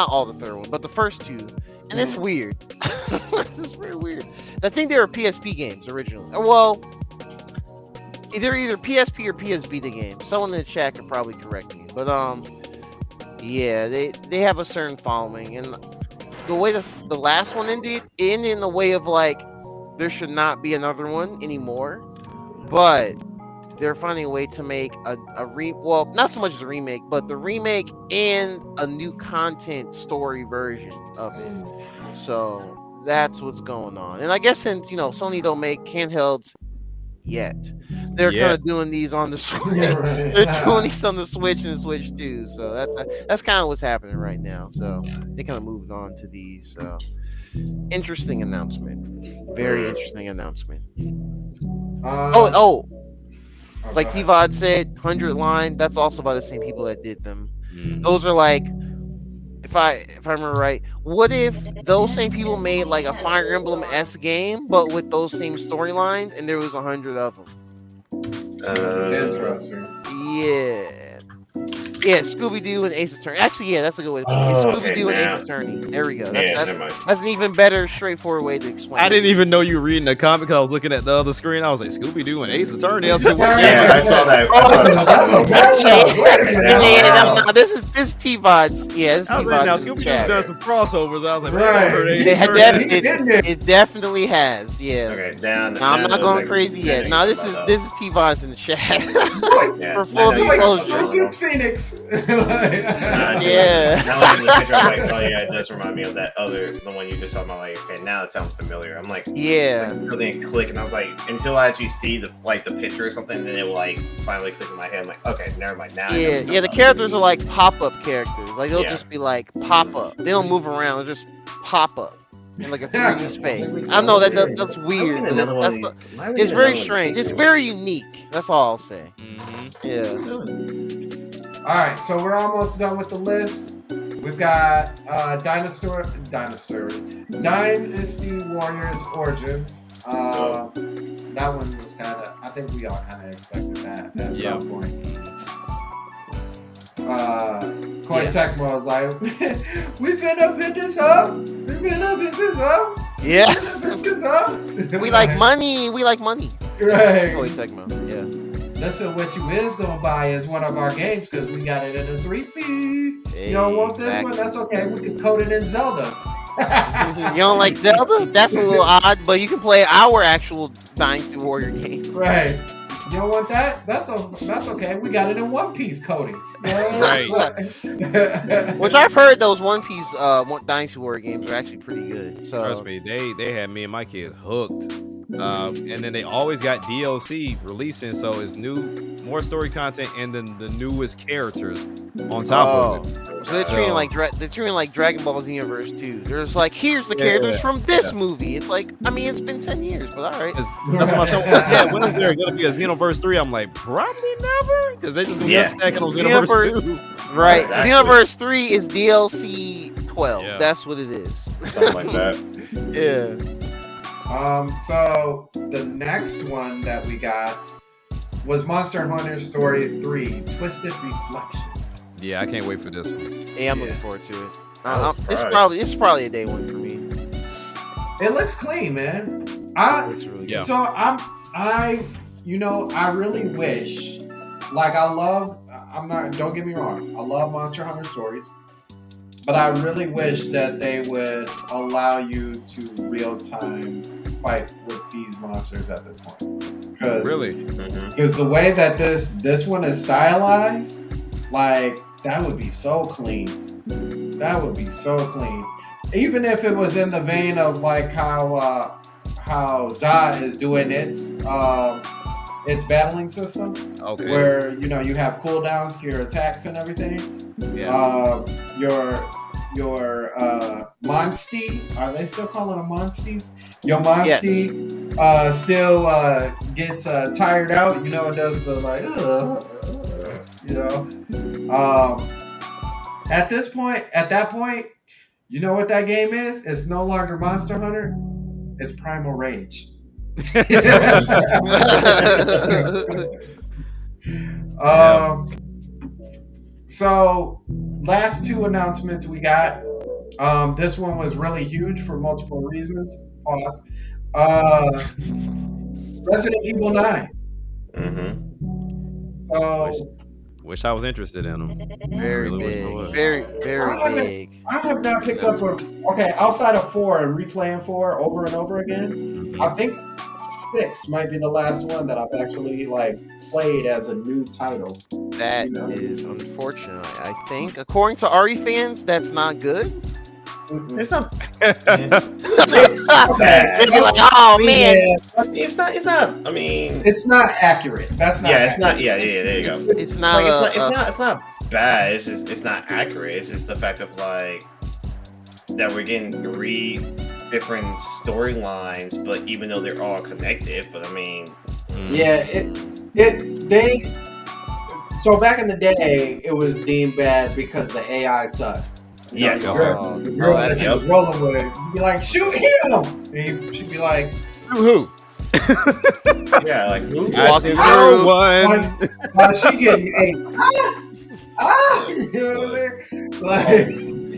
all the third one, but the first 2, and it's weird. It's very weird. I think they were PSP games originally. Well, either PSP or PS Vita games. Someone in the chat could probably correct me, but yeah, they have a certain following, and the way the last one ended in the way of like there should not be another one anymore, but they're finding a way to make well, not so much as a remake, but the remake and a new content story version of it. So that's what's going on. And I guess since Sony don't make handhelds yet, they're kind of doing these on the Switch. They're doing these on the Switch and the Switch 2. So that's kind of what's happening right now. So they kind of moved on to these. So interesting announcement. Very interesting announcement. Like T-Vod said, 100 line. That's also by the same people that did them. Those are like, if I remember right, what if those same people made like a Fire Emblem-esque game, but with those same storylines, and there was 100 of them? Interesting. Yeah. Yeah, Scooby Doo and Ace Attorney. Actually, yeah, that's a good way to put it. Oh, Scooby Doo okay, and now. Ace Attorney. There we go. Yeah, never mind. That's an even better, straightforward way to explain. I it. didn't even know you were reading the comic because I was looking at the other screen. I was like, Scooby Doo and Ace Attorney. I was like, what? Yeah, I saw that. That's a bad show. Wait a minute. Yeah, no, this is T-Vod's. Yeah, this is I was like, now T-Vod's Scooby Doo's chat. done some crossovers. I was like, man, Right. I heard Ace It, had Attorney. it definitely has. Yeah. Okay, down. No, I'm not going crazy yet. No, this is T-Vod's in the chat. For full I know. It's like disclosure. Spooky's Phoenix. Yeah. Now I see the picture, I'm like, oh yeah, it does remind me of that the one you just talked about. Like, okay, now it sounds familiar. I'm like, Yeah. like, really didn't click, and I was like, until I actually see the picture or something, then it will like finally click in my head. I'm like, okay, never mind. Now I know Yeah, what yeah. you're The talking characters are like pop-up characters. Like they'll Yeah. just be like pop-up. They don't move around. They just pop up in like a 3D space. I know that's weird. But it's very strange. It's very unique. That's all I'll say. Yeah. All right, so we're almost done with the list. We've got Dynasty Warriors Origins. That one was kind of, I think we all kind of expected that at some point. Koei Tecmo was like, we finna pick this up. We finna pick this up. Yeah. We finna pick this up. We like money. We like money. Right. Koei Tecmo. Yeah. Listen, what you is gonna buy is one of our games because we got it in a 3-piece. You don't want this one? That's okay. We can code it in Zelda. You don't like Zelda? That's a little odd, but you can play our actual Dynasty Warrior game. Right. You don't want that? That's okay. We got it in One Piece coding. Right. Which I've heard those One Piece Dynasty Warrior games are actually pretty good. So Trust me, they had me and my kids hooked. And then they always got DLC releasing, so it's more story content, and then the newest characters on top of it. So they're treating like Dragon Ball Xenoverse too. They're just like, here's the characters from this movie. It's like, I mean, it's been 10 years, but all right. That's my son. Yeah, when is there gonna be a Xenoverse 3? I'm like, probably never, because they just gonna be stacking on Xenoverse 2. Right. Exactly. Xenoverse 3 is DLC 12. Yeah. That's what it is. Something like that. Yeah. So the next one that we got was Monster Hunter Story 3: Twisted Reflection. Yeah, I can't wait for this one. Yeah, I'm looking forward to it. I'm It's probably a day one for me. It looks clean, man. Looks really good. So I really wish, like don't get me wrong, I love Monster Hunter stories, but I really wish that they would allow you to real time fight with these monsters at this point. Because the way that this one is stylized, like, that would be so clean. That would be so clean. Even if it was in the vein of like how ZA is doing its battling system, Okay. where you have cooldowns to your attacks and everything. Yeah. Your Monstie, are they still calling them Monsties? Your Monstie still gets tired out. It does the like, at that point, you know what that game is? It's no longer Monster Hunter. It's Primal Rage. So last two announcements we got. This one was really huge for multiple reasons. Pause. Resident Evil 9. So Wish I was interested in them. Very big. Very big. I have not picked up outside of 4 and replaying 4 over and over again. I think 6 might be the last one that I've actually played as a new title. That is unfortunate. I think, according to RE fans, that's not good. It's not. They'd be like, oh man, It's not. I mean, it's not accurate. That's not. It's not. Yeah. There you go. it's not. It's not bad. It's just it's not accurate. It's just the fact of that we're getting 3 different storylines, but even though they're all connected, but I mean, So back in the day, it was deemed bad because the AI sucked. Yes. The girl that you was rolling with, you'd be like, shoot him! And she'd be like, Who? yeah, like who? I see no one. she getting ate. You know what I'm saying? Like,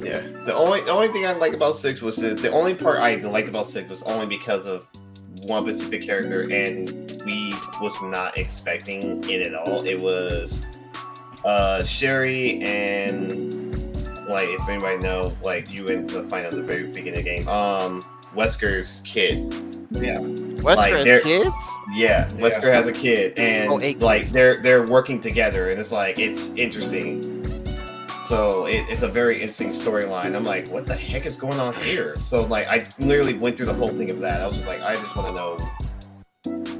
Yeah. The only thing I like about 6 was the only part I liked about 6 was only because of one specific character, and we was not expecting it at all. It was Sherry and like, if anybody know, like, you went to find out at the very beginning of the game, Wesker's kid. yeah. Wesker has kids? Yeah, Wesker has a kid, and like they're working together, and it's like it's interesting. So it's a very interesting storyline. I'm like, what the heck is going on here? So like, I literally went through the whole thing of that. I was just like, I just want to know,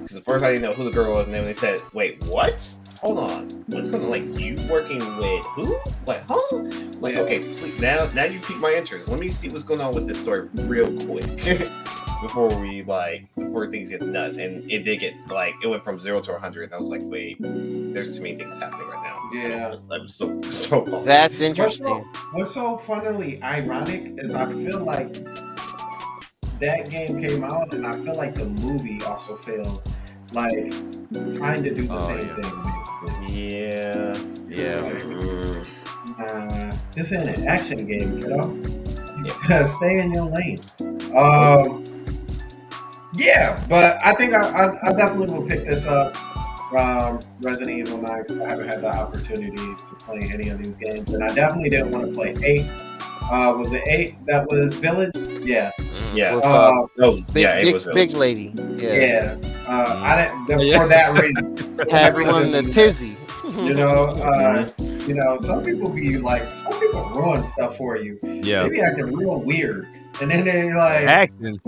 because at first I didn't know who the girl was, and then when they said, wait, what? Hold on, what's going on? Like, you working with who? Like, huh? Like, okay, please, now you piqued my interest. Let me see what's going on with this story real quick. Before things get nuts. And it did get, like, it went from 0 to 100, and I was like, wait, there's too many things happening right now. Yeah. I'm so lost. That's interesting. What's so funnily ironic is I feel like that game came out, and I feel like the movie also failed, like, trying to do the same thing, basically. Yeah. This ain't an action game, you know? Stay in your lane. Yeah, but I think I definitely will pick this up. Resident Evil 9. I haven't had the opportunity to play any of these games, and I definitely didn't want to play 8. Was it 8 that was Village? Yeah. Yeah. With, it was big lady. Yeah. I didn't for that reason. Had everyone the tizzy. You know, some people ruin stuff for you. Yeah. They be acting real weird. And then they like acting.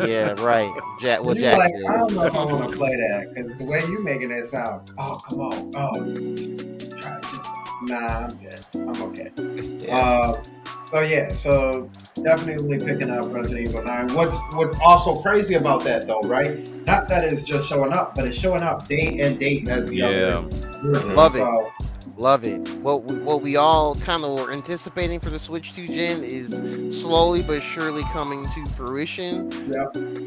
Yeah, right. Jack like, I don't know if I want to play that, because the way you making it sound, oh come on, I'm good. I'm okay. Yeah. So definitely picking up Resident Evil 9. What's also crazy about that though, right? Not that it's just showing up, but it's showing up day and date as the other version. Love it. What we all kind of were anticipating for the Switch 2 gen is slowly but surely coming to fruition.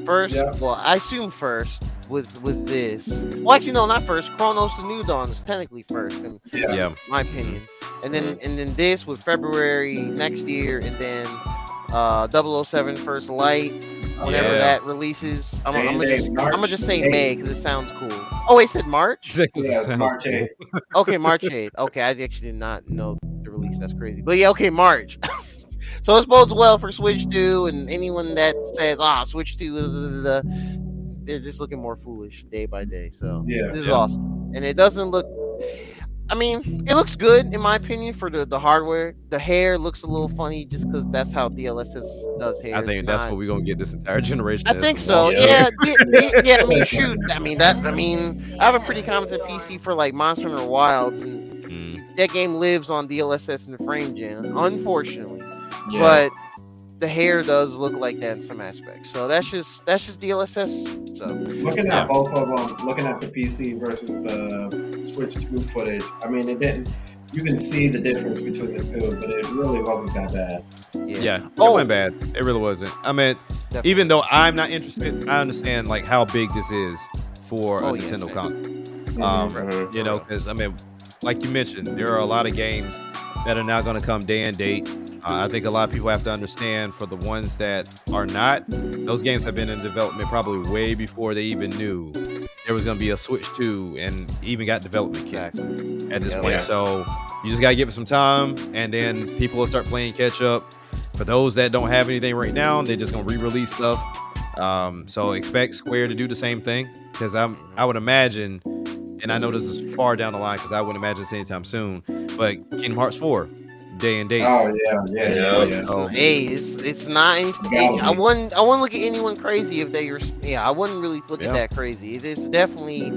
First, well, I assume first with this. Well, actually, no, not first. Chronos: The New Dawn is technically first, in my opinion. And then this with February next year, and then 007 First Light. Whenever that releases, I'm gonna just say May because it sounds cool. Oh, wait, it said March? Yeah, it's March 8th. Okay, March 8th. Okay, I actually did not know the release. That's crazy. But yeah, okay, March. So it bodes well for Switch 2, and anyone that says, Switch 2, they're just looking more foolish day by day. So this is awesome. And it doesn't look... I mean, it looks good in my opinion for the hardware. The hair looks a little funny just because that's how DLSS does hair. I think that's what we're gonna get this entire generation. I think so. Yeah. I mean, shoot. I have a pretty competent PC for like Monster Hunter Wilds, and that game lives on DLSS and the frame gen, unfortunately. But the hair does look like that in some aspects. So that's just DLSS. So looking at both of them, looking at the PC versus the Switch 2 footage, I mean, you can see the difference between the two, but it really wasn't that bad. Yeah, it wasn't bad. It really wasn't. I mean, even though I'm not interested, I understand like how big this is for a Nintendo console. You know, because I mean, like you mentioned, there are a lot of games that are now going to come day and date. I think a lot of people have to understand, for the ones that are not, those games have been in development probably way before they even knew there was going to be a Switch 2, and even got development kits at this point. So you just got to give it some time, and then people will start playing catch up. For those that don't have anything right now, they're just going to re-release stuff. So expect Square to do the same thing, because I would imagine, and I know this is far down the line because I wouldn't imagine this anytime soon, but Kingdom Hearts 4. Day and date. Oh yeah. So, hey, it's not anything. I wouldn't look at anyone crazy if they were. Yeah, I wouldn't really look at that crazy. It is definitely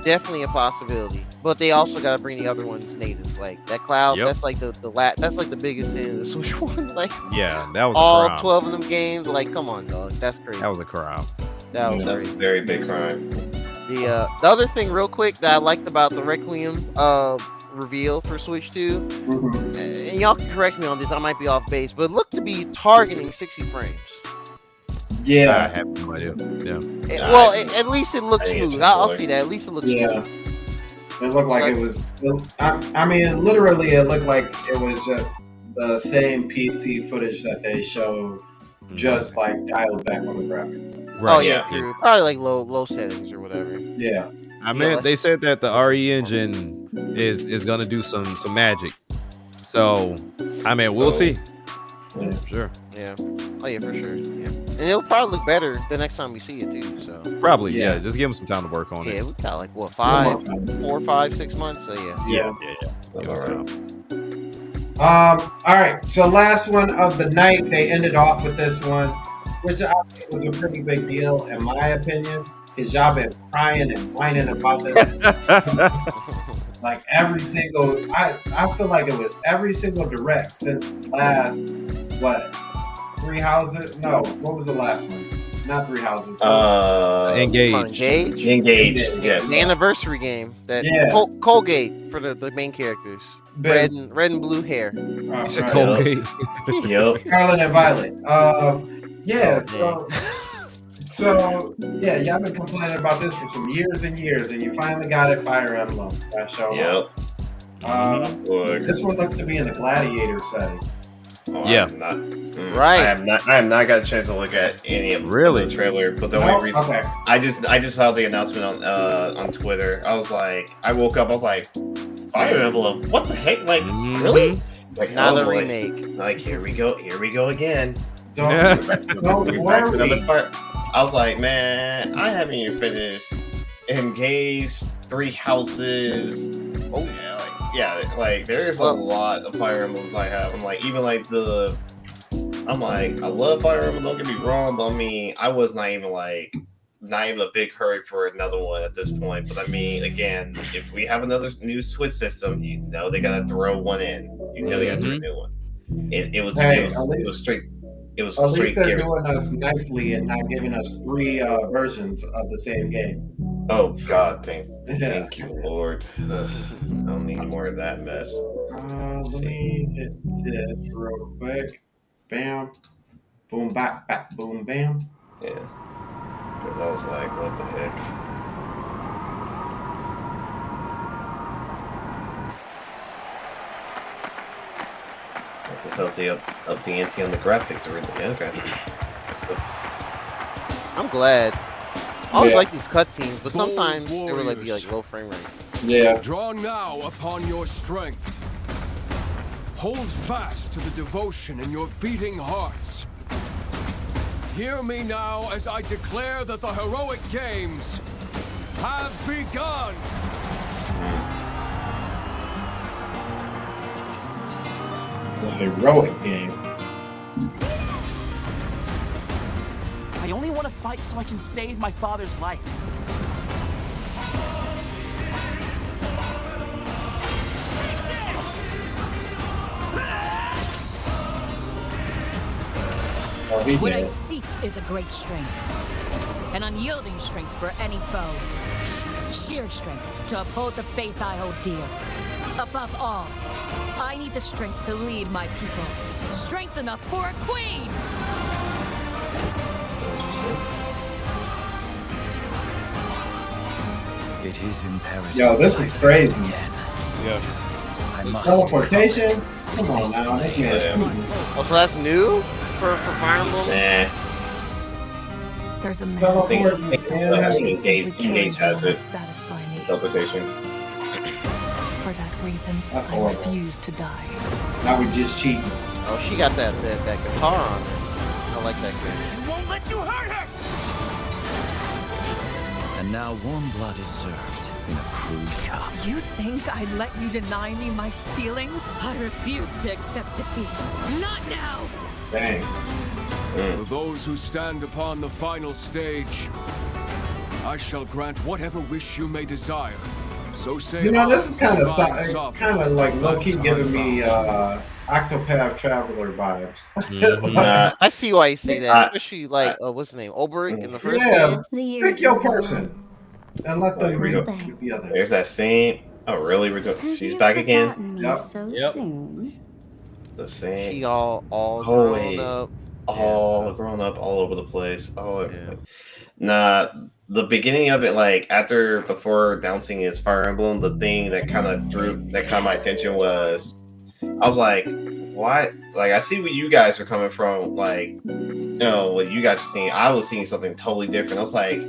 a possibility. But they also got to bring the other ones native. Like that cloud. That's like that's like the biggest thing in the Switch one. Like that was all a crime. 12 of them games. Like, come on, dog. That's crazy. That was a crime. That was a very big crime. The other thing, real quick, that I liked about the Requiem reveal for Switch 2, and y'all can correct me on this, I might be off base, but it looked to be targeting 60 frames. I have no idea. Well, at least it looks smooth. I'll see that. At least it looks smooth. It looked like it was. I mean, literally, it looked like it was just the same PC footage that they showed, just like dialed back on the graphics. Oh yeah, true. Probably like low settings or whatever. Yeah. I mean, they said that the RE engine is gonna do some magic. So, I mean, we'll see. Yeah. Sure. Yeah. Oh yeah, for sure. Yeah. And it'll probably look better the next time we see it too. So. Probably, yeah. Just give them some time to work on it. Yeah, we got like what 4, 5, 6 months. So yeah. Give it time. All right. So last one of the night, they ended off with this one, which I think was a pretty big deal in my opinion, because y'all been crying and whining about this. Like every single, I feel like it was every single direct since last, what, 3 houses? No, what was the last one? Not 3 houses. Engage. Engage. Yes. The anniversary game that Colgate for the main characters. Red and blue hair. It's a Colgate. Yep. Scarlet and Violet. Yeah. So yeah, y'all been complaining about this for some years and years, and you finally got it. Fire Emblem. That show. Yep. This one looks to be in the gladiator setting. Yeah. Right. I have not got a chance to look at any of the trailer, but the only reason I just saw the announcement on Twitter. I was like, I woke up, I was like, Fire Emblem, what the heck? Like, really? Like another remake. Like here we go again. Don't worry. I was like, man, I haven't even finished Engage, 3 Houses. Oh yeah, like there's a lot of Fire Emblems I have. I'm like, even like I'm like, I love Fire Emblem, don't get me wrong, but I mean, I was not even a big hurry for another one at this point. But I mean, again, if we have another new Switch system, you know they gotta throw one in. You know they gotta do a new one. It was straight. It was at least they're Gary. doing us nicely and not giving us 3 versions of the same game. Oh God, thank you, Lord. I don't need more of that mess. Let me hit this real quick. Bam, boom, bap, bap, boom, bam. Yeah, because I was like, what the heck? That's how they up the ante on the graphics, really. Yeah, okay. I'm glad. I always like these cutscenes, but sometimes they were like low frame rate. Yeah. Draw now upon your strength. Hold fast to the devotion in your beating hearts. Hear me now as I declare that the heroic games have begun. The heroic game. I only want to fight so I can save my father's life. What I seek is a great strength, an unyielding strength for any foe, sheer strength to uphold the faith I hold dear. Above all, I need the strength to lead my people, strength enough for a queen! It is imperative. Yo, this is crazy. Yeah. I must. Teleportation? Come on now, this man's Oh, so that's new for Fire Emblem? Nah. There's a Teleport. Engage has it. Satisfy me. Teleportation. For that reason, That's I horrible. refuse to die. Now we just cheating. Oh, she got that guitar on her. I like that girl. I won't let you hurt her! And now warm blood is served in a crude cup. You think I'd let you deny me my feelings? I refuse to accept defeat. Not now! Dang. For those who stand upon the final stage, I shall grant whatever wish you may desire. So say You know, this is kind of Sovereign. like low key giving me Octopath Traveler vibes. I see why you say that, especially like what's the name, Olberic in the first Yeah, game. pick your person and let them read with the others. There's that scene. Oh, really? She's back again. Yep. So Yep. soon. The scene. She all Holy. grown up. All grown up all over the place. Oh, nah. the beginning of it, like before announcing his Fire Emblem, the thing that kind of caught my attention was, I was like, what? Like, I see what you guys are coming from, like, you know, what you guys are seeing. I was seeing something totally different. I was like,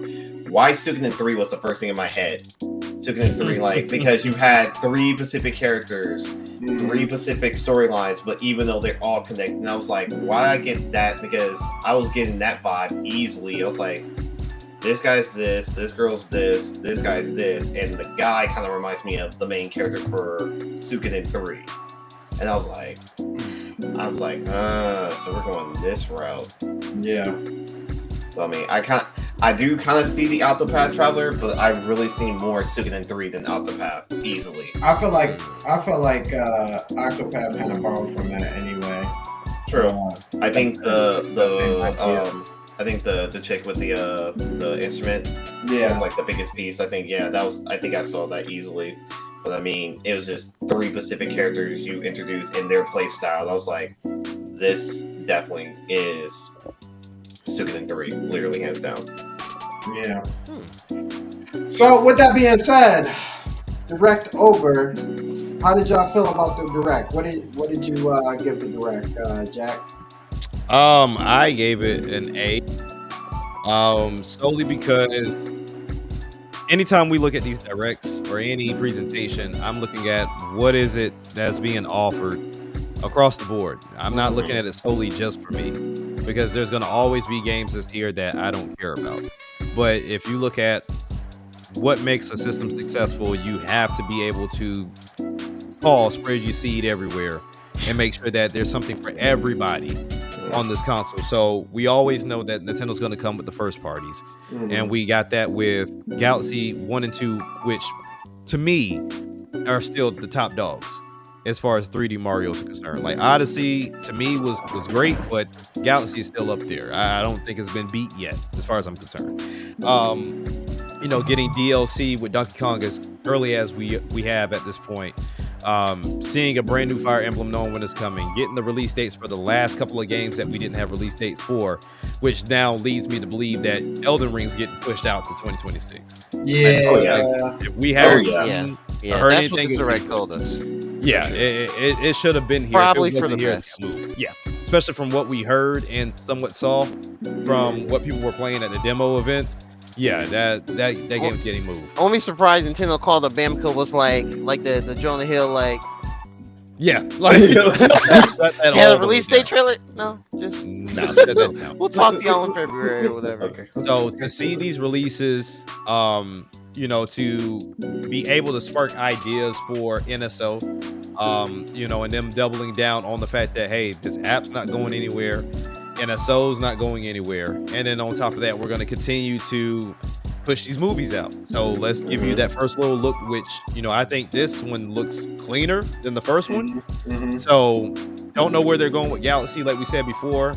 why Suikoden 3 was the first thing in my head? Suikoden 3, like, because you had 3 Pacific characters, 3 Pacific storylines, but even though they're all connected, and I was like, why I get that? Because I was getting that vibe easily. I was like, this guy's this girl's this guy's this, and the guy kind of reminds me of the main character for Suikoden 3. And I was like, so we're going this route. Yeah. So I mean, I do kind of see the Octopath Traveler, but I really see more Suikoden 3 than Octopath easily. I feel like Octopath kind of borrowed from that anyway. True. I think the chick with the instrument, was like the biggest piece. I think I saw that easily. But I mean, it was just 3 Pacific characters you introduced in their play style. I was like, this definitely is Suikoden 3, literally hands down. Yeah. So with that being said, direct over. How did y'all feel about the direct? What did you give the direct, Jack? I gave it an A. Solely because anytime we look at these directs or any presentation, I'm looking at what is it that's being offered across the board. I'm not looking at it solely just for me, because there's going to always be games this year that I don't care about. But if you look at what makes a system successful, you have to be able to spread your seed everywhere and make sure that there's something for everybody on this console. So we always know that Nintendo's going to come with the first parties. And we got that with Galaxy 1 and 2, which to me are still the top dogs as far as 3D Mario's are concerned. Like Odyssey to me was great, but Galaxy is still up there. I don't think it's been beat yet as far as I'm concerned. You know, getting DLC with Donkey Kong as early as we have at this point. Seeing a brand new Fire Emblem, knowing when it's coming, getting the release dates for the last couple of games that we didn't have release dates for, which now leads me to believe that Elden Ring's getting pushed out to 2026. Like, if we haven't seen or heard that's anything, what the direct told us. Yeah, it should have been here. Probably for the best. Yeah, especially from what we heard and somewhat saw from what people were playing at the demo events. Yeah, that game's getting moved. Only surprise Nintendo called the Bamco was like the Jonah Hill, like, yeah, like the release date trailer. No, just no. We'll talk to y'all in February or whatever. Okay. So to see these releases, you know, to be able to spark ideas for NSO, you know, and them doubling down on the fact that, hey, this app's not going anywhere, NSO's not going anywhere, and then on top of that, we're going to continue to push these movies out. So let's give you that first little look, which, you know, I think this one looks cleaner than the first one. So don't know where they're going with Galaxy. Like we said before,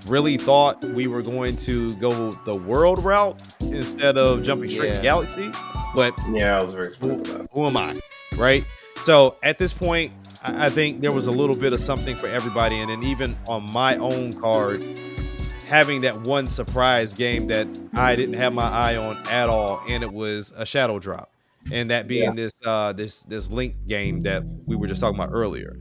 really thought we were going to go the world route instead of jumping straight to Galaxy. But yeah, I was very excited about that. Who am I, right? So at this point, I think there was a little bit of something for everybody. And then even on my own card, having that one surprise game that I didn't have my eye on at all, and it was a shadow drop, and that being this Link game that we were just talking about earlier.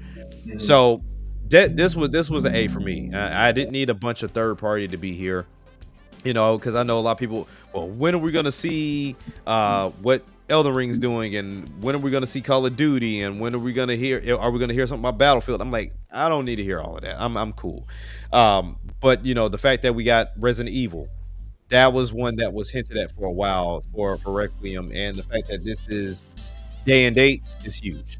So this was an A for me. I didn't need a bunch of third party to be here, you know, because I know a lot of people, well, when are we going to see what Elden Ring's doing, and when are we going to see Call of Duty, and when are we going to hear something about Battlefield? I'm like, I don't need to hear all of that. I'm cool. But you know, the fact that we got Resident Evil, that was one that was hinted at for a while for Requiem, and the fact that this is day and date is huge.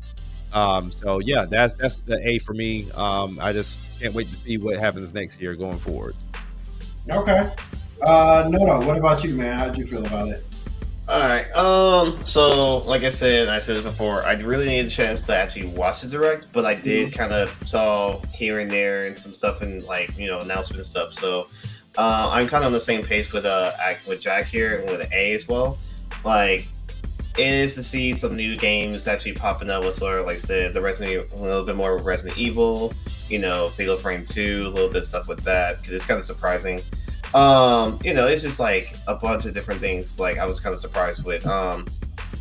So yeah, that's the A for me. I just can't wait to see what happens next year going forward. Okay. No, what about you, man? How'd you feel about it? All right. So like I said it before, I really needed a chance to actually watch the direct, but I did kind of saw here and there and some stuff and, like, you know, announcement and stuff. So I'm kind of on the same page with Jack here and with an A as well. Like, it is to see some new games actually popping up with, sort of like I said, a little bit more Resident Evil, you know, Fatal Frame 2, a little bit of stuff with that, because it's kind of surprising. It's just like a bunch of different things. Like I was kind of surprised with.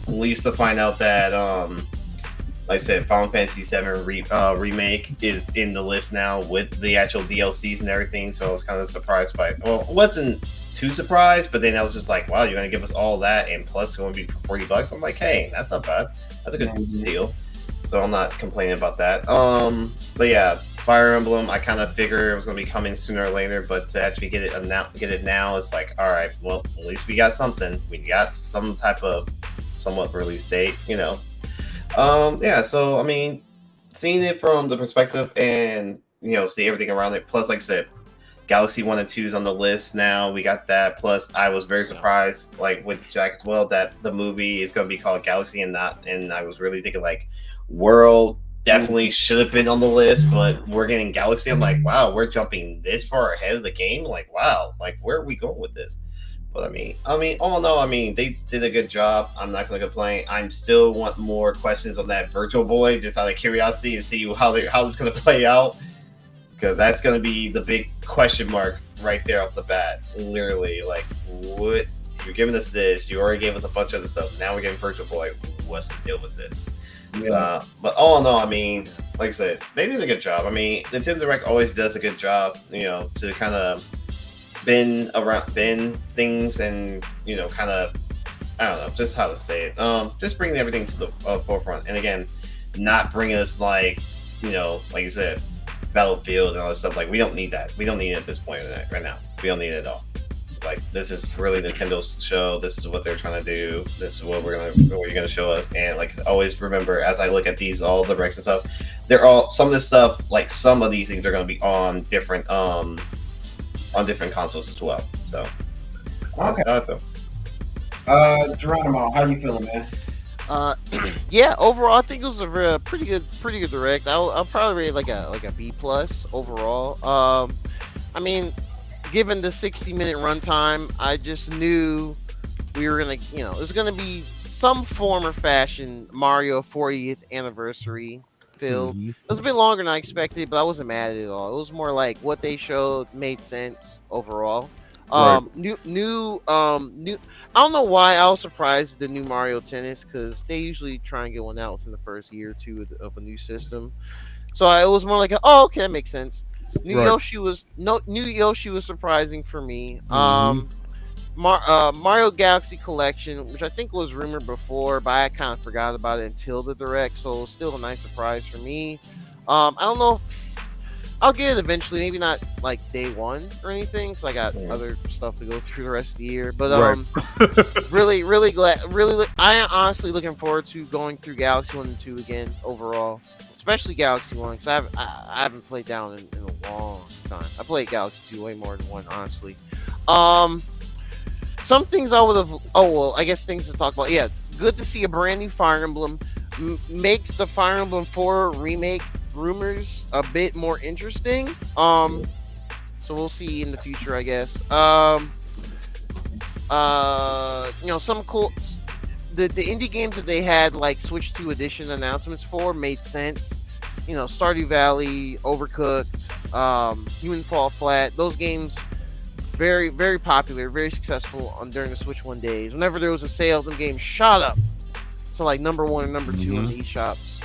At least to find out that like I said, Final Fantasy VII remake is in the list now with the actual DLCs and everything. So I was kind of surprised by it. Well, I wasn't too surprised, but then I was just like, wow, you're gonna give us all that and plus it's gonna be for $40. I'm like, hey, that's not bad. That's a good deal. So I'm not complaining about that. But yeah, Fire Emblem, I kind of figured it was gonna be coming sooner or later, but to actually get it now, it's like, all right, well, at least we got something. We got some type of somewhat release date, Yeah, so I mean, seeing it from the perspective and see everything around it. Plus, like I said, Galaxy 1 and 2 is on the list now. We got that. Plus, I was very surprised, like with Jack as well, that the movie is going to be called Galaxy and not. And I was really thinking like World definitely should have been on the list, but we're getting Galaxy. I'm like, wow, we're jumping this far ahead of the game. Like, wow, like where are we going with this? But I mean, all in all, they did a good job. I'm not going to complain. I'm still want more questions on that Virtual Boy, just out of curiosity, and see how it's going to play out, because that's going to be the big question mark right there off the bat. Literally, like, what you're giving us this? You already gave us a bunch of other stuff. Now we're getting Virtual Boy. What's the deal with this? Yeah. But all in all, like I said, they did a good job. Nintendo Direct always does a good job, to kind of bend things and kind of, I don't know, just how to say it, just bringing everything to the forefront. And again, not bringing us like like you said, Battlefield and all this stuff. Like, we don't need that. We don't need it at this point right now. We don't need it at all. It's like, this is really Nintendo's show. This is what they're trying to do. This is what you're gonna show us. And like, always remember, as I look at all the Rex and stuff, they're all, some of this stuff, like some of these things are gonna be on different consoles as well. So okay. Geronimo, how you feeling, man? Yeah, overall I think it was a pretty good Direct. I'll probably rate like a B+ overall. Given the 60-minute runtime, I just knew we were gonna, it was gonna be some form or fashion Mario 40th anniversary filled. It was a bit longer than I expected, but I wasn't mad at it at all. It was more like what they showed made sense overall. New. I don't know why I was surprised at the new Mario Tennis, because they usually try and get one out within the first year or two of a new system. So it was more like, okay, that makes sense. New Yoshi was surprising for me. Mario Galaxy Collection, which I think was rumored before, but I kind of forgot about it until the Direct, so it was still a nice surprise for me. I don't know. I'll get it eventually, maybe not like day one or anything, because I got other stuff to go through the rest of the year. But really glad. I am honestly looking forward to going through Galaxy 1 and 2 again overall, especially Galaxy 1, because I haven't played down in a long time. I played Galaxy 2 way more than 1, honestly. Some things I would have. I guess things to talk about. Yeah, good to see a brand new Fire Emblem. Makes the Fire Emblem 4 remake rumors a bit more interesting. So we'll see in the future, I guess. Some cool. The indie games that they had like Switch 2 edition announcements for made sense. Stardew Valley, Overcooked, Human Fall Flat. Those games very, very popular, very successful during the Switch 1 days. Whenever there was a sale, them games shot up to like number 1 or number 2 on the eShop's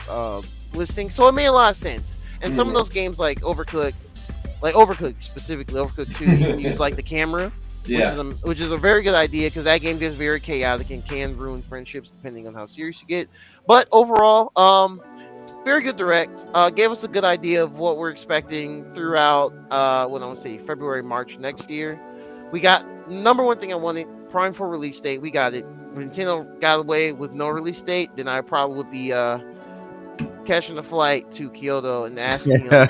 listing. So it made a lot of sense. And some of those games like Overcooked specifically, Overcooked 2, you can use like the camera. Which is a very good idea, because that game gets very chaotic and can ruin friendships depending on how serious you get. But overall, very good Direct. Gave us a good idea of what we're expecting throughout February, March next year. We got number one thing I wanted, Prime 4 release date. We got it. Nintendo got away with no release date, then I probably would be catching a flight to Kyoto and asking him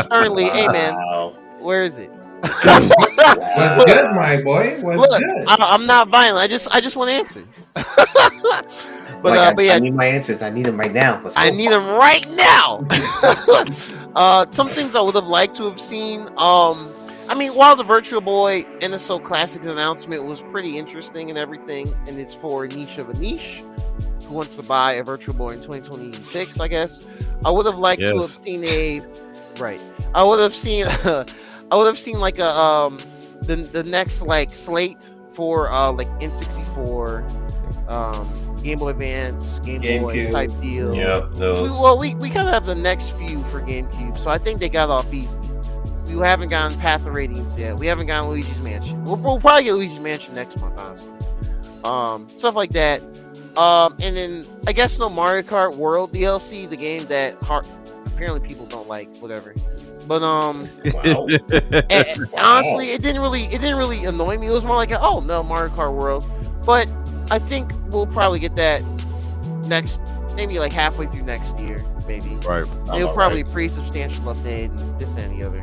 sternly, hey man, where is it? What's good, my boy? What's good? I'm not violent. I just want answers. but yeah, I need my answers. I need them right now. I need them right now. Some things I would have liked to have seen. While the Virtual Boy NSO Classics announcement was pretty interesting and everything, and it's for a niche of a niche who wants to buy a Virtual Boy in 2026, I guess. I would have liked to have seen I would have seen like a the next like slate for like N64, Game Boy Advance, Game Boy GameCube. type deal. Yep, those. We kind of have the next few for GameCube, so I think they got off easy. We haven't gotten Path of Radiance yet. We haven't gotten Luigi's Mansion. We'll probably get Luigi's Mansion next month, honestly. Stuff like that. And then I guess no Mario Kart World DLC, the game that apparently people don't like, whatever. But honestly, it didn't really annoy me. It was more like, oh no, Mario Kart World. But I think we'll probably get that maybe like halfway through next year, maybe. Right. It'll probably be a pretty substantial update and this and the other.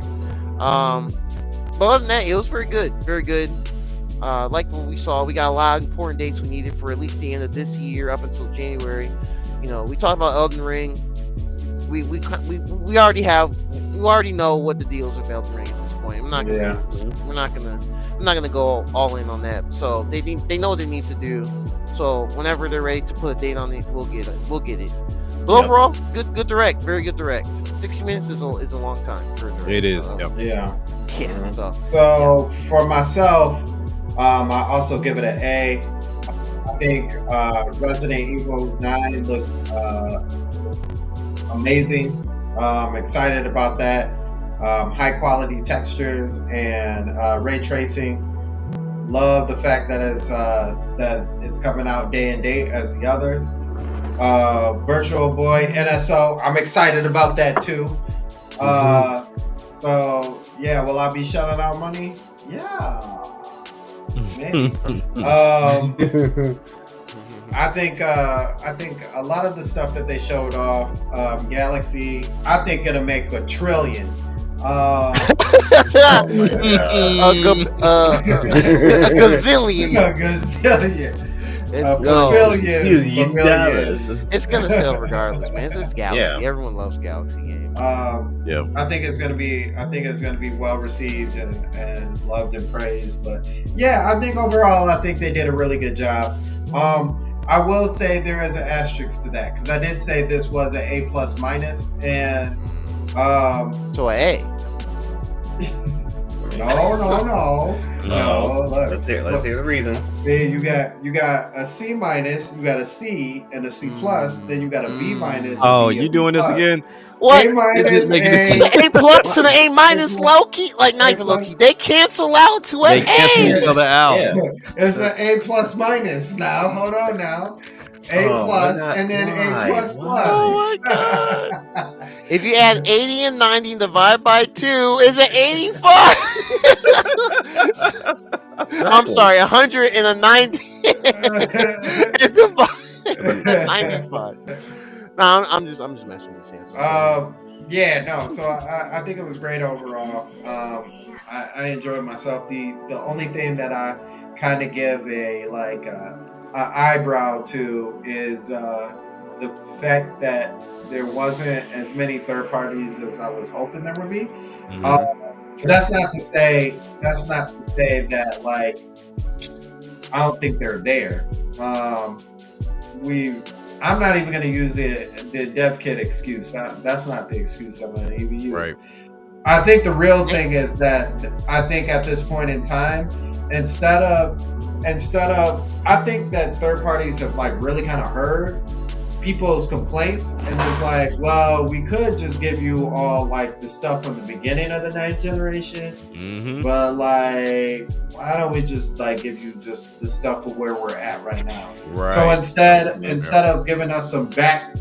But other than that, it was very good, very good. Like what we saw, we got a lot of important dates we needed for at least the end of this year up until January. You know, we talked about Elden Ring. We already know what the deals with Elden Ring at this point. I'm not gonna go all in on that. So they know what they need to do. So whenever they're ready to put a date on it, we'll get it. But overall, good direct, very good direct. 60 minutes is a long time for a direct. It is. So, Yep. Yeah. Yeah. So for myself, I also give it an A. I think Resident Evil 9 looked amazing. Excited about that. High quality textures and ray tracing. Love the fact that it's coming out day and date as the others. Virtual Boy NSO. I'm excited about that too. So yeah, will I be shelling out money? Yeah. Maybe. I think a lot of the stuff that they showed off, Galaxy, I think it'll make $1 trillion. A gazillion. It's gonna sell regardless, man. It's Galaxy. Yeah. Everyone loves Galaxy games. Yeah. I think it's gonna be well received and loved and praised. But yeah, I think overall, I think they did a really good job. I will say there is an asterisk to that because I did say this was an A+- and so an A. No. Look, Let's hear the reason. See, you got a C-, you got a C and a C+, then you got a B-. Oh, you doing this again? What? A-, Is the A+ and the A- low key? Like not even low key. They cancel out to an A. They cancel each other out. Yeah. It's an A+- now. Hold on now. A+, and then A++. Oh my god. If you add 80 and 90 and divide by 2, it's an 85. I'm sorry, 100 and a 90 and divide 95. No, I'm just messing with you. Yeah, no. So I think it was great overall. I enjoyed myself. The only thing that I kind of give a eyebrow to is the fact that there wasn't as many third parties as I was hoping there would be. That's not to say that like I don't think they're there. I'm not even going to use the dev kit excuse. That's not the excuse I'm going to even use. Right. I think the real thing is that I think at this point in time, instead of I think that third parties have like really kind of heard people's complaints and it's like, well, we could just give you all like the stuff from the beginning of the 9th generation, but like, why don't we just like give you just the stuff of where we're at right now? Right. So instead of giving us some back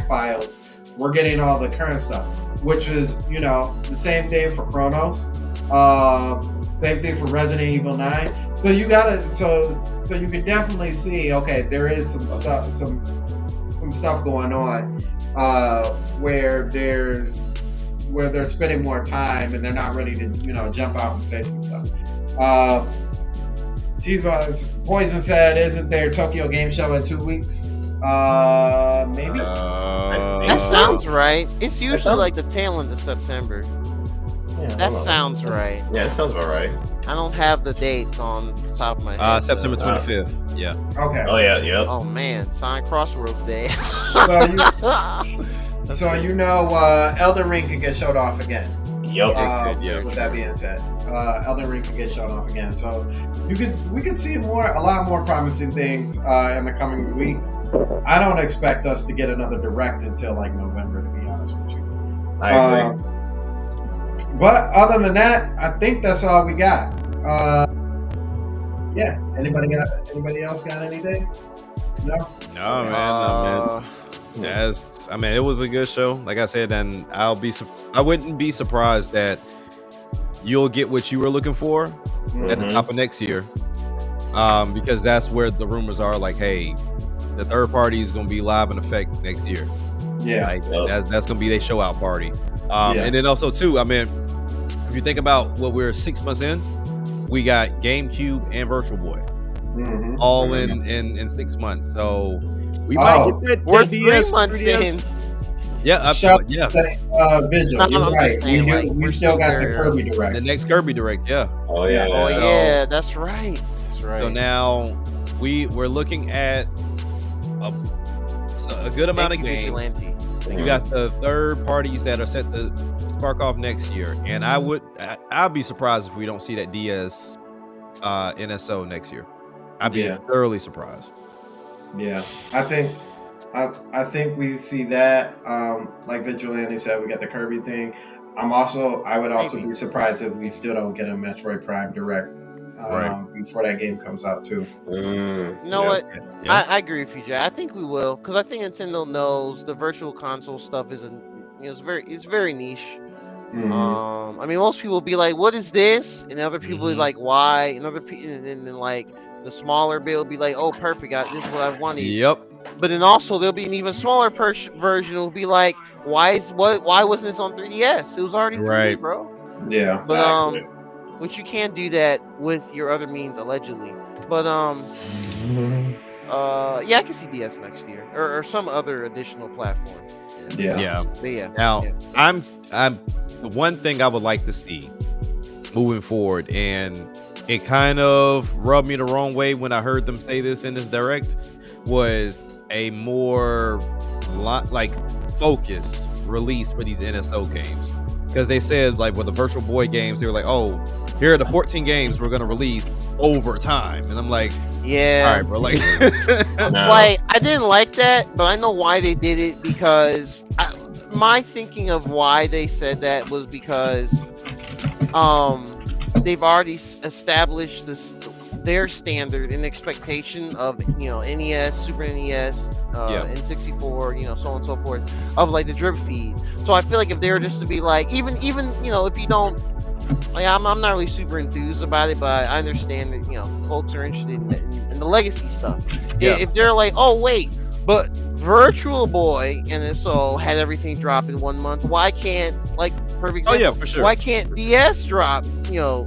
files, we're getting all the current stuff, which is the same thing for Chronos. Same thing for Resident Evil 9. So you can definitely see, okay, there is some stuff going on where they're spending more time and they're not ready to jump out and say some stuff. Poison said, "Isn't there Tokyo Game Show in 2 weeks?" Maybe. That sounds right. It's usually like the tail end of September. Yeah, that sounds right. Yeah, it sounds about right. I don't have the dates on the top of my head. September 25th. Yeah. Okay. Oh yeah, yeah. Oh man, Sonic Crossroads Day. So Elden Ring could get showed off again. Yup. With that being said, Elden Ring could get shown off again. So we could see a lot more promising things in the coming weeks. I don't expect us to get another direct until like November, to be honest with you. I agree. But other than that, I think that's all we got. Yeah. Anybody else got anything? No, man. I mean, it was a good show. Like I said, and I wouldn't be surprised that you'll get what you were looking for at the top of next year. Because that's where the rumors are. Like, hey, the third party is going to be live in effect next year. Yeah, like, that's going to be their show out party. And then also too, I mean, if you think about what we're 6 months in, we got GameCube and Virtual Boy, all in 6 months. So we might get that. We're 3 months in. Yeah, Vigil. You're right. We still got the Kirby Direct. The next Kirby Direct, yeah. Oh yeah. Oh yeah, that's right. That's right. So now we're looking at a good amount of games. You got the third parties that are set to spark off next year, and I'd be surprised if we don't see that DS NSO next year. I'd be thoroughly surprised. Yeah, I think we see that. Like Vigilante said, we got the Kirby thing. I would also be surprised if we still don't get a Metroid Prime Direct before that game comes out too. You know what? Yeah. I agree with you, Jay. I think we will, because I think Nintendo knows the virtual console stuff it's very niche. I mean, most people will be like, "What is this?" and other people will be like, "Why?" and other people, and then like the smaller bit will be like, "Oh, perfect! This is what I wanted." Yep. But then also there'll be an even smaller version. Will be like, "Why wasn't this on 3DS? It was already 3D, bro." Yeah. But which you can do that with your other means allegedly. But yeah, I can see DS next year or some other additional platform. Yeah. But yeah. Now, I'm the one thing I would like to see moving forward, and it kind of rubbed me the wrong way when I heard them say this in this direct, was a more like focused release for these NSO games. Because they said, like, with the Virtual Boy games, they were like, oh, here are the 14 games we're gonna release over time, and I'm like, yeah, all right, bro. Like, like I didn't like that, but I know why they did it, because my thinking of why they said that was because they've already established their standard and expectation of NES, Super NES, N64, so on and so forth, of like the drip feed. So I feel like if they were just to be like, even if you don't, like, I'm not really super enthused about it, but I understand that folks are interested in the legacy stuff. Yeah. If they're like, oh wait, but Virtual Boy and NSO had everything drop in 1 month, why can't, like, perfect example, for sure. Why can't DS drop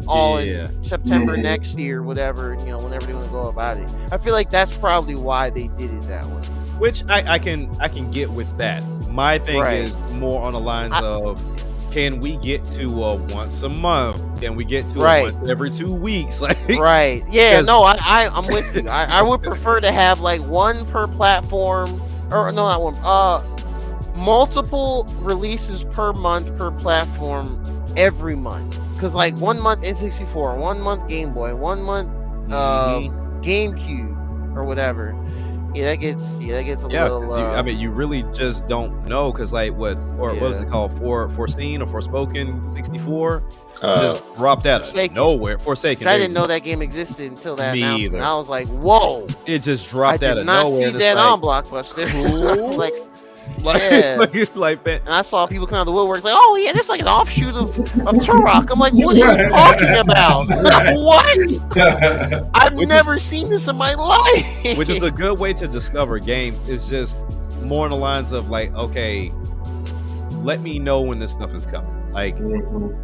all in September next year, whatever, whenever they want to go about it? I feel like that's probably why they did it that way. Which I can get with that. My thing is more on the lines of, can we get to a once a month? Can we get to a once every 2 weeks? Like, right? Yeah. No, I'm with you. I would prefer to have like one per platform, or no, not one. Multiple releases per month per platform every month. Because like 1 month N64, 1 month Game Boy, 1 month GameCube, or whatever. Yeah, that gets a little. I mean, you really just don't know, because like what was it called? Foreseen or Forspoken 64? Just dropped that out of nowhere. Forsaken. I didn't know that game existed until that announcement. I was like, whoa! It just dropped out of nowhere. I did not see that on Blockbuster. And I saw people come out of the woodworks like, oh yeah, this is like an offshoot of Turok. I'm like, what are you talking about? What? I've never seen this in my life. Which is a good way to discover games. It's just more on the lines of like, okay, let me know when this stuff is coming. Like,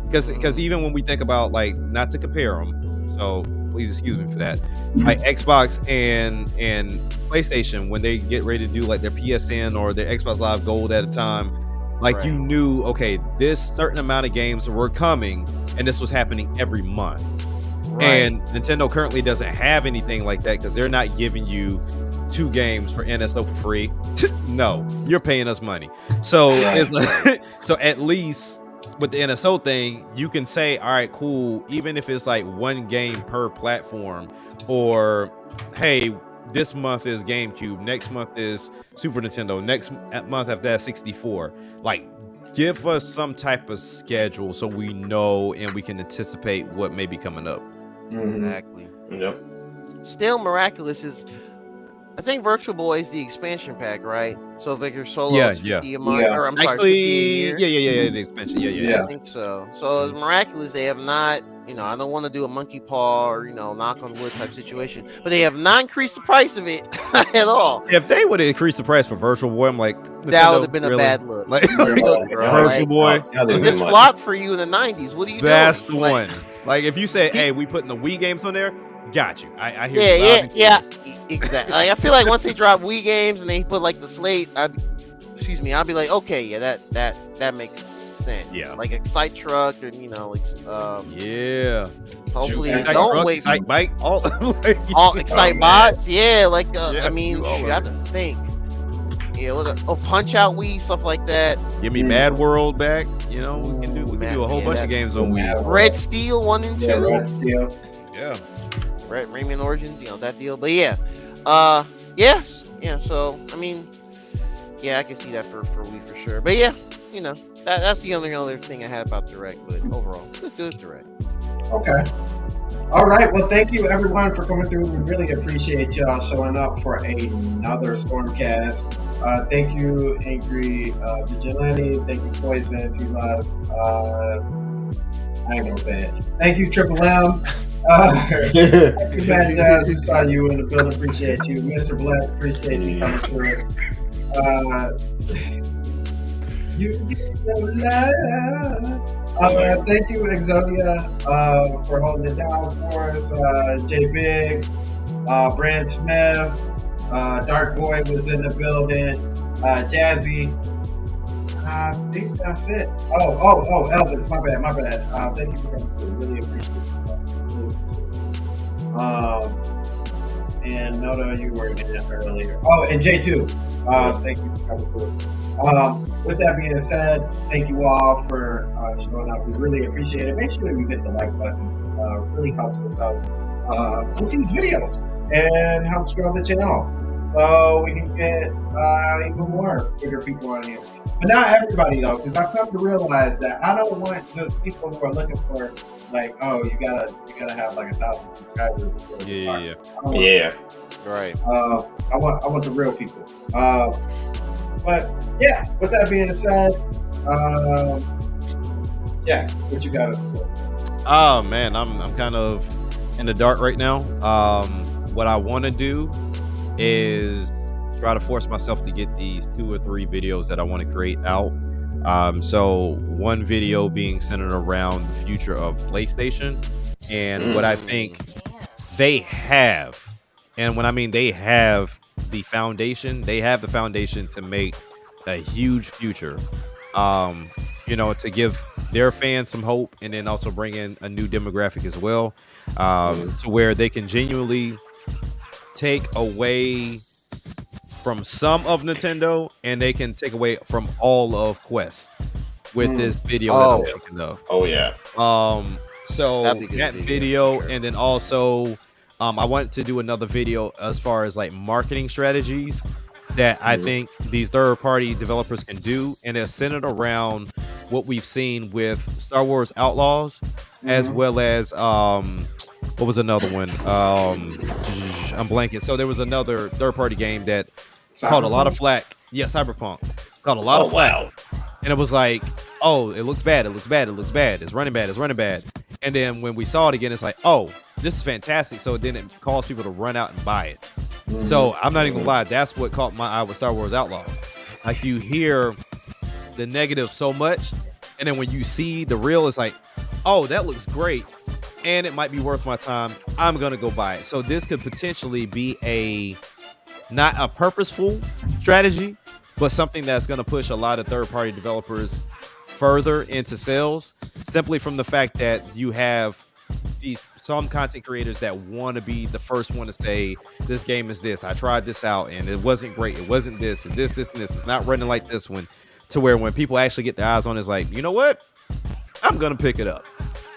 because even when we think about, like, not to compare them, so please excuse me for that, like Xbox and PlayStation, when they get ready to do like their PSN or their Xbox Live Gold at a time, like you knew, okay, this certain amount of games were coming, and this was happening every month. And Nintendo currently doesn't have anything like that, because they're not giving you 2 games for NSO for free. No, you're paying us money. So it's like, so at least with the NSO thing, you can say, all right, cool, even if it's like one game per platform, or hey, this month is GameCube, next month is Super Nintendo, next month after that 64. Like, give us some type of schedule so we know and we can anticipate what may be coming up. Exactly. Yep. Still, Miraculous is, I think Virtual Boy is the expansion pack, right? So if your solo is 50 a month, or I'm sorry, 50 a year. Yeah, the expansion. Yeah. I think so. So as Miraculous, they have not, you know, I don't want to do a monkey paw or, you know, knock on wood type situation, but they have not increased the price of it at all. If they would have increased the price for Virtual Boy, I'm like, that would have been a bad look. Like, Virtual Boy, this flopped for you in the 90s. What are you that's doing? The one. Like, if you say, hey, we putting the Wii games on there, got you. I hear you. Yeah, exactly. Like, I feel like once they drop Wii games and they put like the slate, I'll be like, okay, yeah, that makes sense. Yeah, like Excite Truck, and you know, like yeah. Hopefully, Excite don't Truck, wait. Excite Bike, all Excite Bots, yeah. Like, yeah, I mean, you have to think. Yeah, Punch Out Wii, stuff like that. Give me Mad World back. You know, we can do a whole bunch of games on Wii. Red Steel 1 and 2. Yeah, Red Steel. Yeah. Rayman Origins, you know, that deal. But yeah. So I mean, yeah, I can see that for Wii for sure. But yeah, you know, that's the only other thing I had about Direct. But overall, good Direct. Okay. All right. Well, thank you everyone for coming through. We really appreciate y'all showing up for another Stormcast. Thank you, Angry Vigilante. Thank you, Poison, Two Lives. I ain't gonna say it. Thank you, Triple M. Thank you, Bad Jazz. We saw you in the building. Appreciate you, Mr. Black. Appreciate you coming through. You so love. Thank you, Exodia, for holding it down for us. Jay Biggs, Brand Smith, Dark Void was in the building. Jazzy. I think that's it. Oh, Elvis, my bad. Thank you for coming through. Really appreciate it. And Noda, you were in it earlier. Oh, and J2, thank you for coming through. With that being said, thank you all for showing up. We really appreciate it. Make sure you hit the like button. Really helps us out with these videos and helps grow the channel. So we can get even more bigger people on here. But not everybody though, because I've come to realize that I don't want just people who are looking for like, oh, you gotta have like 1,000 subscribers. Yeah. Right. I want the real people. But yeah, with that being said, Jack, what you got us for? Oh man, I'm kind of in the dark right now. What I want to do is try to force myself to get these 2 or 3 videos that I want to create out. So one video being centered around the future of PlayStation and what I think they have. And when I mean they have the foundation to make a huge future, you know, to give their fans some hope and then also bring in a new demographic as well, to where they can genuinely take away from some of Nintendo and they can take away from all of Quest with this video that I'm thinking of. Oh yeah. So that video, and then also I want to do another video as far as like marketing strategies that I think these third-party developers can do, and it's centered around what we've seen with Star Wars Outlaws, as well as what was another one? I'm blanking. So there was another third-party game that caught a lot of flack. Yeah, Cyberpunk caught a lot of flack. Wow. And it was like, oh, it looks bad. It's running bad. And then when we saw it again, it's like, oh, this is fantastic. So then it caused people to run out and buy it. So I'm not even gonna lie, that's what caught my eye with Star Wars Outlaws. Like, you hear the negative so much, and then when you see the real, it's like, oh, that looks great, and it might be worth my time. I'm gonna go buy it. So this could potentially be not a purposeful strategy, but something that's gonna push a lot of third-party developers further into sales, simply from the fact that you have some content creators that want to be the first one to say, this game is this, I tried this out and it wasn't great, it wasn't this, and this and this, it's not running like this one, to where when people actually get their eyes on it, it's like, you know what, I'm gonna pick it up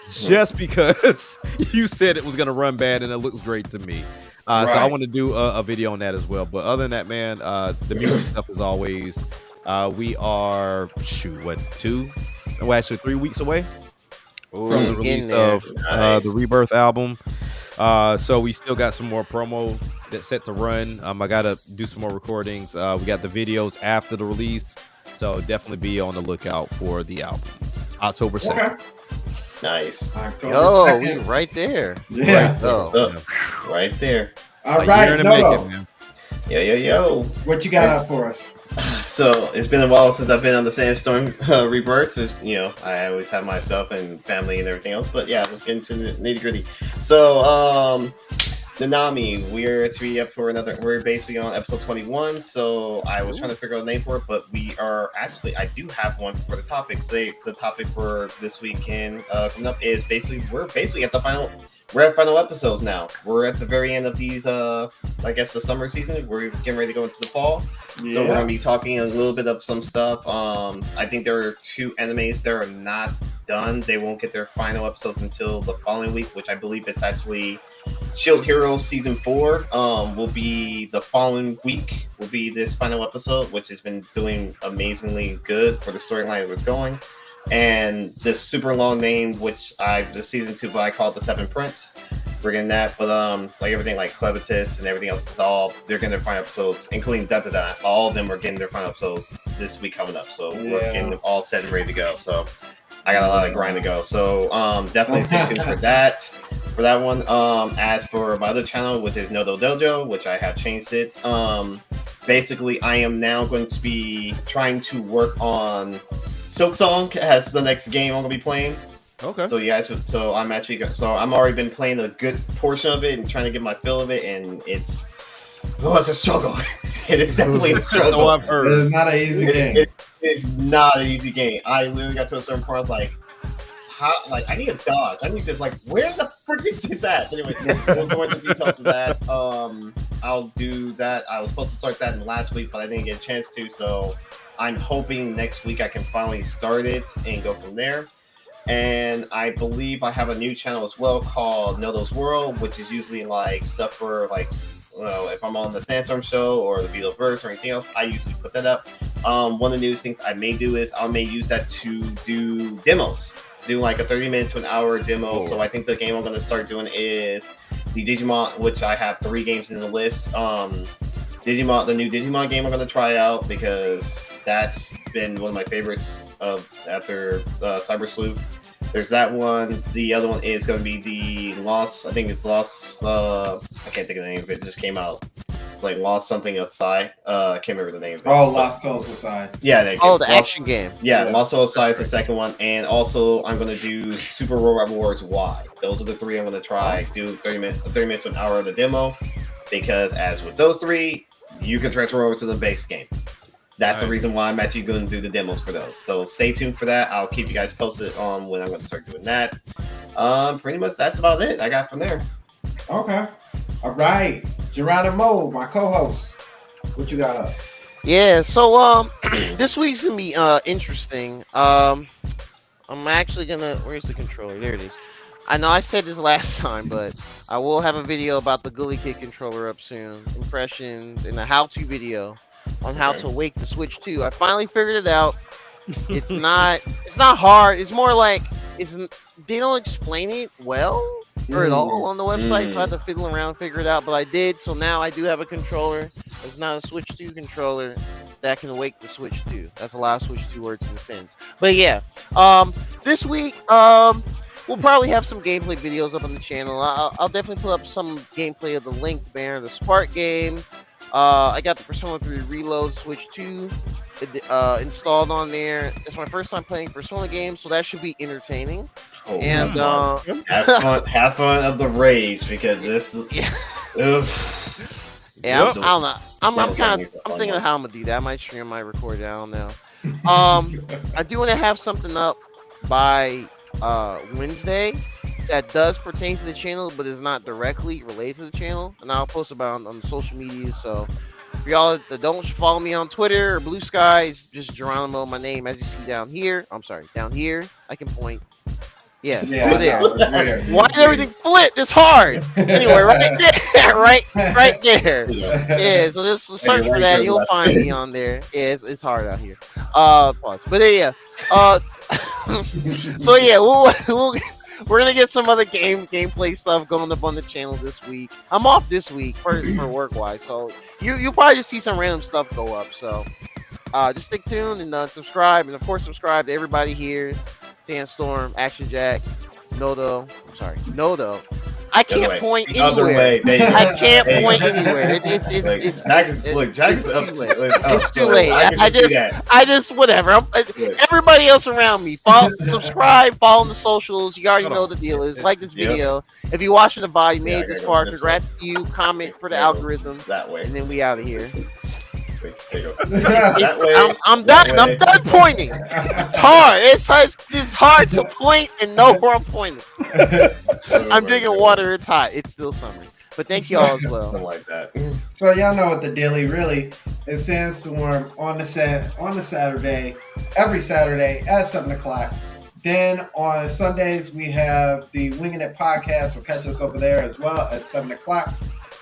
just because you said it was gonna run bad and it looks great to me. So I want to do a video on that as well. But other than that, man, the music stuff is always. We are 3 weeks away from the release of the Rebirth album. So we still got some more promo that's set to run. I gotta do some more recordings. We got the videos after the release, so definitely be on the lookout for the album. October 2nd. Okay. Nice. Yo, we right there. Yeah. Right there. All right, Noto. Yo. What you got up for us? So it's been a while since I've been on the Sandstorm Rebirths. You know, I always have myself and family and everything else. But yeah, let's get into the nitty gritty. So, Nanami, we're we're basically on episode 21. So I was trying to figure out a name for it, but we are actually, I do have one for the topic. The topic for this weekend coming up is we're basically at the final. We're at final episodes now. We're at the very end of these, I guess, the summer season. We're getting ready to go into the fall. Yeah. So we're going to be talking a little bit of some stuff. I think there are 2 animes that are not done. They won't get their final episodes until the following week, which I believe it's actually Shield Heroes Season 4 will be the following week, will be this final episode, which has been doing amazingly good for the storyline it's going. And this super long name, which the season 2, but I call it the 7 Prince. We're getting that, but like everything like Clevitus and everything else is they're getting their final episodes, including Da. All of them are getting their final episodes this week coming up. So we're getting them all set and ready to go. So I got a lot of grind to go. So definitely stay tuned for that. For that one. As for my other channel, which is Noto Dojo, which I have changed it. Basically, I am now going to be trying to work on Silk Song as the next game I'm gonna be playing. Okay. So yeah, I'm already been playing a good portion of it and trying to get my fill of it, and it's a struggle. It is definitely a struggle. Oh, I've heard. It's not an easy game. It's not an easy game. I literally got to a certain point. I was like, I need a dodge. I need this. Like, where the frick is this at? Anyway, we'll go into details of that. I'll do that. I was supposed to start that in last week, but I didn't get a chance to. So I'm hoping next week I can finally start it and go from there. And I believe I have a new channel as well called Noto's World, which is usually like stuff for like, if I'm on the Sandstorm show or the Beetleverse or anything else, I usually put that up. One of the newest things I may do is I may use that to do demos, do like a 30-minute to an hour demo. Oh. So I think the game I'm going to start doing is the Digimon, which I have 3 games in the list. The new Digimon game I'm going to try out because that's been one of my favorites after Cyber Sleuth. There's that one. The other one is going to be the Lost. I think it's Lost. I can't think of the name of it. It just came out. Like Lost something aside. I can't remember the name of it. Oh, Lost Souls Aside. Yeah. The action game. Yeah, Lost Souls Aside is the second one. And also, I'm going to do Super Robot Wars Y. Those are the 3 I'm going to try. Do 30 minutes to an hour of the demo. Because as with those 3, you can transfer over to the base game. That's the reason why I'm actually going to do the demos for those. So stay tuned for that. I'll keep you guys posted on when I'm going to start doing that. Pretty much that's about it I got from there. Okay. All right. Geronimo, my co-host. What you got up? Yeah, so this week's going to be interesting. I'm actually going to... Where's the controller? There it is. I know I said this last time, but I will have a video about the Gully Kid controller up soon. Impressions and a how-to video on how to wake the Switch 2. I finally figured it out. It's not hard. It's more like they don't explain it well or at all on the website, so I had to fiddle around and figure it out, but I did. So now I do have a controller. It's not a Switch 2 controller that can wake the Switch 2. That's a lot of Switch 2 words in a sentence. But yeah, this week we'll probably have some gameplay videos up on the channel. I'll definitely put up some gameplay of the Link Banner, the Spark game. I got the Persona 3 Reload Switch 2 installed on there. It's my first time playing Persona games, so that should be entertaining. Oh, and have fun of the rage because this is I don't know. I'm thinking of how I'm gonna do that. I might stream, my record it. I don't know. I do want to have something up by Wednesday that does pertain to the channel, but is not directly related to the channel, and I'll post about it on the social media. So for y'all that don't follow me on Twitter or Blue Sky, it's just Geronimo, my name, as you see down here. I'm sorry, down here. I can point. Yeah, Yeah, over there. no, it's weird. Why did everything flip this hard? Anyway, right there, right there. Yeah, so just search for that. You'll find me on there. Yeah, it's hard out here. Pause. But yeah, so yeah, we're gonna get some other gameplay stuff going up on the channel this week. I'm off this week for work wise, so you'll probably just see some random stuff go up. So just stay tuned and subscribe, and of course subscribe to everybody here. Sandstorm, Action Jack, Nodo. I'm sorry, Nodo. I can't point anywhere. I can't point anywhere. It's too late. I just whatever. Everybody else around me, subscribe, follow the socials. You already know the deal is. Like this video. If you're watching the VOD, you made it this far. Congrats to you. Comment for the algorithm. That way. And then we out of here. I'm done. I'm done pointing. It's hard. It's hard to point and know where I'm pointing. I'm drinking water. It's hot. It's still summer. But thank you all as well. Like that. So y'all know what the daily really is. Sandstorm on the Saturday, every Saturday at 7 o'clock. Then on Sundays we have the Winging It podcast. So catch us over there as well at 7 o'clock.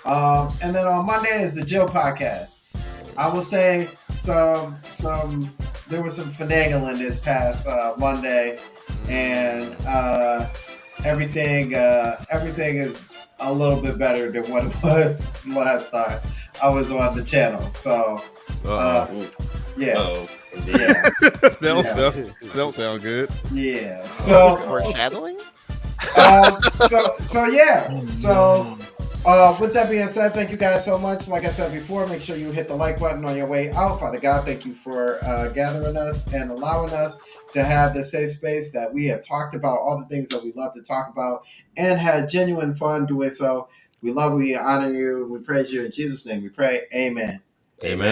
And then on Monday is the Jill podcast. I will say there was some finagling this past Monday, and everything is a little bit better than what it was last time I was on the channel. So yeah. That don't sound good. Yeah. So foreshadowing. With that being said, thank you guys so much. Like I said before, make sure you hit the like button on your way out. Father God, thank you for gathering us and allowing us to have this safe space that we have talked about all the things that we love to talk about and had genuine fun doing so. We love you, we honor you, we praise you. In Jesus' name we pray. Amen. Amen.